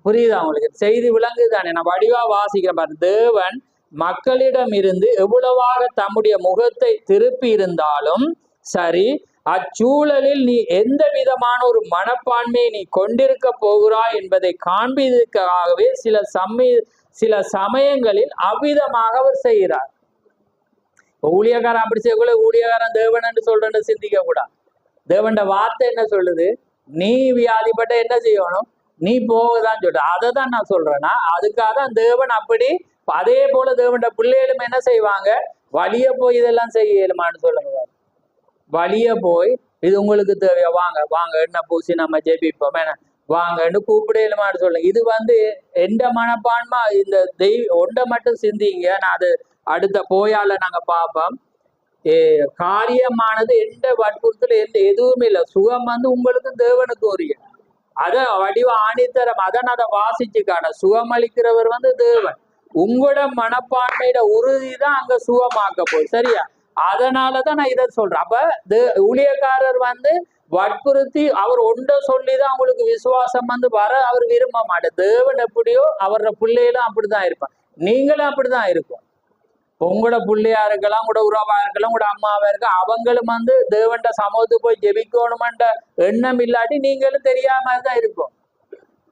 புரியுதா உங்களுக்கு? செய்தி விளங்குதானே? நான் வடிவா வாசிக்கிறேன் பாரு. தேவன் மக்களிடம் இருந்து எவ்வளவாக தம்முடைய முகத்தை திருப்பி இருந்தாலும் சரி, அச்சூழலில் நீ எந்த விதமான ஒரு மனப்பான்மையை நீ கொண்டிருக்க போகிறாய் என்பதை காண்பதற்காகவே சில சமயங்களில் அவ்விதமாக அவர் செய்கிறார். ஊழியக்காரன் அப்படி செய்யக்கூட ஊழியக்காரன் தேவன் என்று சொல்றேன்னு சிந்திக்க கூடாது. தேவன்ட வார்த்தை என்ன சொல்லுது? நீ வியாதிப்பட்ட என்ன செய்யணும்? நீ போகதான் சொல்ற. அதை தான் நான் சொல்றேன்னா அதுக்காக தான் தேவன் அப்படி. அதே போல தேவன்ட பிள்ளைகளும் என்ன செய்வாங்க? வழிய போய் இதெல்லாம் செய்யலுமான்னு சொல்லுங்க. வழிய போய் இது உங்களுக்கு தேவையா, வாங்க வாங்க என்ன பூசி நம்ம ஜெபிப்போம் என்ன வாங்கன்னு கூப்பிடலுமான்னு சொல்லுங்க. இது வந்து எந்த மனப்பான்மா? இந்த ஒன்றை மட்டும் சிந்திங்க. நான் அது அடுத்த போயால நாங்க பார்ப்போம். காரியமானது எந்த வற்புறுத்தல எதுவுமே இல்லை. சுகம் வந்து உங்களுக்கு தேவனுக்கு உரிய. அத வடிவ ஆணித்தரம் அதை நான் அதை வாசிச்சு காட்ட. சுகம் அளிக்கிறவர் வந்து தேவன். உங்களோட மனப்பான்மையோட உறுதி தான் அங்க சுகமாக்க போய். சரியா? அதனாலதான் நான் இதை சொல்றேன். அப்ப ஊழியக்காரர் வந்து வற்புறுத்தி அவர் ஒன்றை சொல்லிதான் அவங்களுக்கு விசுவாசம் வந்து வர அவர் விரும்ப மாட்டார். தேவன் எப்படியோ அவரோட பிள்ளைகளும் அப்படிதான் இருப்பான். நீங்களும் அப்படிதான் இருக்கும். உங்களோட பிள்ளையா இருக்கலாம், உங்களோட உறவா இருக்கலாம், உங்களோட அம்மாவா இருக்க, அவங்களும் வந்து தேவன்ட சமூகத்துக்கு போய் ஜெபிக்கணுமென்ற எண்ணம் இல்லாட்டி நீங்களும் தெரியாம தான் இருக்கும்.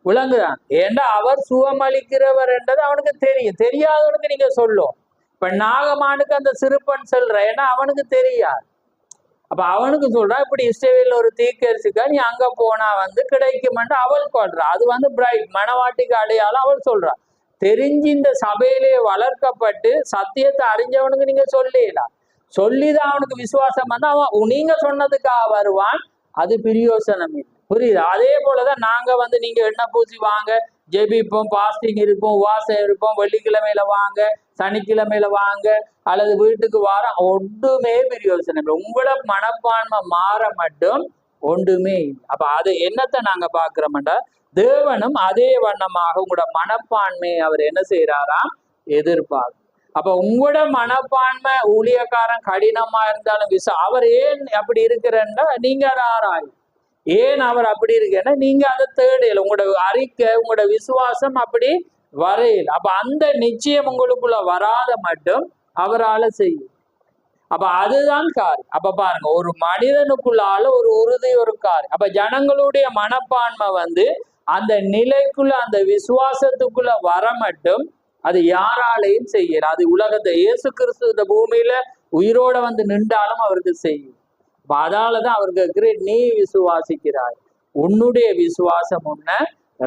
விளங்குதான்? ஏன்னா அவர் சுகமளிக்கிறவர் என்றது அவனுக்கு தெரியும். தெரியாதவனுக்கு நீங்க சொல்லும். இப்ப நாகமானுக்கு அந்த சிறுப்பன் சொல்ற, ஏன்னா அவனுக்கு தெரியாது. அப்ப அவனுக்கு சொல்றா, இப்படி இஸ்ரவேல்ல ஒரு தீர்க்கதரிசிக்கா நீ அங்க போனா வந்து கிடைக்குமென்று அவள் சொல்றா. அது வந்து பிரைட் மனவாட்டிக்கு அடையாளம் அவள் சொல்றா. தெரிஞ்சு இந்த சபையிலே வளர்க்கப்பட்டு சத்தியத்தை அறிஞ்சவனுக்கு நீங்க சொல்லலாம். சொல்லிதான் அவனுக்கு விசுவாசம் வந்து அவன் நீங்க சொன்னதுக்காக வருவான். அது பிரயோசனம் இல்லை. புரியுது? அதே போலதான் நாங்க வந்து நீங்க எண்ணெய் பூசி வாங்க, ஜெபிப்போம், பாஸ்டிங் இருப்போம், உவாசம் இருப்போம், வெள்ளிக்கிழமையில வாங்க, சனிக்கிழமையில வாங்க, அல்லது வீட்டுக்கு வார ஒன்றுமே பிரயோசனம் இல்லை. உங்களோட மனப்பான்மை மாற மட்டும் ஒன்றுமே இல்லை. அப்ப அது என்னத்தை நாங்க பாக்குறோம்டா, தேவனும் அதே வண்ணமாக உங்களோட மனப்பான்மையை அவர் என்ன செய்யறாராம்? எதிர்பார்க்கும். அப்ப உங்களோட மனப்பான்மை ஊழியக்காரன் கடினமா இருந்தாலும் அவர் ஏன் அப்படி இருக்கிறன்னா நீங்க அதை ஆராயும். ஏன் அவர் அப்படி இருக்கேன்னா நீங்க அதை தேடையில உங்களோட அறிக்கை உங்களோட விசுவாசம் அப்படி வரையில். அப்ப அந்த நிச்சயம் உங்களுக்குள்ள வராத மட்டும் அவரால் செய்யும். அப்ப அதுதான் காரியம். அப்ப பாருங்க, ஒரு மனிதனுக்குள்ளால ஒரு உறுதி ஒரு காரியம். அப்ப ஜனங்களுடைய மனப்பான்மை அந்த நிலைக்குள்ள அந்த விசுவாசத்துக்குள்ள வர மட்டும் அது யாராலையும் செய்யல. அது உலகத்தை இயேசு கிறிஸ்து இந்த பூமியில உயிரோட நின்றாலும் அவருக்கு செய்யும். அதாலதான் அவருக்கு கேட்கிற, நீ விசுவாசிக்கிறாய், உன்னுடைய விசுவாசம் உன்னை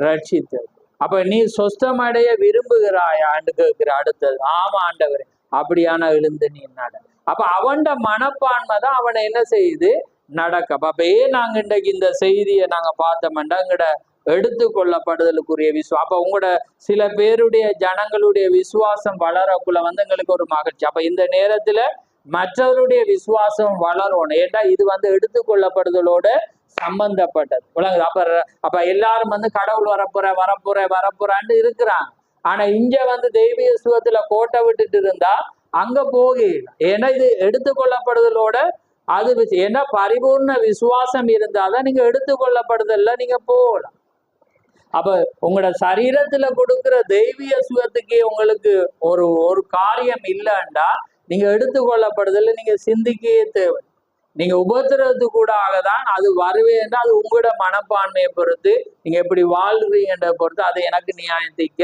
ரட்சித்தது. அப்ப நீ சொஸ்தமடைய விரும்புகிறாயான்னு கேட்கிற. அடுத்தது, ஆமா ஆண்டவரே, அப்படியான எழுந்து நீ நட. அப்ப அவன்ட மனப்பான்மை தான் அவனை என்ன செய்யுது, நடக்க. அப்ப ஏன் நாங்க இன்றைக்கு இந்த செய்தியை நாங்க பார்த்தோம்னா எங்கட எடுத்துக்கொள்ளப்படுதலுக்குரிய விசுவாசம். அப்ப உங்களோட சில பேருடைய ஜனங்களுடைய விசுவாசம் வளரக்குள்ள எங்களுக்கு ஒரு மகிழ்ச்சி. அப்ப இந்த நேரத்துல மற்றவருடைய விசுவாசம் வளரணும். ஏன்னா இது எடுத்துக்கொள்ளப்படுதலோட சம்பந்தப்பட்டது. அப்ப எல்லாரும் கடவுள் வரப்போறான்னு இருக்கிறாங்க. ஆனா இங்க தெய்வீக சுகத்துல கோட்டை விட்டுட்டு இருந்தா அங்க போகல. ஏன்னா இது எடுத்துக்கொள்ளப்படுதலோட அது ஏன்னா பரிபூர்ண விசுவாசம் இருந்தாதான் நீங்க எடுத்துக்கொள்ளப்படுதல்ல நீங்க போகலாம். அப்ப உங்களோட சரீரத்துல கொடுக்குற தெய்வீக சுகத்துக்கே உங்களுக்கு ஒரு காரியம் இல்லைண்டா நீங்க எடுத்துக்கொள்ளப்படுதல்ல நீங்க சிந்திக்கவே தேவை. நீங்க உபத்திரத்துக்கு கூட ஆகதான் அது வருவேன்னா அது உங்களோட மனப்பான்மையை பொறுத்து நீங்க எப்படி வாழ்றீங்கன்ற பொறுத்து அதை எனக்கு நியாயத்திக்க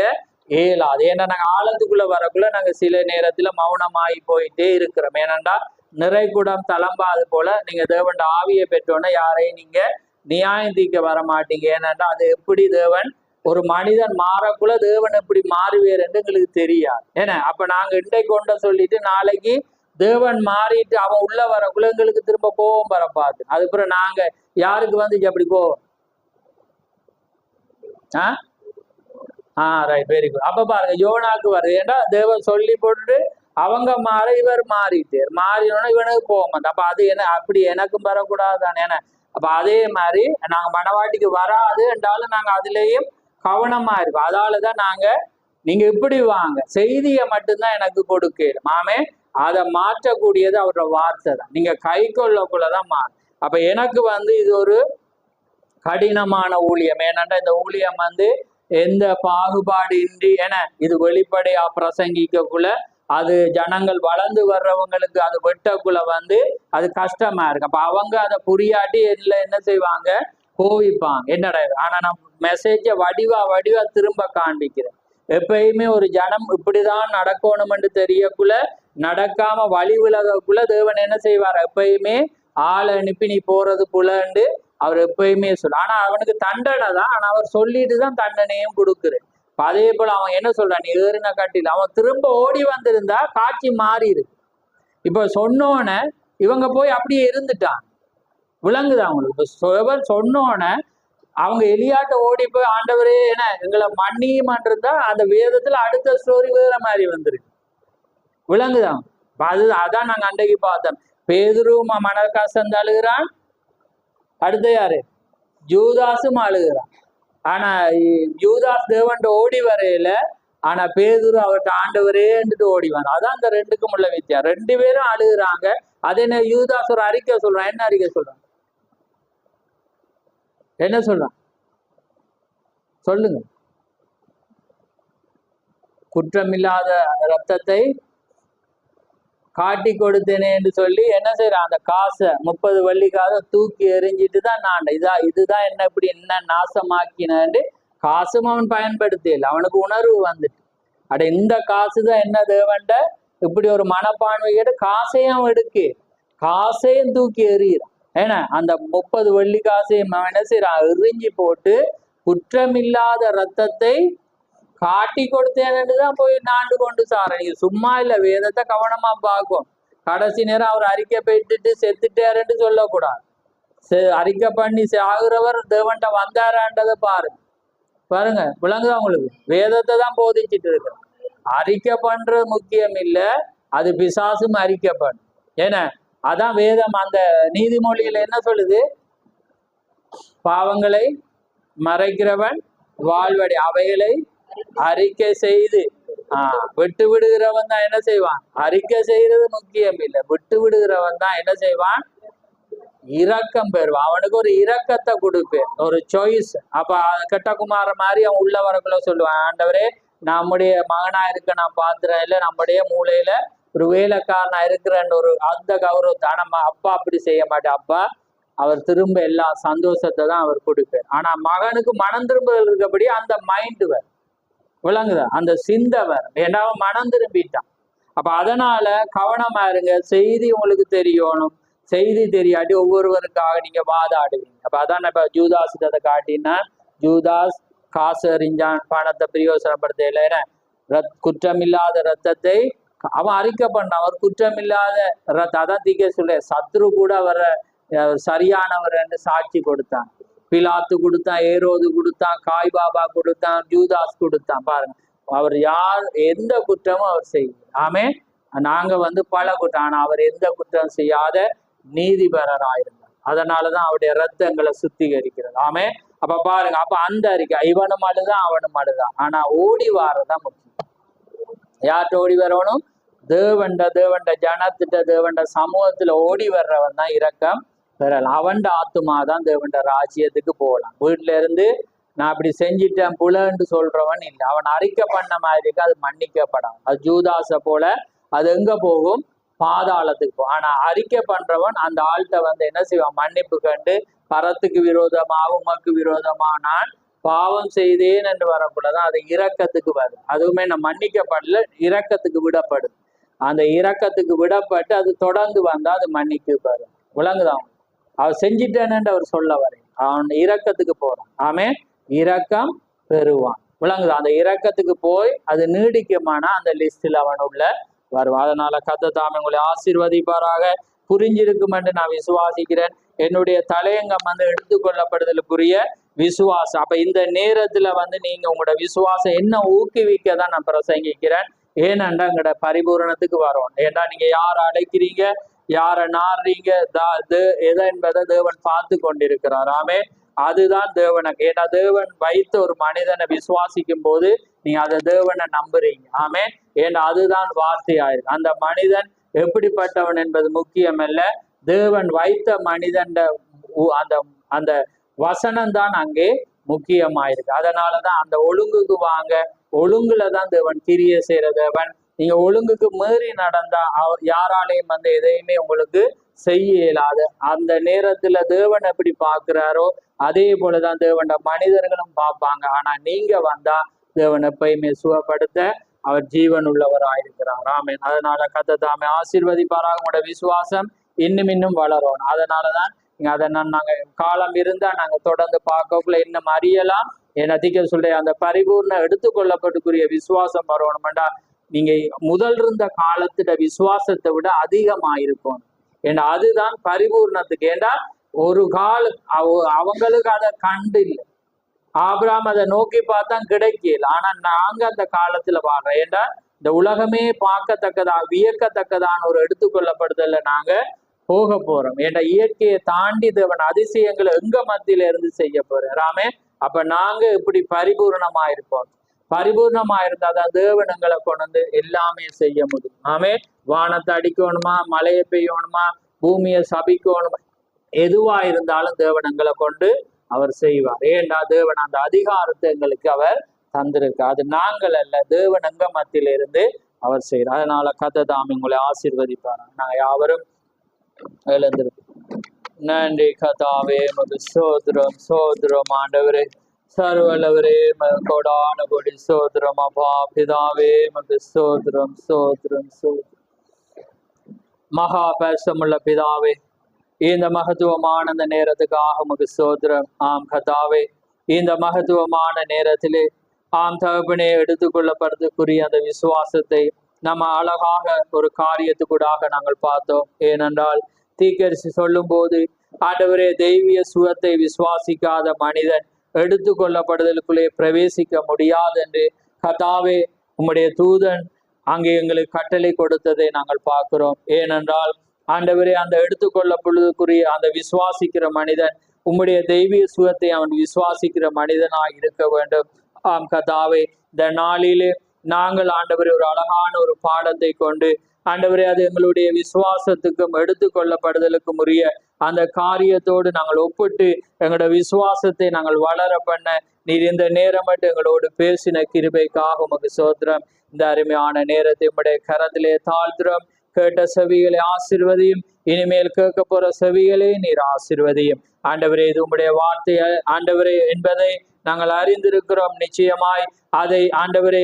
இயலாது. ஏன்னா நாங்க ஆழத்துக்குள்ள வரக்குள்ள நாங்க சில நேரத்துல மௌனமாகி போயிட்டே இருக்கிறோம். ஏனண்டா நிறைகுடம் தளம்பாது போல நீங்க தேவன் ஆவியை பெற்றோன்னா யாரையும் நீங்க நியாயந்திக்க வர மாட்டீங்க. ஏனண்டா அது எப்படி தேவன் ஒரு மனிதன் மாறக்குள்ள தேவன் எப்படி மாறுவேர் என்று எங்களுக்கு தெரியாது. ஏன்னா அப்ப நாங்க இன்றைக்கு கொண்ட சொல்லிட்டு நாளைக்கு தேவன் மாறிட்டு அவன் உள்ள வரக்குள்ள எங்களுக்கு திரும்ப கோபம் வர பார்த்து அதுக்கப்புறம் நாங்க யாருக்கு அப்படி கோவம்? Right, very good. அப்ப பாருங்க, யோனாக்கு வருது. ஏன்னா தேவன் சொல்லி போட்டு அவங்க மாற இவர் மாறிட்டார். மாறினோன்னா இவனுக்கு போகும். அப்ப அது என்ன அப்படி எனக்கும் வரக்கூடாதுதானே. ஏன்னா அப்ப அதே மாதிரி நாங்க மனவாட்டிக்கு வராது என்றாலும் நாங்க அதுலேயும் கவனமா இருக்கோம். அதாலதான் நாங்க நீங்க இப்படி வாங்க, செய்தியை மட்டும்தான் எனக்கு கொடுக்கணும் மாமே, அதை மாற்றக்கூடியது அவரோட வார்த்தை தான். நீங்க கை கொள்ளக்குள்ளதான் மாறும். அப்ப எனக்கு இது ஒரு கடினமான ஊழியம். ஏனண்டா இந்த ஊழியம் எந்த பாகுபாடு இன்றி என இது வெளிப்படையா பிரசங்கிக்கக்குள்ள அது ஜனங்கள் வளர்ந்து வர்றவங்களுக்கு அது வெட்டக்குள்ள அது கஷ்டமா இருக்கு. அப்ப அவங்க அதை புரியாட்டி என்ன செய்வாங்க, கோவிப்பாங்க. என்னடா ஆனா நான் மெசேஜை வடிவா திரும்ப காண்பிக்கிறேன். எப்பயுமே ஒரு ஜனம் இப்படிதான் நடக்கணும்னு தெரியக்குள்ள நடக்காம வழி விலகக்குள்ள தேவன் என்ன செய்வார், எப்பயுமே ஆளை அனுப்பி நீ போறது புலண்டு அவர் எப்பயுமே ஆனா அவனுக்கு தண்டனை தான். ஆனா அவர் சொல்லிட்டு தான் தண்டனையும் கொடுக்குறேன். அதே போல அவன் என்ன சொல்றான், நீ ஏறின காட்டில அவன் திரும்ப ஓடி வந்திருந்தா காட்சி மாறிடு. இப்ப சொன்னோன்னு இவங்க போய் அப்படியே இருந்துட்டான். விளங்குது அவங்களுக்கு. சொன்னோன்னு அவங்க எலியாட்ட ஓடி போய் ஆண்டவரே என்ன எங்களை மன்னியுமான்றிருந்தா அந்த வேதத்துல அடுத்த ஸ்டோரி வேற மாதிரி வந்துருக்கு. விளங்குதான். அதான் நாங்க அன்றைக்கு பார்த்தோம். பேதுருவும் மனக்காசம் அழுகிறான். அடுத்து யாரு, யூதாசும் அழுகிறான். ஆனா யூதாஸ் தேவன் ஓடி வரையில, ஆனா பேதுரு அவர்கிட்ட ஆண்டவரேன்ட்டு ஓடிவான். அதான் அந்த ரெண்டுக்கும் உள்ள வித்தியா. ரெண்டு பேரும் அழுகுறாங்க. அதே நேரம் யூதாஸ் ஒரு அறிக்கை சொல்றான். என்ன அறிக்கை சொல்றான், என்ன சொல்றான் சொல்லுங்க. குற்றமில்லாத ரத்தத்தை காட்டி கொடுத்தேனே என்று சொல்லி என்ன செய்யறான், அந்த காசை 30 வெள்ளிக்காக தூக்கி எறிஞ்சிட்டு தான் நான் இதுதான் என்ன இப்படி என்ன நாசமாக்கினு காசும் அவன் பயன்படுத்தல. அவனுக்கு உணர்வு வந்துட்டு அட இந்த காசு தான் என்ன தேவன்ட இப்படி ஒரு மனப்பான்மை கேட்டு காசையும் அவன் எடுக்கு, காசையும் தூக்கி எறிகிறான். ஏன்னா அந்த 30 வெள்ளி காசையும் அவன் என்ன செய்யறான், எறிஞ்சி போட்டு குற்றமில்லாத ரத்தத்தை காட்டி கொடுத்தேன்னு தான் போய் நாண்டு கொண்டு சாரன். நீங்க சும்மா இல்ல, வேதத்தை கவனமா பார்க்கும். கடைசி நேரம் அவர் அறிக்கை போயிட்டு செத்துட்டாருன்னு சொல்லக்கூடாது. அறிக்கை பண்ணி ஆகுறவர் தேவன்ட்ட வந்தாரான்றதை பாருங்க. விளங்குதா உங்களுக்கு? வேதத்தை தான் போதிச்சுட்டு இருக்கு. அறிக்கை பண்றது முக்கியம் இல்லை, அது பிசாசும் அறிக்கை பண்ணும். ஏன்னா அதான் வேதம் அந்த நீதிமொழியில என்ன சொல்லுது, பாவங்களை மறைக்கிறவன் வாழ்வடை, அவைகளை அறிக்கை செய்து விட்டு விடுகிறவன் தான் என்ன செய்வான்? அறிக்கை செய்யறது முக்கியம் இல்லை, விட்டு விடுகிறவன் தான் என்ன செய்வான்? இரக்கம் பெறுவான். அவனுக்கு ஒரு இரக்கத்தை கொடுப்பேன், ஒரு சாய்ஸ். அப்ப கெட்டகுமார மாதிரி அவன் உள்ள வரக்குள்ள சொல்லுவான், ஆண்டவரே நம்முடைய மகனா இருக்க நான் பாத்துறேன் இல்லை, நம்முடைய மூளையில ஒரு வேலைக்காரனா இருக்கிறன்னு ஒரு அந்த கௌரவத்தை. நம்ம அப்பா அப்படி செய்ய மாட்டேன். அப்பா அவர் திரும்ப எல்லா சந்தோஷத்தை தான் அவர் கொடுப்பார். ஆனா மகனுக்கு மனம் திரும்புதல் இருக்கபடி அந்த மைண்ட் விளங்குதா, அந்த சிந்தவர், ஏன்னா அவன் மனம் திரும்பிட்டான். அப்ப அதனால கவனமா இருங்க. செய்தி உங்களுக்கு தெரியணும், செய்தி தெரியாட்டி ஒவ்வொருவருக்காக நீங்க வாதாடுவீங்க. அப்ப அதான் இப்ப ஜூதாஸ் அதை காட்டினா, ஜூதாஸ் காசு அறிஞ்சான், பணத்தை பிரயோசனப்படுத்த குற்றமில்லாத ரத்தத்தை அவன் அறிக்கை பண்ணான். அவர் குற்றமில்லாத ரத்தம், அதான் தீக்க சொல்ல சத்ரு கூட அவரை சரியானவர் என்று சாட்சி கொடுத்தான். பிலாத்து கொடுத்தான், ஏரோது கொடுத்தான், காய் பாபா கொடுத்தான், ஜூதாஸ் கொடுத்தான். பாருங்க, அவர் யார் எந்த குற்றமும் அவர் செய்யல. ஆமே, நாங்க பல குற்றம், ஆனா அவர் எந்த குற்றம் செய்யாத நீதிபரராயிருந்தார். அதனாலதான் அவருடைய ரத்தங்களை சுத்திகரிக்கிறது. ஆமே, அப்ப பாருங்க, அப்ப அந்த அறிக்கை இவனும் அழுதான் அவனும் அழுதான். ஆனா ஓடி வாரதான் முக்கியம். யார்கிட்ட ஓடி வரணும்? தேவண்ட ஜனத்திட்ட தேவண்ட சமூகத்துல ஓடி வர்றவன் தான் இரக்கம் பெறலாம். அவன் ஆத்துமா தான் தேவண்ட ராஜ்யத்துக்கு போகலாம். வீட்டுல இருந்து நான் அப்படி செஞ்சிட்டேன் புலன்னு சொல்றவன் இல்லை. அவன் அறிக்கை பண்ண மாதிரி அது மன்னிக்கப்படும். அது ஜூதாச போல அது எங்க போகும்? பாதாளத்துக்கு போகும். ஆனா அறிக்கை பண்றவன் அந்த ஆள்கிட்ட என்ன செய்வான்? மன்னிப்பு கண்டு பரத்துக்கு விரோதமா உமக்கு விரோதமா நான் பாவம் செய்தேன் என்று வரக்கூடாதான் அது இரக்கத்துக்கு வருது. அதுவுமே நான் மன்னிக்கப்படல, இரக்கத்துக்கு விடப்படுது. அந்த இரக்கத்துக்கு விடப்பட்டு அது தொடர்ந்து வந்தா அது மன்னிக்கப்பாரு. விளங்குதான்? அவர் செஞ்சிட்டேன்னு அவர் சொல்ல வரேன், அவன் இரக்கத்துக்கு போறான். ஆமே, இரக்கம் பெறுவான். விளங்குது? அந்த இரக்கத்துக்கு போய் அது நீடிக்குமானா அந்த லிஸ்டில் அவன் உள்ள வருவான். அதனால கர்த்தர் தாமே உங்களை ஆசீர்வதிப்பாராக. புரிஞ்சிருக்கும் என்று நான் விசுவாசிக்கிறேன். என்னுடைய தலையங்கம் எடுத்துக்கொள்ளப்படுதலுக்குரிய விசுவாசம். அப்ப இந்த நேரத்துல நீங்க உங்களோட விசுவாசம் என்ன ஊக்குவிக்க தான் நான் பிரசங்கிக்கிறேன். ஏனென்றா எங்களோட பரிபூரணத்துக்கு வரும். ஏன்னா நீங்க யாரை அழைக்கிறீங்க, யாரை நாடுறீங்க எதை என்பதை தேவன் பார்த்து கொண்டிருக்கிறார். ஆமே, அதுதான் தேவனுக்கு. ஏன்னா தேவன் வைத்த ஒரு மனிதனை விசுவாசிக்கும் போது நீங்க அதை தேவனை நம்புறீங்க. ஆமே, ஏன்னா அதுதான் வார்த்தையாயிருக்கு. அந்த மனிதன் எப்படிப்பட்டவன் என்பது முக்கியம் அல்ல, தேவன் வைத்த மனிதன் அந்த அந்த வசனம் தான் அங்கே முக்கியமாயிருக்கு. அதனாலதான் அந்த ஒழுங்குக்கு வாங்க, ஒழுங்குல தான் தேவன் கிரிய செய்யற தேவன். நீங்க ஒழுங்குக்கு மீறி நடந்தா அவர் யாராலையும் எதையுமே உங்களுக்கு செய்ய இயலாது. அந்த நேரத்துல தேவன் எப்படி பார்க்கிறாரோ அதே போலதான் தேவன் மனிதர்களும் பார்ப்பாங்க. ஆனா நீங்க வந்தா தேவன் எப்பயுமே சுகப்படுத்த அவர் ஜீவன் உள்ளவராயிருக்கிறார். ஆமென். அதனால கர்த்தர் தாமே ஆசீர்வதிப்பாராக. உங்களோட விசுவாசம் இன்னும் வளரும். அதனாலதான் அதை நாங்க காலம் இருந்தா நாங்க தொடர்ந்து பார்க்கக்குள்ள இன்னும் அறியலாம். அதிக சொல்ற அந்த பரிபூர்ண எடுத்துக்கொள்ளப்பட்டுக்குரிய விசுவாசம் வரணும்டா நீங்க முதல் இருந்த காலத்துல விசுவாசத்தை விட அதிகமாயிருக்கும். ஏன்னா அதுதான் பரிபூர்ணத்துக்கு. ஏண்டா ஒரு அவங்களுக்கு அதை கண்டு இல்லை, ஆபிரகாம் அதை நோக்கி பார்த்தா கிடைக்கல. ஆனா நாங்க அந்த காலத்துல பாடுறோம். ஏண்டா இந்த உலகமே பார்க்கத்தக்கதா வியக்கத்தக்கதான ஒரு எடுத்துக்கொள்ளப்படுதல்ல நாங்க போக போறோம். ஏன்னா இயற்கையை தாண்டி தேவன் அதிசயங்களை எங்க மத்தியில இருந்து செய்ய போறாமே. அப்ப நாங்க இப்படி பரிபூர்ணமா இருப்போம். பரிபூர்ணமா இருந்தாதான் தேவன் எங்களை கொண்டு எல்லாமே செய்ய முடியும். ஆமே, வானத்தை அடிக்கணுமா, மழையை பெய்யணுமா, பூமியை சபிக்கணுமா, எதுவா இருந்தாலும் தேவன் எங்களை கொண்டு அவர் செய்வார். ஏண்டா தேவன் அந்த அதிகாரத்தை எங்களுக்கு அவர் தந்திருக்கு. அது நாங்கள் அல்ல, தேவன் எங்க மத்தியில இருந்து அவர் செய்யறார். அதனால கர்த்தர் தாமே உங்களை ஆசீர்வதிப்பார். நாங்க யாவரும் எழுந்திருப்போம். நன்றி கர்த்தாவே, மது சோதரம் சோதரம் ஆண்டவரே, சர்வலவரே, கொடான கொடி சோதரம் அப்பா பிதாவே, மது சோதரம் சோதரம் சோதரம். மகா பேசமுள்ள பிதாவே, இந்த மகத்துவமான இந்த நேரத்துக்காக உமக்கு சோதரம். ஆம் கர்த்தாவே, இந்த மகத்துவமான நேரத்திலே ஆம் தகப்பனே எடுத்துக்கொள்ளப்படுறதுக்குரிய அந்த விசுவாசத்தை நம்ம அழகாக ஒரு காரியத்துக்கூடாக நாங்கள் பார்த்தோம். ஏனென்றால் தீர்க்கதரிசி சொல்லும் போது ஆண்டவரே, தெய்வீக சுகத்தை விசுவாசிக்காத மனிதன் எடுத்துக்கொள்ளப்படுதலுக்குள்ளே பிரவேசிக்க முடியாது என்று கர்த்தாவே உம்முடைய தூதன் அங்கே எங்களுக்கு கட்டளை கொடுத்ததை நாங்கள் பார்க்கிறோம். ஏனென்றால் ஆண்டவரே, அந்த எடுத்துக்கொள்ளப்படுவதற்குரிய அந்த விசுவாசிக்கிற மனிதன் உம்முடைய தெய்வீக சுகத்தை அவன் விசுவாசிக்கிற மனிதனாக இருக்க வேண்டும். ஆம் கர்த்தாவே, இந்த நாளிலே நாங்கள் ஆண்டவரே ஒரு அழகான ஒரு பாடத்தை கொண்டு ஆண்டவரே அது எங்களுடைய விசுவாசத்துக்கும் எடுத்துக்கொள்ளப்படுதலுக்கும் உரிய அந்த காரியத்தோடு நாங்கள் ஒப்பிட்டு எங்களோட விசுவாசத்தை நாங்கள் வளர பண்ண நீர் இந்த நேரம் மட்டும் எங்களோடு பேசின கிருபைக்காக உமக்கு சோத்திரம். இந்த அருமையான நேரத்தை உம்முடைய கரத்திலே தாழ்த்துறோம். கேட்ட செவிகளை ஆசீர்வதியும், இனிமேல் கேட்க போற செவிகளே நீர் ஆசீர்வதியும். ஆண்டவரே இது உம்முடைய வார்த்தை ஆண்டவரே என்பதை நாங்கள் அறிந்திருக்கிறோம். நிச்சயமாய் அதை ஆண்டவரை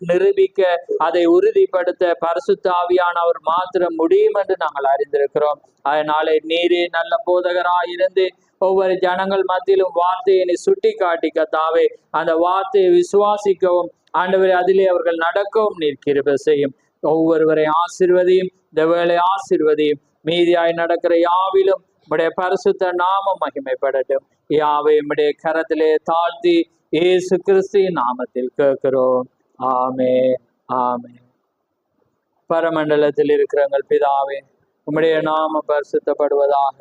நிரூபிக்க, அதை உறுதிப்படுத்த பரிசுத்த ஆவியானவர் மாத்திரம் முடியும் என்று நாங்கள் அறிந்திருக்கிறோம். அதனாலே நீரே நல்ல போதகராயிருந்து ஒவ்வொரு ஜனங்கள் மத்தியிலும் வார்த்தையை சுட்டி காட்டி கத்தாவே அந்த வார்த்தையை விசுவாசிக்கவும் ஆண்டவரை அதிலே அவர்கள் நடக்கவும் நீர் கிருபை செய்யும். ஒவ்வொருவரை ஆசீர்வதியும், இந்த வேளை ஆசீர்வதியும். மீதியாய் நடக்கிற யாவிலும் உம்முடைய பரிசுத்த நாமம் மகிமைப்படட்டும். யாவை உம்முடைய கரத்திலே தாழ்த்தி இயேசு கிறிஸ்துவின் நாமத்தில் கேட்கிறோம். ஆமென், ஆமென். பரமண்டலத்தில் இருக்கிற எங்கள் பிதாவே, உம்முடைய நாமம் பரிசுத்தப்படுவதாக,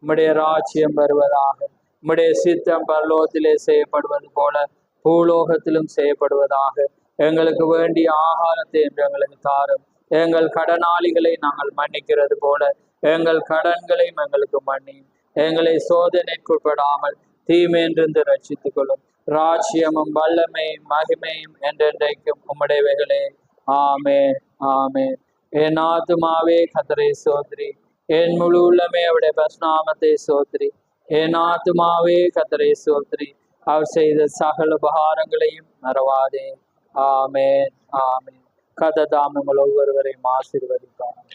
உம்முடைய ராஜ்யம் வருவதாக, உம்முடைய சித்தம் பரலோகத்திலே செய்யப்படுவது போல பூலோகத்திலும் செய்யப்படுவதாக. எங்களுக்கு வேண்டிய ஆகாரத்தை என்று எங்களுக்கு தாரும். எங்கள் கடனாளிகளை நாங்கள் மன்னிக்கிறது போல எங்கள் கடன்களையும் எங்களுக்கு மன்னியும். எங்களை சோதனைக்குட்படாமல் தீமையிலிருந்து ரட்சித்துக் கொள்ளும். ராஜ்யமும் வல்லமையும் மகிமையும் என்றென்றைக்கும் உம்முடையவைகளே. ஆமென், ஆமென். என் ஆத்துமாவே கர்த்தரை சோத்ரி, என் முழு உள்ளமே அவருடைய பரிசுநாமத்தை சோத்ரி. என் ஆத்துமாவே கர்த்தரை சோத்ரி, அவர் செய்த சகல உபகாரங்களையும் மறவாதே. ஆமென், ஆமென். கர்த்தர் தாமே உங்கள் ஒவ்வொருவரையும் ஆசீர்வதிப்பார்.